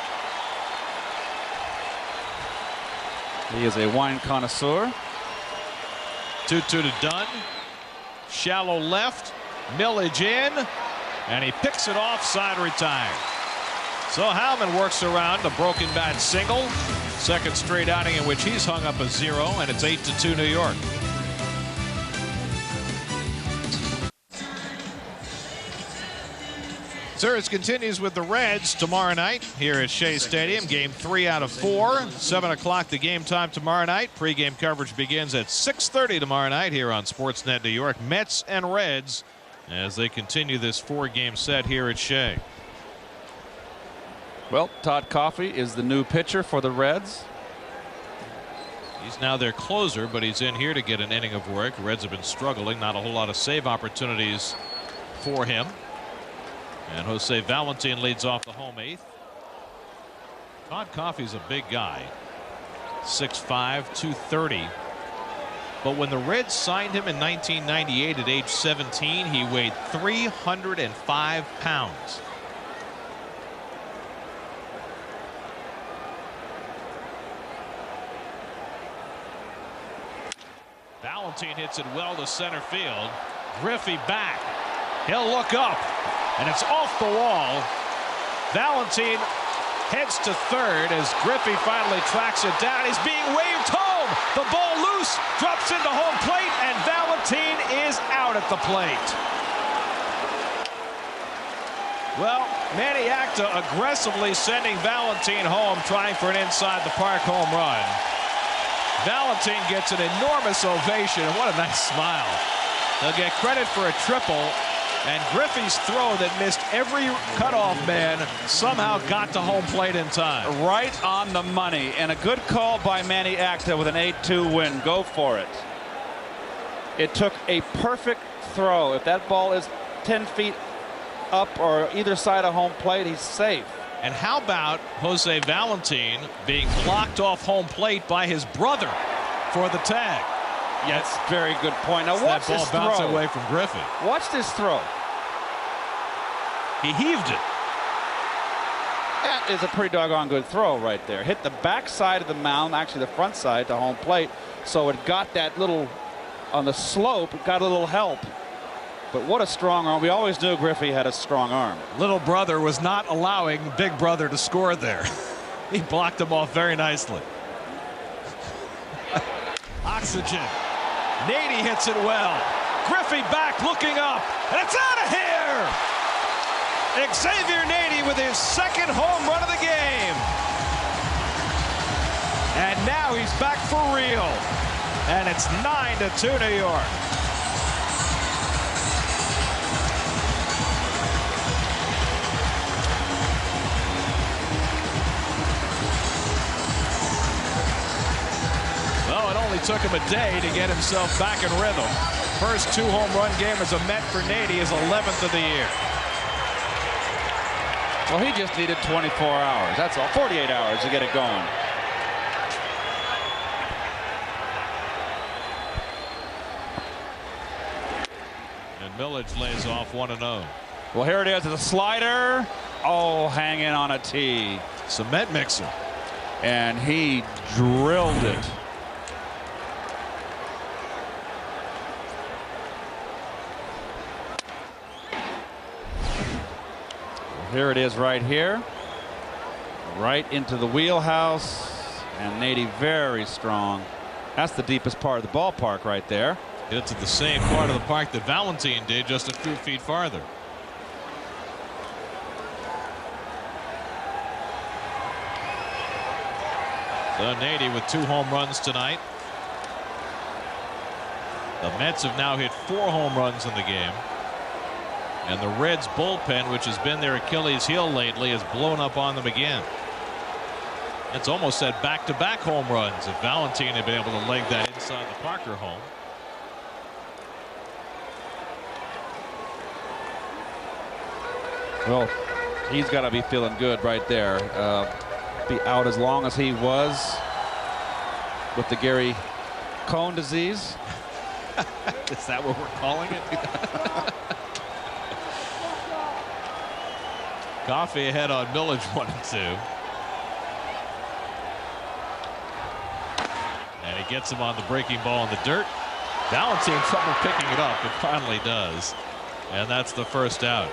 He is a wine connoisseur. 2-2 to Dunn. Shallow left. Millage in. And he picks it off, side retired. So Heilman works around a broken bat single. Second straight outing in which he's hung up a 0, and it's 8-2 New York. Series continues with the Reds tomorrow night here at Shea Stadium. Game 3 out of 4. 7 o'clock the game time tomorrow night. Pre-game coverage begins at 6:30 tomorrow night here on Sportsnet New York. Mets and Reds as they continue this 4-game set here at Shea. Well, Todd Coffey is the new pitcher for the Reds. He's now their closer, but he's in here to get an inning of work. Reds have been struggling. Not a whole lot of save opportunities for him. And Jose Valentin leads off the home 8th. Todd Coffey's a big guy. 6'5", 230. But when the Reds signed him in 1998 at age 17, he weighed 305 pounds. Valentin hits it well to center field. Griffey back. He'll look up. And it's off the wall. Valentin heads to third as Griffey finally tracks it down. He's being waved home. The ball loose, drops into home plate, and Valentin is out at the plate. Well, Manny Acta aggressively sending Valentin home, trying for an inside the park home run. Valentin gets an enormous ovation, and what a nice smile. They'll get credit for a triple, and Griffey's throw that missed every cutoff man somehow got to home plate in time. Right on the money, and a good call by Manny Acta with an 8-2 win. Go for it. It took a perfect throw. If that ball is 10 feet up or either side of home plate, he's safe. And how about Jose Valentin being blocked off home plate by his brother for the tag? Yes, very good point. Now watch that this ball bouncing throw. away from Griffey. Watch this throw. He heaved it. That is a pretty doggone good throw right there. Hit the back side of the mound, actually the front side to home plate. So it got that little, on the slope, it got a little help. But what a strong arm. We always knew Griffey had a strong arm. Little brother was not allowing big brother to score there. He blocked him off very nicely. Oxygen. Nady hits it well. Griffey back looking up, and it's out of here! Xavier Nady with his second home run of the game. And now he's back for real. And it's 9-2 New York. Well, it only took him a day to get himself back in rhythm. First 2 home run game as a Met for Nady, his 11th of the year. Well, he just needed 24 hours. That's all. 48 hours to get it going. And Millage lays off 1-0. Well, here it is. It's a slider. Oh, hanging on a tee. Cement mixer. And he drilled it. Here it is right here. Right into the wheelhouse. And Nady very strong. That's the deepest part of the ballpark right there. Hit it to the same part of the park that Valentin did, just a few feet farther. So Nady with 2 home runs tonight. The Mets have now hit 4 home runs in the game. And the Reds bullpen, which has been their Achilles heel lately, has blown up on them again. It's almost said back-to-back home runs if Valentin had been able to leg that inside the Parker home. Well, he's got to be feeling good right there. Be out as long as he was with the Gary Cohn disease. Is that what we're calling it? Coffee ahead on Millage 1-2. And he gets him on the breaking ball in the dirt. Valentin trouble picking it up, but finally does. And that's the first out.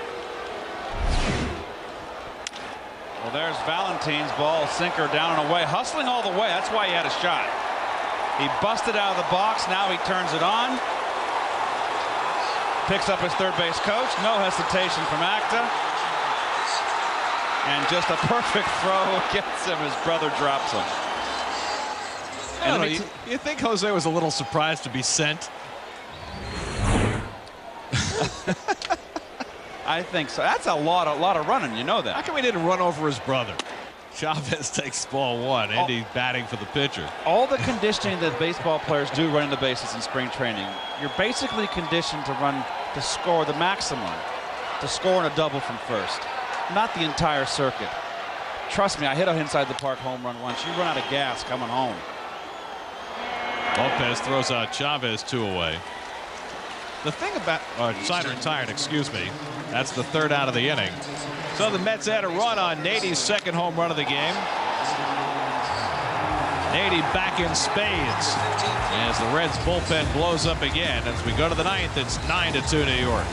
Well, there's Valentin's ball, sinker down and away, hustling all the way. That's why he had a shot. He busted out of the box. Now he turns it on. Picks up his third base coach. No hesitation from Acta. And just a perfect throw gets him. His brother drops him. I don't know, you think Jose was a little surprised to be sent? I think so. That's a lot of running. You know that. How come he didn't run over his brother? Chavez takes ball 1. Andy batting for the pitcher. All the conditioning that baseball players do running the bases in spring training, you're basically conditioned to score the maximum, to score in a double from first, not the entire circuit. Trust me, I hit a inside the park home run once. You run out of gas coming home. Lopez throws out Chavez 2 away. The thing about Sider retired, excuse me. That's the 3rd out of the inning. So the Mets had a run on Nady's 2nd home run of the game. Nady back in spades as the Reds bullpen blows up again. As we go to the 9th, it's 9-2 New York.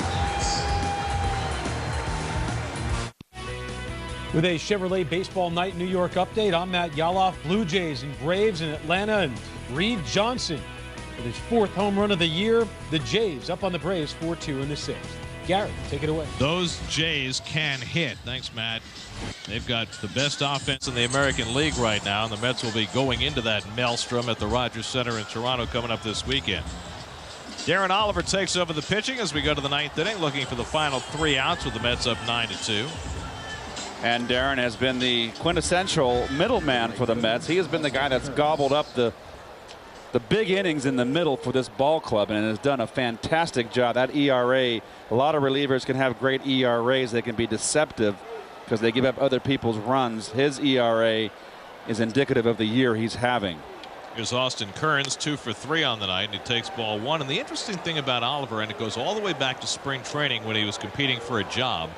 With a Chevrolet Baseball Night New York update, I'm Matt Yaloff. Blue Jays and Braves in Atlanta, and Reed Johnson with his 4th home run of the year. The Jays up on the Braves 4-2 in the 6th. Garrett, take it away. Those Jays can hit. Thanks, Matt. They've got the best offense in the American League right now, and the Mets will be going into that maelstrom at the Rogers Center in Toronto coming up this weekend. Darren Oliver takes over the pitching as we go to the 9th inning, looking for the final 3 outs with the Mets up 9-2. And Darren has been the quintessential middleman for the Mets. He has been the guy that's gobbled up the big innings in the middle for this ball club and has done a fantastic job. That ERA, a lot of relievers can have great ERAs. They can be deceptive because they give up other people's runs. His ERA is indicative of the year he's having. Here's Austin Kearns, 2 for 3 on the night, and he takes ball 1. And the interesting thing about Oliver, and it goes all the way back to spring training when he was competing for a job,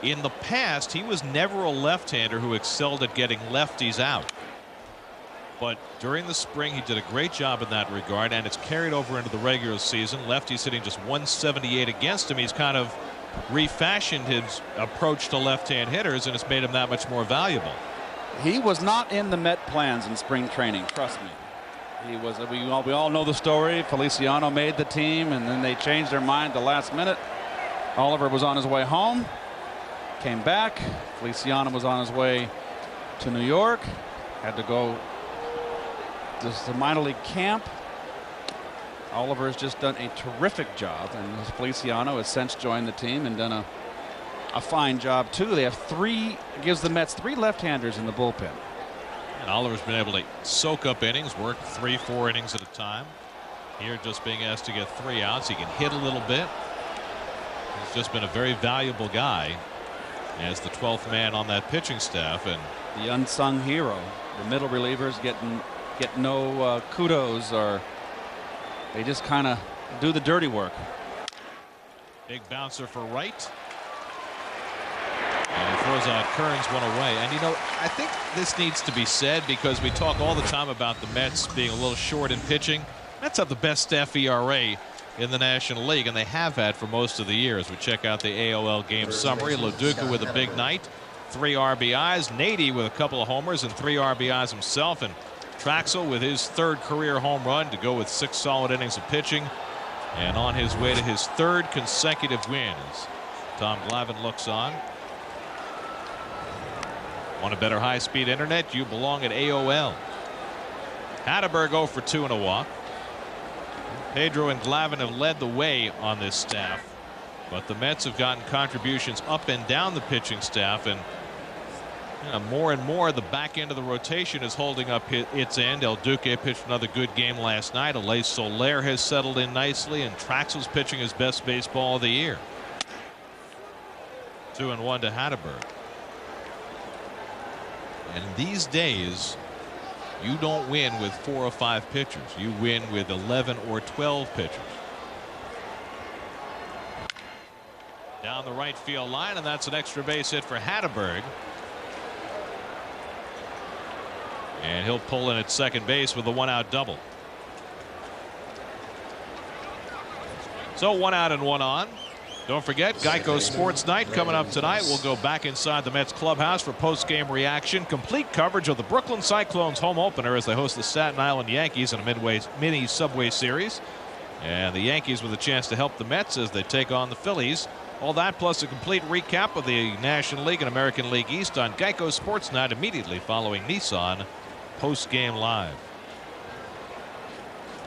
in the past he was never a left-hander who excelled at getting lefties out. But during the spring he did a great job in that regard, and it's carried over into the regular season. Lefties hitting just 178 against him. He's kind of refashioned his approach to left-hand hitters, and it's made him that much more valuable. He was not in the Met plans in spring training, trust me. He was. We all know the story. Feliciano made the team, and then they changed their mind at the last minute. Oliver was on his way home, came back. Feliciano was on his way to New York, had to go to minor league camp. Oliver has just done a terrific job, and Feliciano has since joined the team and done a fine job too. They have gives the Mets 3 left-handers in the bullpen. And Oliver's been able to soak up innings, work 3-4 innings at a time. Here just being asked to get 3 outs. He can hit a little bit. He's just been a very valuable guy as the 12th man on that pitching staff, and the unsung hero. The middle relievers get no kudos, or they just kind of do the dirty work. Big bouncer for right. And he throws out Kearns, one away. And you know, I think this needs to be said because we talk all the time about the Mets being a little short in pitching. Mets have the best staff ERA in the National League, and they have had for most of the year. As we check out the AOL game summary, Loduca with a big night, 3 RBIs. Nady with a couple of homers and 3 RBIs himself. And Traxel with his 3rd career home run to go with 6 solid innings of pitching. And on his way to his 3rd consecutive win as Tom Glavine looks on. Want a better high-speed internet? You belong at AOL. Hatteberg 0 for 2 and a walk. Pedro and Glavine have led the way on this staff, but the Mets have gotten contributions up and down the pitching staff, and more and more the back end of the rotation is holding up its end. El Duque pitched another good game last night. Alay Soler has settled in nicely, and Traxel's pitching his best baseball of the year. 2-1 to Hatteberg. And these days, you don't win with 4 or 5 pitchers. You win with 11 or 12 pitchers. Down the right field line, and that's an extra base hit for Hatteberg. And he'll pull in at second base with a 1-out double. So 1 out and 1 on. Don't forget, Geico Sports Night coming up tonight. We'll go back inside the Mets clubhouse for post-game reaction. Complete coverage of the Brooklyn Cyclones home opener as they host the Staten Island Yankees in a mini Subway Series. And the Yankees with a chance to help the Mets as they take on the Phillies. All that plus a complete recap of the National League and American League East on Geico Sports Night immediately following Nissan post-game live.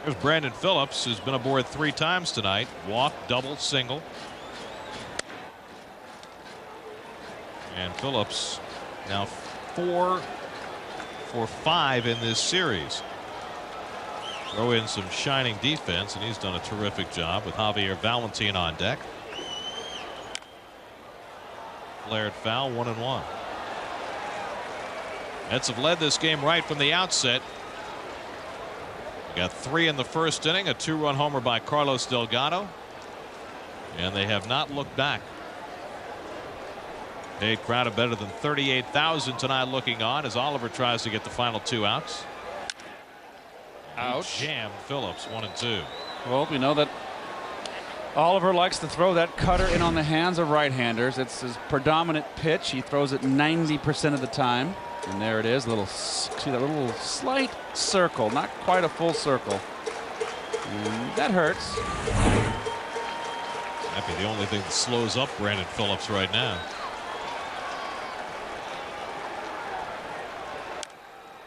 There's Brandon Phillips, who's been aboard 3 times tonight. Walk, double, single. And Phillips now 4 for 5 in this series. Throw in some shining defense, and he's done a terrific job with Javier Valentin on deck. Flared foul, 1-1. Mets have led this game right from the outset. Got 3 in the first inning, a 2-run homer by Carlos Delgado, and they have not looked back. A crowd of better than 38,000 tonight looking on as Oliver tries to get the final 2 outs. Ouch. Jammed Phillips, 1 and 2. Well, we know that Oliver likes to throw that cutter in on the hands of right-handers. It's his predominant pitch. He throws it 90% of the time. And there it is. See that little slight circle, not quite a full circle. And that hurts. Might be the only thing that slows up Brandon Phillips right now.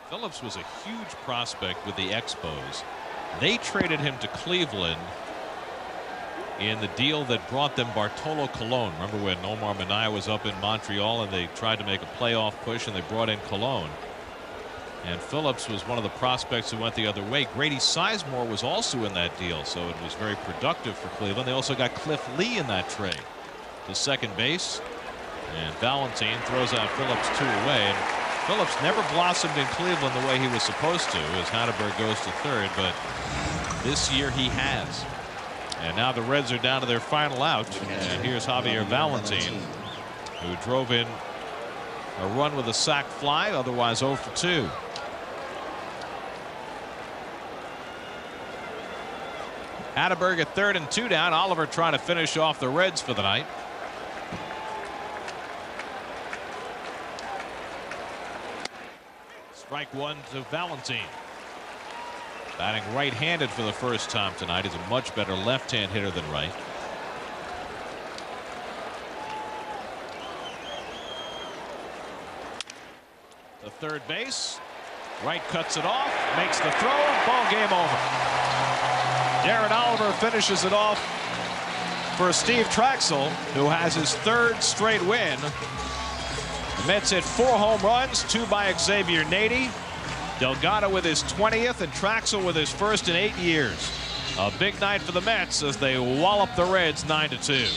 Phillips was a huge prospect with the Expos. They traded him to Cleveland in the deal that brought them Bartolo Colon. Remember when Omar Minaya was up in Montreal and they tried to make a playoff push and they brought in Colon. And Phillips was one of the prospects who went the other way. Grady Sizemore was also in that deal, so it was very productive for Cleveland. They also got Cliff Lee in that trade to second base. And Valentine throws out Phillips 2 away. And Phillips never blossomed in Cleveland the way he was supposed to as Hatteberg goes to third, but this year he has. And now the Reds are down to their final out. And here's Xavier Valentine, who drove in a run with a sac fly, otherwise 0 for 2. Hatteberg at third and 2 down. Oliver trying to finish off the Reds for the night. Strike one to Valentine. Batting right-handed for the first time tonight. He's a much better left-hand hitter than right. The third base. Right cuts it off. Makes the throw. Ball game over. Darren Oliver finishes it off for Steve Trachsel, who has his third straight win. The Mets hit 4 home runs, 2 by Xavier Nady. Delgado with his 20th and Traxel with his first in 8 years. A big night for the Mets as they wallop the Reds 9-2.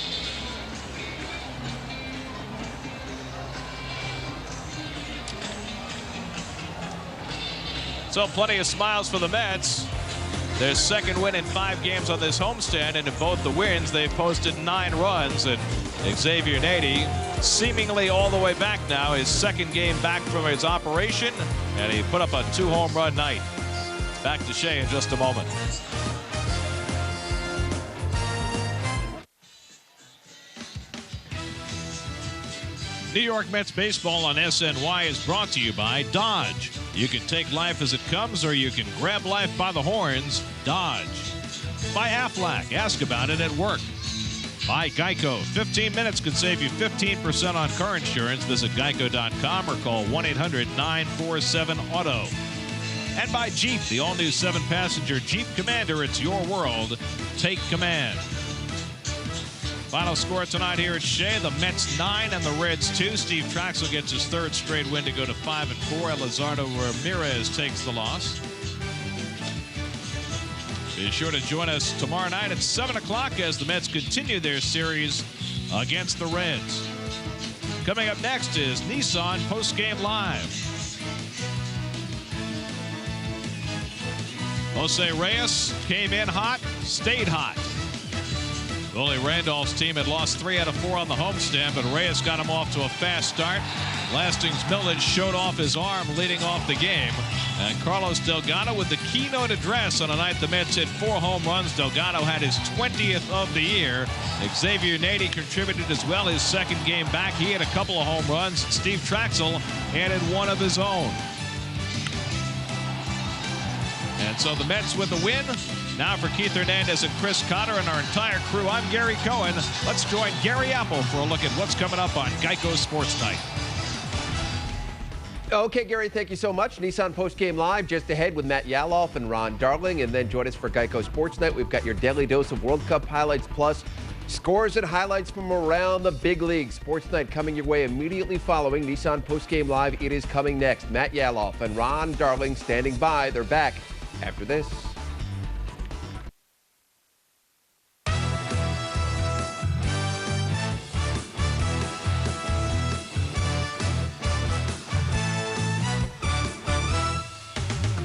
So plenty of smiles for the Mets. Their second win in 5 games on this homestand, and in both the wins they've posted 9 runs. And Xavier Nady seemingly all the way back now, his second game back from his operation, and he put up a 2 home run night. Back to Shea in just a moment. New York Mets baseball on SNY is brought to you by Dodge. You can take life as it comes, or you can grab life by the horns. Dodge. By Aflac. Ask about it at work. By Geico. 15 minutes could save you 15% on car insurance. Visit geico.com or call 1-800-947-AUTO. And by Jeep, the all-new 7-passenger Jeep Commander. It's your world. Take command. Final score tonight here at Shea. The Mets 9 and the Reds 2. Steve Trachsel gets his third straight win to go to 5-4. Elizardo Ramirez takes the loss. Be sure to join us tomorrow night at 7 o'clock as the Mets continue their series against the Reds. Coming up next is Nissan Postgame Live. Jose Reyes came in hot, stayed hot. Willie Randolph's team had lost 3 out of 4 on the homestand, but Reyes got him off to a fast start. Lasting's Millage showed off his arm leading off the game. And Carlos Delgado with the keynote address on a night the Mets hit 4 home runs. Delgado had his 20th of the year. Xavier Nady contributed as well, his second game back. He had a couple of home runs. Steve Trachsel added 1 of his own. And so the Mets with the win. Now for Keith Hernandez and Chris Cotter and our entire crew, I'm Gary Cohen. Let's join Gary Apple for a look at what's coming up on Geico Sports Night. Okay, Gary, thank you so much. Nissan Postgame Live just ahead with Matt Yaloff and Ron Darling. And then join us for Geico Sports Night. We've got your daily dose of World Cup highlights plus scores and highlights from around the big league. Sports Night coming your way immediately following Nissan Postgame Live. It is coming next. Matt Yaloff and Ron Darling standing by. They're back after this.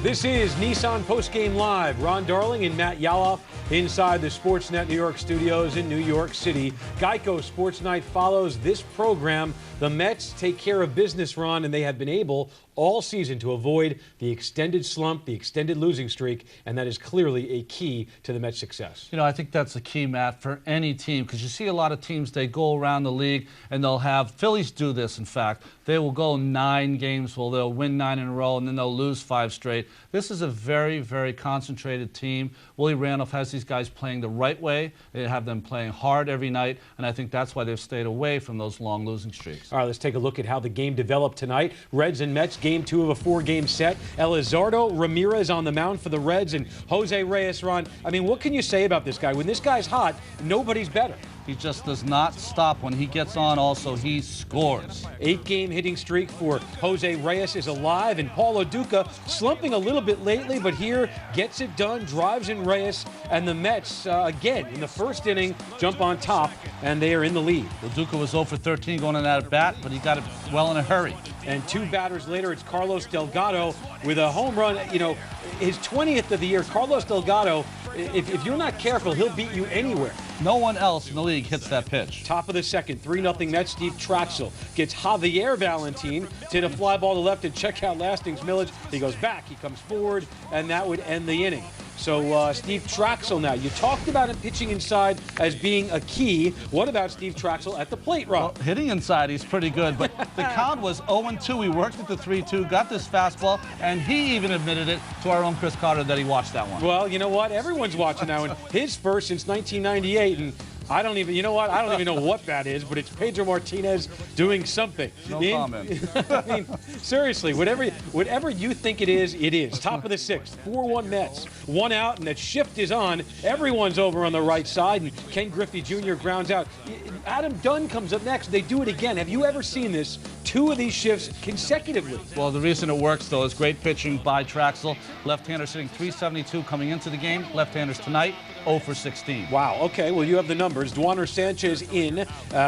This is Nissan Postgame Live. Ron Darling and Matt Yaloff inside the Sportsnet New York studios in New York City. Geico Sports Night follows this program. The Mets take care of business, Ron, and they have been able all season to avoid the extended slump, the extended losing streak, and that is clearly a key to the Mets' success. You know, I think that's the key, Matt, for any team, because you see a lot of teams, they go around the league and they'll have, Phillies do this, in fact. They will go 9 games, well, they'll win 9 in a row, and then they'll lose 5 straight. This is a very, very concentrated team. Willie Randolph has his these guys playing the right way. They have them playing hard every night, and I think that's why they've stayed away from those long losing streaks. All right, let's take a look at how the game developed tonight. Reds and Mets, game 2 of a 4-game set. Elizardo Ramirez on the mound for the Reds, and Jose Reyes, Ron. I mean, what can you say about this guy? When this guy's hot, nobody's better. He just does not stop. When he gets on, also, he scores. 8-game hitting streak for Jose Reyes is alive, and Paul Duca slumping a little bit lately, but here gets it done, drives in Reyes, and the Mets, again, in the first inning, jump on top, and they are in the lead. Duca was 0 for 13 going in at bat, but he got it well in a hurry. And 2 batters later, it's Carlos Delgado with a home run. You know, his 20th of the year. Carlos Delgado, if you're not careful, he'll beat you anywhere. No one else in the league hits that pitch. Top of the second, 3-0 Mets. Steve Trachsel gets Javier Valentin to hit a fly ball to left and check out Lasting's Millage. He goes back, he comes forward, and that would end the inning. So Steve Trachsel now. You talked about him pitching inside as being a key. What about Steve Trachsel at the plate, Rob? Well, hitting inside, he's pretty good, but the count was 0-2. He worked at the 3-2, got this fastball, and he even admitted it to our own Chris Carter that he watched that one. Well, you know what? Everyone's watching that one. His first since 1998, and I don't even, you know what? I don't even know what that is, but it's Pedro Martinez doing something. No comment. I mean, seriously, whatever you think it is, it is. Top of the 6th, 4-1 Mets. 1 out, and that shift is on. Everyone's over on the right side, and Ken Griffey Jr. grounds out. Adam Dunn comes up next. They do it again. Have you ever seen this? 2 of these shifts consecutively. Well, the reason it works, though, is great pitching by Traxel. Left-hander sitting 372 coming into the game. Left-handers tonight, 0 for 16. Wow, okay, well, you have the numbers. Duaner Sanchez in,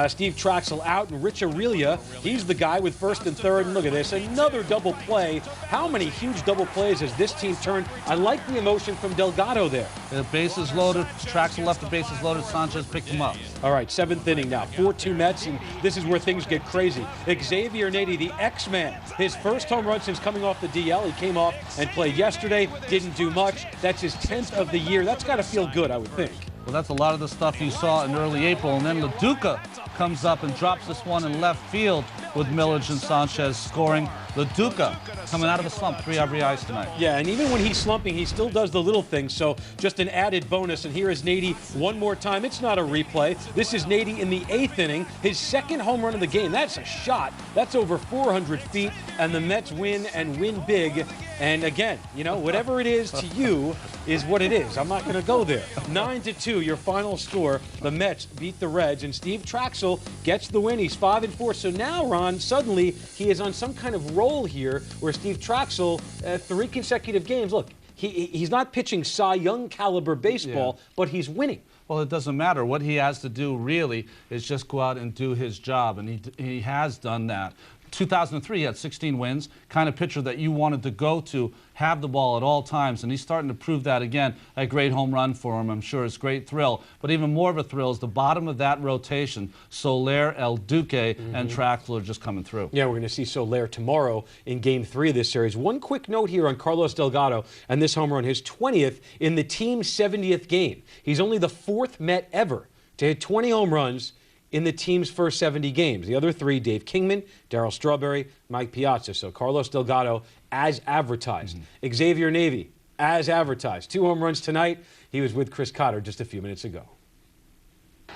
Steve Trachsel out, and Rich Aurelia, he's the guy with first and third. And look at this, another double play. How many huge double plays has this team turned? I like the emotion from Delgado there. The bases loaded. Traxel left the bases loaded. Sanchez picked him up. All right, 7th inning now. 4-2 Mets, and this is where things get crazy. Xavier Nady, the X-Man, his first home run since coming off the DL. He came off and played yesterday, didn't do much. That's his 10th of the year. That's got to feel good, I would think. Well, that's a lot of the stuff you saw in early April. And then LaDuca comes up and drops this one in left field with Millage and Sanchez scoring. LaDuca coming out of a slump, 3 RBIs tonight. Yeah, and even when he's slumping, he still does the little things, so just an added bonus. And here is Nady one more time. It's not a replay. This is Nady in the 8th inning, his 2nd home run of the game. That's a shot. That's over 400 feet, and the Mets win and win big. And again, you know, whatever it is to you is what it is. I'm not going to go there. 9-2, your final score. The Mets beat the Reds, and Steve Trachsel gets the win. He's 5-4. So now, Ron, suddenly he is on some kind of roll here where Steve Trachsel, 3 consecutive games. Look, he's not pitching Cy Young caliber baseball, but he's winning. Well, it doesn't matter. What he has to do really is just go out and do his job, and he has done that. 2003, he had 16 wins, kind of pitcher that you wanted to go to, have the ball at all times, and he's starting to prove that again. A great home run for him, I'm sure it's a great thrill. But even more of a thrill is the bottom of that rotation. Soler, El Duque, and Traxel are just coming through. Yeah, we're going to see Soler tomorrow in Game 3 of this series. One quick note here on Carlos Delgado and this home run, his 20th in the team's 70th game. He's only the 4th Met ever to hit 20 home runs in the team's first 70 games. The other 3, Dave Kingman, Darryl Strawberry, Mike Piazza. So Carlos Delgado, as advertised. Xavier Nady, as advertised. 2 home runs tonight. He was with Chris Cotter just a few minutes ago.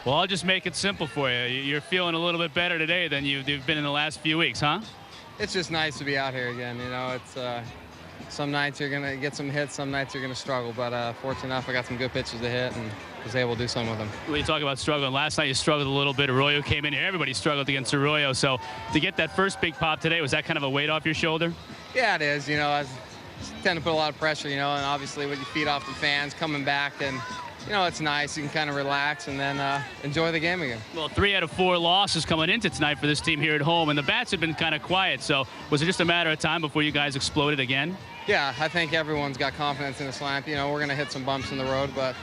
Well, I'll just make it simple for you. You're feeling a little bit better today than you've been in the last few weeks, huh? It's just nice to be out here again. You know, it's some nights you're going to get some hits, some nights you're going to struggle. But fortunate enough, I got some good pitches to hit and was able to do something with them. When you talk about struggling, last night you struggled a little bit. Arroyo came in here. Everybody struggled against Arroyo. So to get that first big pop today, was that kind of a weight off your shoulder? Yeah, it is. You know, I tend to put a lot of pressure, you know, and obviously with your feet off the fans coming back, and you know, it's nice. You can kind of relax and then enjoy the game again. Well, 3 out of 4 losses coming into tonight for this team here at home, and the bats have been kind of quiet. So was it just a matter of time before you guys exploded again? Yeah, I think everyone's got confidence in this lineup. You know, we're going to hit some bumps in the road, but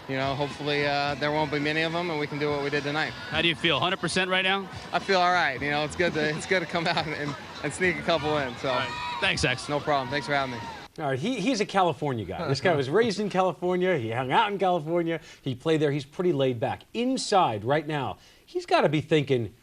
you know, hopefully there won't be many of them, and we can do what we did tonight. How do you feel? 100% right now? I feel all right. You know, it's good to come out and sneak a couple in. So, right. Thanks, X. No problem. Thanks for having me. All right, he's a California guy. This guy was raised in California. He hung out in California. He played there. He's pretty laid back. Inside right now, he's got to be thinking,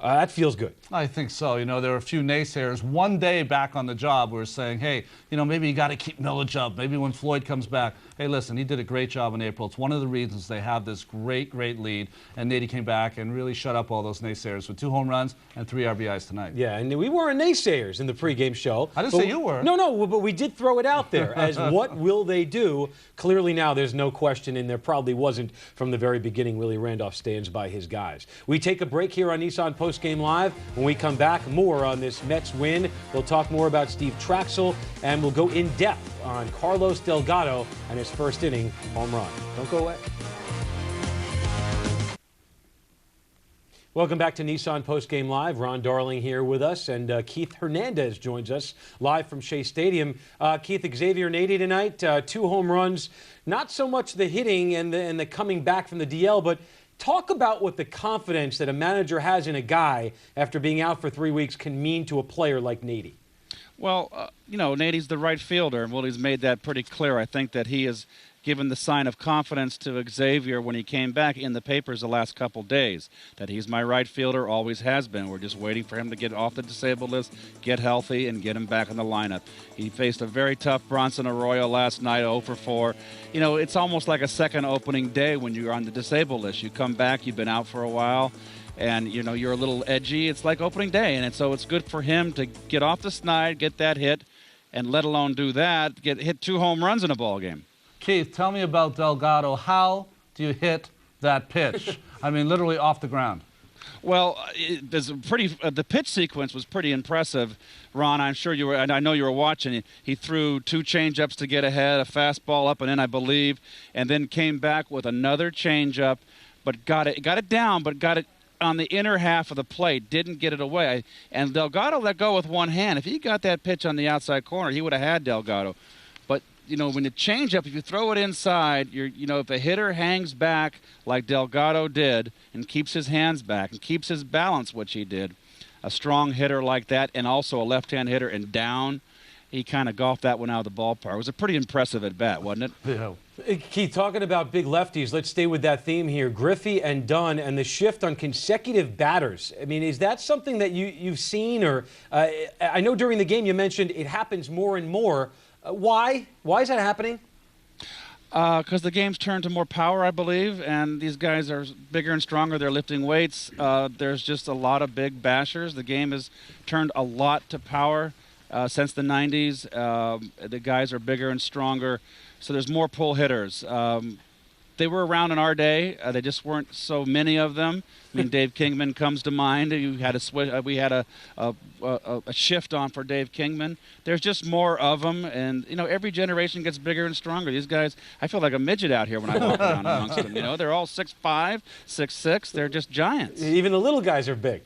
That feels good. I think so. You know, there were a few naysayers. One day back on the job, we were saying, hey, you know, maybe you got to keep Millage up. Maybe when Floyd comes back. Hey, listen, he did a great job in April. It's one of the reasons they have this great lead. And Nady came back and really shut up all those naysayers with 2 home runs and 3 RBIs tonight. Yeah, and we weren't naysayers in the pregame show. I didn't say you were. No, but we did throw it out there as what will they do? Clearly now there's no question, and there probably wasn't from the very beginning. Willie Randolph stands by his guys. We take a break here on Nissan Postgame Live. When we come back, more on this Mets win. We'll talk more about Steve Trachsel, and we'll go in depth on Carlos Delgado and his first inning home run. Don't go away. Welcome back to Nissan Postgame Live. Ron Darling here with us, and Keith Hernandez joins us live from Shea Stadium. Keith, Xavier, Nady tonight, 2 home runs. Not so much the hitting and the coming back from the DL, but talk about what the confidence that a manager has in a guy after being out for 3 weeks can mean to a player like Nady. Well, you know, Nady's the right fielder, and Willie's made that pretty clear. I think that he has given the sign of confidence to Xavier when he came back in the papers the last couple days, that he's my right fielder, always has been. We're just waiting for him to get off the disabled list, get healthy, and get him back in the lineup. He faced a very tough Bronson Arroyo last night, 0 for 4. You know, it's almost like a second opening day when you're on the disabled list. You come back, you've been out for a while, and, you know, you're a little edgy. It's like opening day, and so it's good for him to get off the snide, get that hit, and let alone do that, hit 2 home runs in a ball game. Keith, tell me about Delgado. How do you hit that pitch? I mean, literally off the ground. Well, the pitch sequence was pretty impressive, Ron. I'm sure you were, and I know you were watching. He threw 2 changeups to get ahead, a fastball up and in, I believe, and then came back with another changeup, but got it down, but got it on the inner half of the plate, didn't get it away. And Delgado let go with one hand. If he got that pitch on the outside corner, he would have had Delgado. But, you know, when you change up, if you throw it inside, you know, if a hitter hangs back like Delgado did and keeps his hands back and keeps his balance, which he did, a strong hitter like that, and also a left-hand hitter and down, he kind of golfed that one out of the ballpark. It was a pretty impressive at-bat, wasn't it? Yeah. Keith, talking about big lefties, let's stay with that theme here. Griffey and Dunn and the shift on consecutive batters. I mean, is that something that you've seen? Or I know during the game you mentioned it happens more and more. Why? Why is that happening? Because the game's turned to more power, I believe, and these guys are bigger and stronger. They're lifting weights. There's just a lot of big bashers. The game has turned a lot to power since the 90s. The guys are bigger and stronger, so there's more pull hitters. They were around in our day. They just weren't so many of them. I mean, Dave Kingman comes to mind. We had a shift on for Dave Kingman. There's just more of them, and you know, every generation gets bigger and stronger. These guys, I feel like a midget out here when I walk around amongst them. You know, they're all 6'5", 6'6". They're just giants. Even the little guys are big.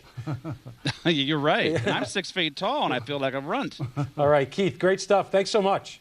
You're right. And I'm 6 feet tall, and I feel like a runt. All right, Keith, great stuff. Thanks so much.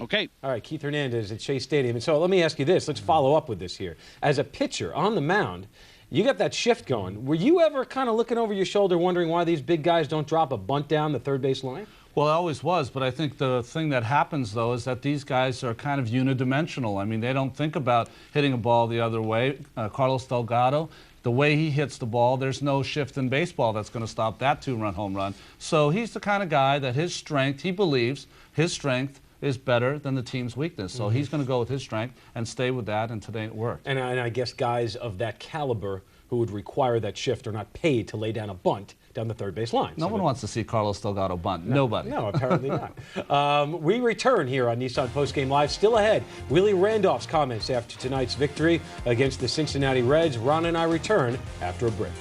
Okay. All right, Keith Hernandez at Shea Stadium. And so let me ask you this. Let's follow up with this here. As a pitcher on the mound, you got that shift going. Were you ever kind of looking over your shoulder wondering why these big guys don't drop a bunt down the third base line? Well, it always was, but I think the thing that happens, though, is that these guys are kind of unidimensional. I mean, they don't think about hitting a ball the other way. Carlos Delgado, the way he hits the ball, there's no shift in baseball that's going to stop that 2-run home run. So he's the kind of guy that his strength, he believes his strength is better than the team's weakness. So he's going to go with his strength and stay with that, and today it worked. And I guess guys of that caliber who would require that shift are not paid to lay down a bunt down the third base line. No one wants to see Carlos Delgado bunt. Nobody. No, apparently not. We return here on Nissan Postgame Live. Still ahead, Willie Randolph's comments after tonight's victory against the Cincinnati Reds. Ron and I return after a break.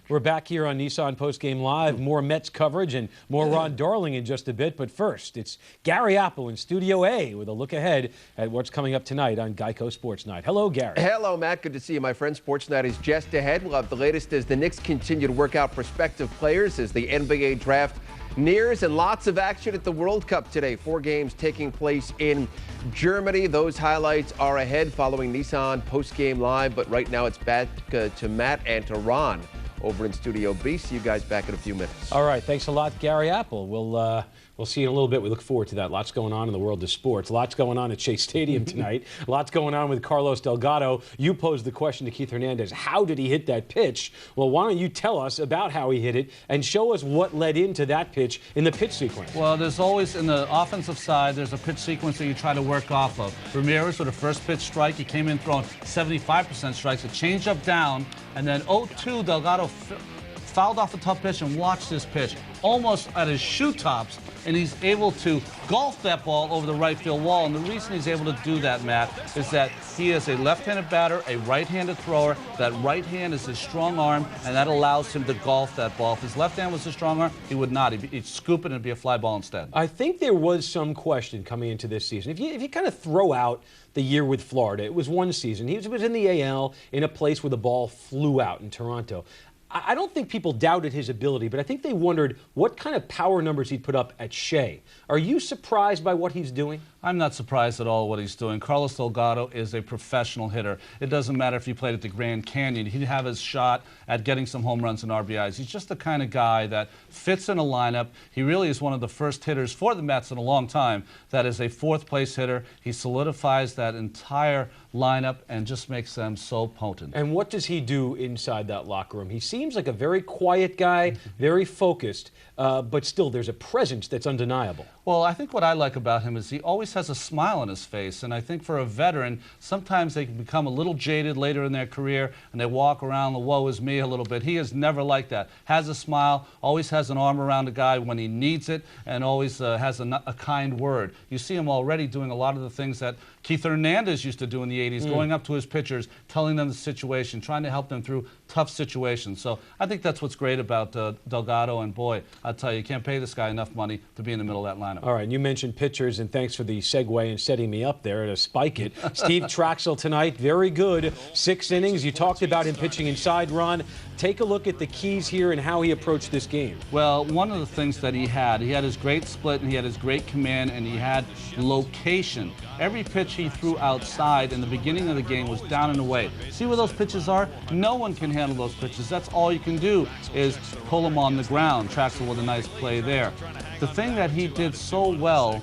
We're back here on Nissan Postgame Live. More Mets coverage and more Ron Darling in just a bit. But first, it's Gary Apple in Studio A with a look ahead at what's coming up tonight on Geico Sports Night. Hello, Gary. Hello, Matt. Good to see you, my friend. Sports Night is just ahead. We'll have the latest as the Knicks continue to work out prospective players as the NBA draft nears, and lots of action at the World Cup today. 4 games taking place in Germany. Those highlights are ahead following Nissan Postgame Live. But right now it's back to Matt and to Ron over in Studio B. See you guys back in a few minutes. All right. Thanks a lot, Gary Apple. We'll We'll see you in a little bit. We look forward to that. Lots going on in the world of sports. Lots going on at Shea Stadium tonight. Lots going on with Carlos Delgado. You posed the question to Keith Hernandez. How did he hit that pitch? Well, why don't you tell us about how he hit it and show us what led into that pitch in the pitch sequence? Well, there's always, in the offensive side, there's a pitch sequence that you try to work off of. Ramirez with a first pitch strike. He came in throwing 75% strikes. A changeup down, and then 0-2, Delgado fouled off a tough pitch, and watch this pitch. Almost at his shoe tops, and he's able to golf that ball over the right field wall. And the reason he's able to do that, Matt, is that he is a left-handed batter, a right-handed thrower. That right hand is his strong arm, and that allows him to golf that ball. If his left hand was his strong arm, he would not. He'd scoop it and it'd be a fly ball instead. I think there was some question coming into this season. If you kind of throw out the year with Florida, it was one season. He was in the AL in a place where the ball flew out in Toronto. I don't think people doubted his ability, but I think they wondered what kind of power numbers he'd put up at Shea. Are you surprised by what he's doing? I'm not surprised at all what he's doing. Carlos Delgado is a professional hitter. It doesn't matter if he played at the Grand Canyon. He'd have his shot at getting some home runs and RBIs. He's just the kind of guy that fits in a lineup. He really is one of the first hitters for the Mets in a long time that is a fourth-place hitter. He solidifies that entire lineup and just makes them so potent. And what does he do inside that locker room? He seems like a very quiet guy, very focused, but still there's a presence that's undeniable. Well, I think what I like about him is he always has a smile on his face, and I think for a veteran, sometimes they can become a little jaded later in their career, and they walk around the woe is me a little bit. He is never like that. Has a smile, always has an arm around a guy when he needs it, and always has a kind word. You see him already doing a lot of the things that Keith Hernandez used to do in the 80s, going up to his pitchers, telling them the situation, trying to help them through tough situations. So I think that's what's great about Delgado, and boy, I'll tell you, you can't pay this guy enough money to be in the middle of that lineup. All right, and you mentioned pitchers, and thanks for the segue and setting me up there to spike it. Steve Trachsel tonight, very good. 6 innings. You talked about him pitching inside, Ron. Take a look at the keys here and how he approached this game. Well, one of the things that he had his great split, and he had his great command, and he had location. Every pitch he threw outside in the beginning of the game was down and away. See where those pitches are? No one can handle those pitches. That's all you can do is pull them on the ground. Traxel with a nice play there. The thing that he did so well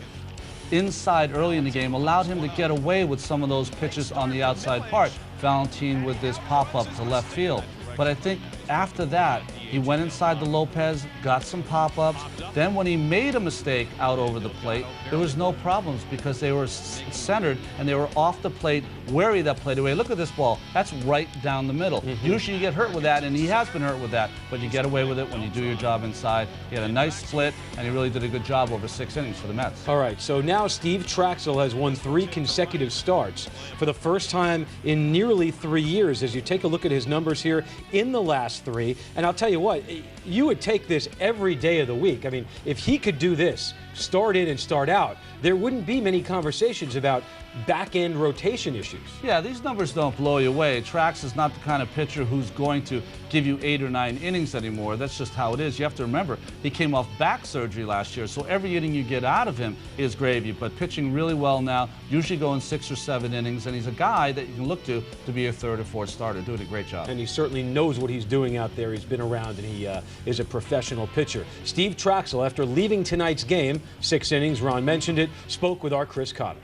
inside early in the game allowed him to get away with some of those pitches on the outside part. Valentin with this pop-up to left field. But I think after that, he went inside the Lopez, got some pop-ups. Then when he made a mistake out over the plate, there was no problems because they were centered and they were off the plate, wary of that plate away. Look at this ball. That's right down the middle. Usually you get hurt with that, and he has been hurt with that, but you get away with it when you do your job inside. He had a nice split, and he really did a good job over 6 innings for the Mets. All right, so now Steve Trachsel has won 3 consecutive starts for the first time in nearly 3 years. As you take a look at his numbers here in the last 3, and I'll tell you what, you would take this every day of the week. I mean, if he could do this, start in and start out, there wouldn't be many conversations about back-end rotation issues. Yeah, these numbers don't blow you away. Trax is not the kind of pitcher who's going to give you 8 or 9 innings anymore. That's just how it is. You have to remember, he came off back surgery last year, so every inning you get out of him is gravy, but pitching really well now, usually going 6 or 7 innings, and he's a guy that you can look to be a 3rd or 4th starter, doing a great job. And he certainly knows what he's doing out there. He's been around, and he is a professional pitcher. Steve Trachsel, after leaving tonight's game, 6 innings, Ron mentioned it, spoke with our Chris Cotter.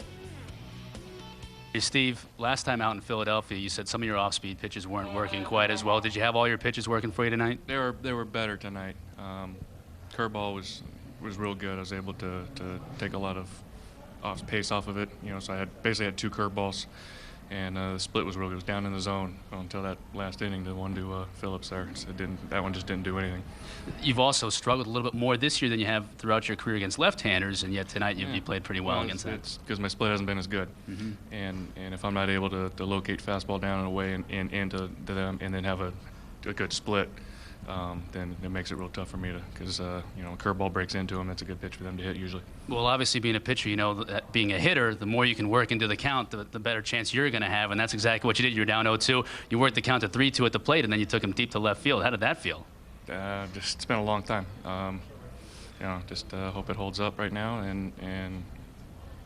Hey, Steve, last time out in Philadelphia, you said some of your off-speed pitches weren't working quite as well. Did you have all your pitches working for you tonight? They were better tonight. Curveball was real good. I was able to take a lot of pace off of it. So I basically had 2 curveballs, and the split was real good. It was down in the zone until that last inning, the one to Phillips there. So that one just didn't do anything. You've also struggled a little bit more this year than you have throughout your career against left-handers, and yet tonight you played pretty well against that. It's because my split hasn't been as good, and if I'm not able to locate fastball down and away and into them, and then have a good split, then it makes it real tough for me to, because a curveball breaks into them. That's a good pitch for them to hit usually. Well, obviously being a pitcher, that being a hitter, the more you can work into the count, the better chance you're going to have, and that's exactly what you did. You're down 0-2. You worked the count to 3-2 at the plate, and then you took him deep to left field. How did that feel? It's been a long time. Just hope it holds up right now, and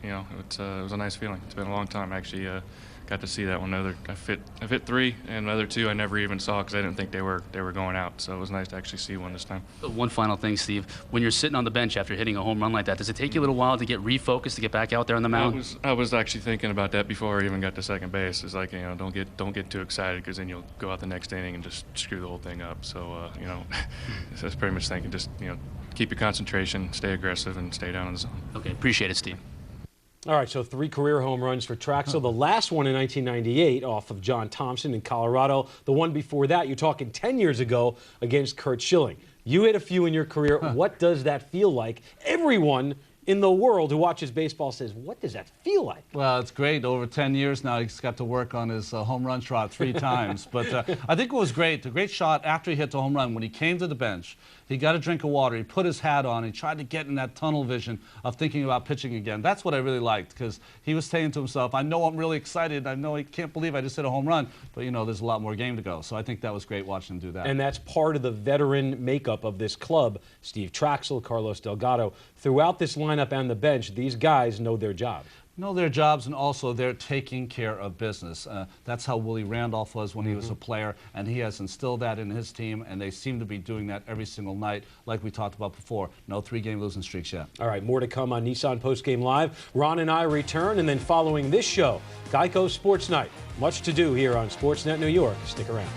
it was a nice feeling. It's been a long time. Actually, got to see that one. I've hit 3, and the other 2 I never even saw because I didn't think they were going out. So it was nice to actually see one this time. One final thing, Steve. When you're sitting on the bench after hitting a home run like that, does it take you a little while to get refocused to get back out there on the mound? I was actually thinking about that before I even got to second base. It's like, don't get too excited because then you'll go out the next inning and just screw the whole thing up. So that's pretty much thinking just keep your concentration, stay aggressive, and stay down in the zone. Okay, appreciate it, Steve. All right, so 3 career home runs for Traxel. The last one in 1998 off of John Thompson in Colorado. The one before that, you're talking 10 years ago against Kurt Schilling. You hit a few in your career. What does that feel like? Everyone in the world who watches baseball says, what does that feel like? Well, it's great. Over 10 years now, he's got to work on his home run trot 3 times. But I think it was great. A great shot after he hit the home run. When he came to the bench, he got a drink of water. He put his hat on. He tried to get in that tunnel vision of thinking about pitching again. That's what I really liked, because he was saying to himself, I know I'm really excited. I know I can't believe I just hit a home run. But, there's a lot more game to go. So I think that was great watching him do that. And that's part of the veteran makeup of this club. Steve Trachsel, Carlos Delgado. Throughout this lineup and the bench, these guys know their job. Know their jobs, and also they're taking care of business. That's how Willie Randolph was when he was a player, and he has instilled that in his team, and they seem to be doing that every single night, like we talked about before. No 3-game losing streaks yet. All right, more to come on Nissan Postgame Live. Ron and I return, and then following this show, Geico Sports Night. Much to do here on Sportsnet New York. Stick around.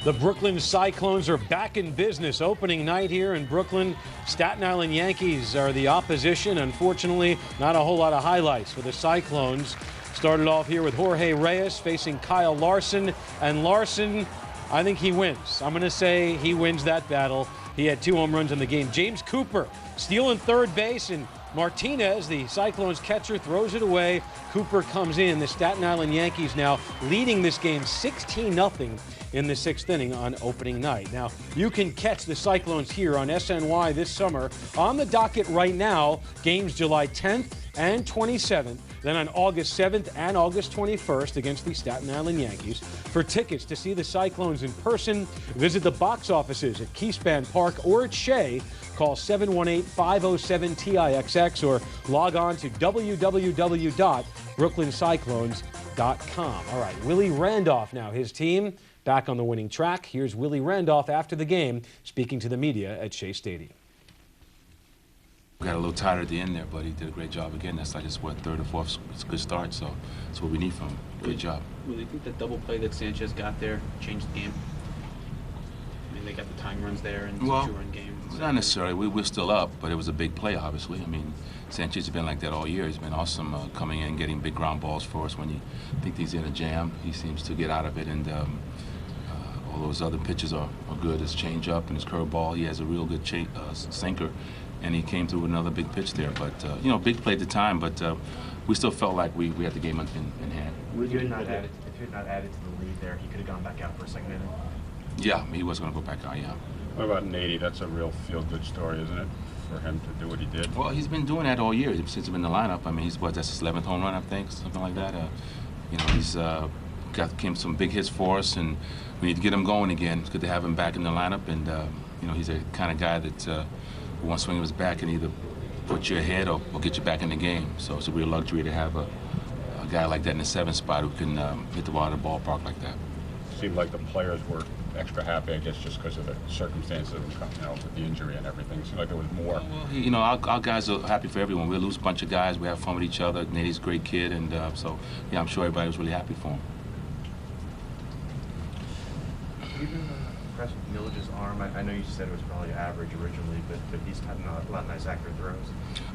The Brooklyn Cyclones are back in business. Opening night here in Brooklyn. Staten Island Yankees are the opposition. Unfortunately, not a whole lot of highlights for the Cyclones. Started off here with Jorge Reyes facing Kyle Larson. And Larson, I think he wins. I'm going to say he wins that battle. He had 2 home runs in the game. James Cooper stealing third base, and Martinez, the Cyclones catcher, throws it away. Cooper comes in. The Staten Island Yankees now leading this game 16-0 in the 6th inning on opening night. Now, you can catch the Cyclones here on SNY this summer. On the docket right now, games July 10th and 27th. Then on August 7th and August 21st against the Staten Island Yankees. For tickets to see the Cyclones in person, visit the box offices at Keyspan Park or at Shea. Call 718-507-TIXX or log on to www.brooklyncyclones.com. All right, Willie Randolph now, his team back on the winning track. Here's Willie Randolph after the game speaking to the media at Shea Stadium. We got a little tired at the end there, but he did a great job again. That's like his, 3rd or 4th. It's a good start, so that's what we need from him. Good job. Well, do you think that double play that Sanchez got there changed the game? I mean, they got the time runs there and well, 2-run game. Not necessarily. We're still up, but it was a big play, obviously. I mean, Sanchez has been like that all year. He's been awesome coming in, getting big ground balls for us. When you think he's in a jam, he seems to get out of it, and all those other pitches are good. His changeup and his curveball, he has a real good sinker, and he came through with another big pitch there. But, big play at the time, but we still felt like we had the game in hand. If you had not added to the lead there, he could have gone back out for a second inning? Yeah, he was going to go back out, yeah. What about Nady? That's a real feel-good story, isn't it, for him to do what he did? Well, he's been doing that all year since he's been in the lineup. I mean, that's his 11th home run, I think, something like that. He's came some big hits for us, and we need to get him going again. It's good to have him back in the lineup, and he's a kind of guy that one swing of his bat can either put you ahead or get you back in the game. So it's a real luxury to have a guy like that in the 7th spot who can hit the ball out of the ballpark like that. Seemed like the players were extra happy, I guess, just because of the circumstances of with the injury and everything. It seemed like there was more. Well, our guys are happy for everyone. We lose a bunch of guys. We have fun with each other. Nady's a great kid, and so I'm sure everybody was really happy for him. Have you been impressed with Millage's arm? I know you said it was probably average originally, but he's had a lot of nice accurate throws.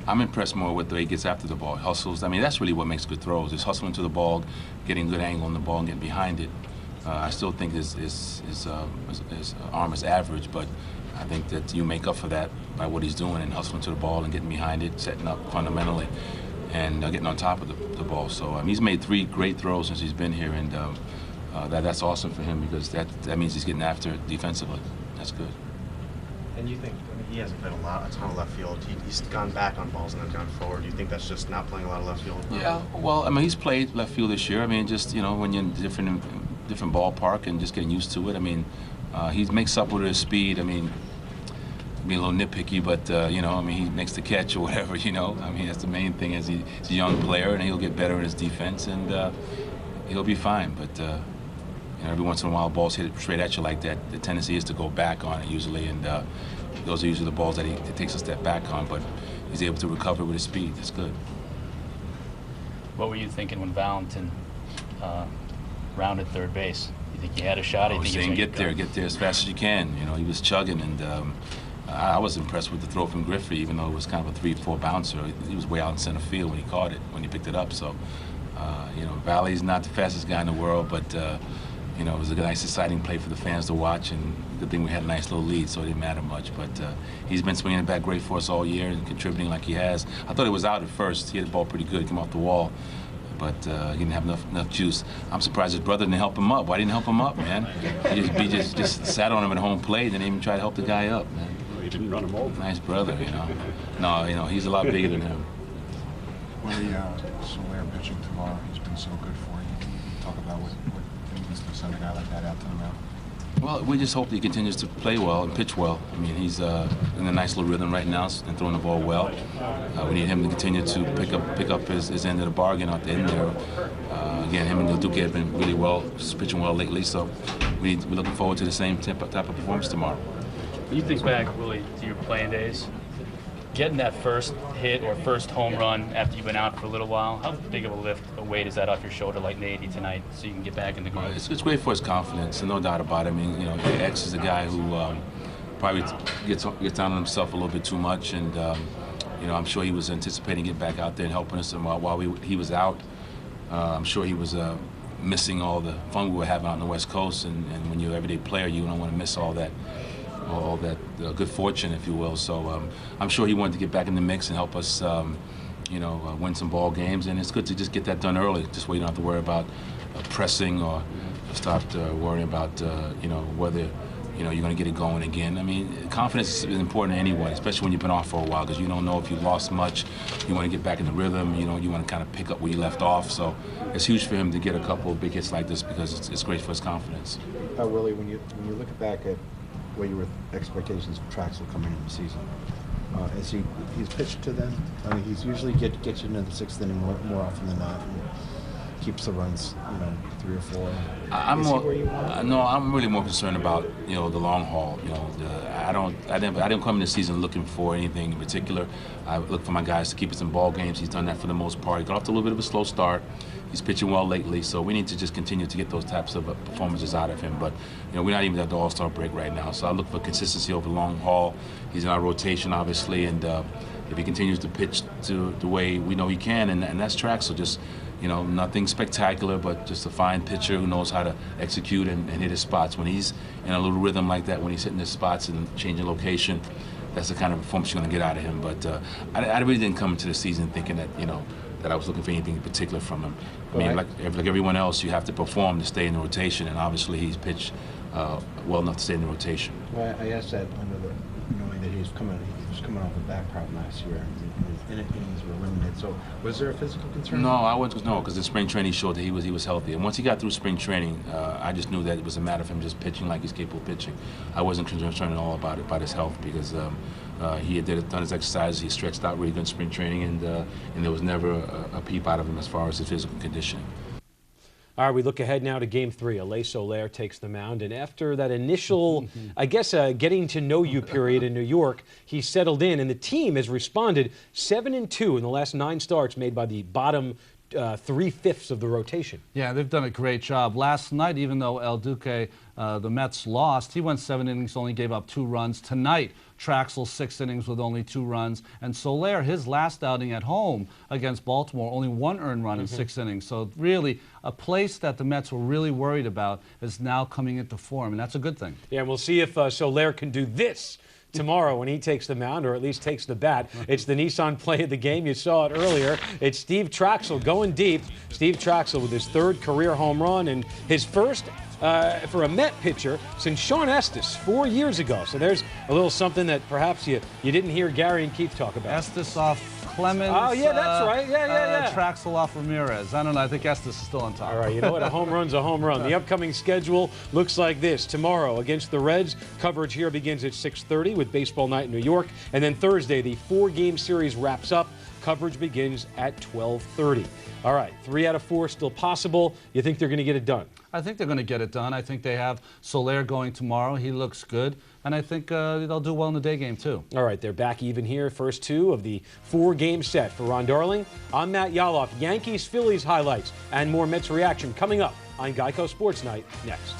I'm impressed more with the way he gets after the ball, hustles. I mean, that's really what makes good throws, is hustling to the ball, getting good angle on the ball, and getting behind it. I still think his arm is average, but I think that you make up for that by what he's doing and hustling to the ball and getting behind it, setting up fundamentally, and getting on top of the ball. So he's made 3 great throws since he's been here, and that's awesome for him because that means he's getting after it defensively. That's good. And you think, he hasn't played a ton of left field. He's gone back on balls and then gone forward. Do you think that's just not playing a lot of left field? Yeah, well, I mean, he's played left field this year. I mean, just, when you're in different ballpark and just getting used to it. I mean, he makes up with his speed. I mean, being a little nitpicky, but you know, I mean, he makes the catch or whatever. You know, I mean, that's the main thing. He's a young player, and he'll get better in his defense, and he'll be fine. But you know, every once in a while, balls hit straight at you like that. The tendency is to go back on it usually, and those are usually the balls that he takes a step back on. But he's able to recover with his speed. That's good. What were you thinking when Valentin rounded third base? You think he had a shot? I was saying get there as fast as you can. You know, he was chugging, and I was impressed with the throw from Griffey, even though it was kind of a 3-4 bouncer. He was way out in center field when he caught it, when he picked it up. So, you know, Valley's not the fastest guy in the world, but you know, it was a nice, exciting play for the fans to watch, and good thing we had a nice little lead, so it didn't matter much. But he's been swinging it back great for us all year and contributing like he has. I thought it was out at first. He hit the ball pretty good, came off the wall, but he didn't have enough juice. I'm surprised his brother didn't help him up. Why didn't he help him up, man? He just sat on him at home plate and didn't even try to help the guy up, man. He didn't run him over. Nice brother, you know. No, you know, he's a lot bigger than him. Willie, Soler pitching tomorrow, he's been so good for you. Can you talk about what it means to send a guy like that out to the mound? Well, we just hope he continues to play well and pitch well. I mean, he's in a nice little rhythm right now and throwing the ball well. We need him to continue to pick up his end of the bargain at the end there. Again, him and Duque have been really well, pitching well lately, so we're looking forward to the same type of performance tomorrow. When you think back, Willie, to your playing days, getting that first hit or first home run after you've been out for a little while, how big of a lift, a weight is that off your shoulder like Nady tonight so you can get back in the groove? It's great for his confidence, and no doubt about it. I mean, you know, X is a guy who probably gets down on himself a little bit too much, and you know, I'm sure he was anticipating getting back out there and helping us. And while he was out, I'm sure he was missing all the fun we were having out on the West Coast. And when you're an everyday player, you don't want to miss all that good fortune, if you will. So I'm sure he wanted to get back in the mix and help us, you know, win some ball games. And it's good to just get that done early, just where you don't have to worry about pressing or start worrying about, you know, whether, you know, you're going to get it going again. I mean, confidence is important to anyone, especially when you've been off for a while, because you don't know if you lost much. You want to get back in the rhythm. You know, you want to kind of pick up where you left off. So it's huge for him to get a couple of big hits like this because it's great for his confidence. Willie, when you look back at what your expectations for Traxel coming into the season, as he's pitched to them, I mean, he's usually gets you into the sixth inning more often than not. Keeps the runs, you know, 3 or 4. I'm really more concerned about, you know, the long haul. You know, I didn't come in the season looking for anything in particular. I look for my guys to keep us in ball games. He's done that for the most part. He got off to a little bit of a slow start. He's pitching well lately, so we need to just continue to get those types of performances out of him. But, you know, we're not even at the All-Star break right now, so I look for consistency over the long haul. He's in our rotation, obviously, and if he continues to pitch to the way we know he can, and that's Traxel, just, you know, nothing spectacular, but just a fine pitcher who knows how to execute and hit his spots. When he's in a little rhythm like that, when he's hitting his spots and changing location, that's the kind of performance you're going to get out of him. But I really didn't come into the season thinking that, you know, that I was looking for anything in particular from him. I mean, like everyone else, you have to perform to stay in the rotation, and obviously he's pitched well enough to stay in the rotation. Well, I asked that knowing that he was coming off a back problem last year, and his innings were limited. So, was there a physical concern? No, because in spring training showed that he was healthy. And once he got through spring training, I just knew that it was a matter of him just pitching like he's capable of pitching. I wasn't concerned at all about his health because he had done his exercises. He stretched out really good in spring training, and there was never a peep out of him as far as his physical conditioning. All right, we look ahead now to Game 3. Alay Soler takes the mound, and after that initial, I guess, getting to know you period in New York, he settled in, and the team has responded 7-2 in the last 9 starts made by the bottom 3/5 of the rotation. Yeah, they've done a great job. Last night, even though El Duque, the Mets lost, he went 7 innings, only gave up 2 runs. Tonight, Traxel 6 innings with only 2 runs. And Soler, his last outing at home against Baltimore, only 1 earned run in 6 innings. So really, a place that the Mets were really worried about is now coming into form, and that's a good thing. Yeah, and we'll see if Soler can do this tomorrow when he takes the mound, or at least takes the bat. It's the Nissan play of the game. You saw it earlier. It's Steve Trachsel going deep. Steve Trachsel with his 3rd career home run and his first for a Met pitcher since Sean Estes 4 years ago. So there's a little something that perhaps you didn't hear Gary and Keith talk about. Estes off Clemens. Oh, yeah, that's right. Yeah. Traxel off Ramirez. I don't know. I think Estes is still on top. All right, you know what? A home run's a home run. The upcoming schedule looks like this. Tomorrow against the Reds, coverage here begins at 6:30 with Baseball Night in New York. And then Thursday, the 4-game series wraps up. Coverage begins at 12:30. All right, 3 out of 4 still possible. You think they're going to get it done? I think they're going to get it done. I think they have Soler going tomorrow. He looks good. And I think they'll do well in the day game, too. All right, they're back even here. First 2 of the 4-game set for Ron Darling. I'm Matt Yaloff. Yankees-Phillies highlights and more Mets reaction coming up on Geico Sports Night next.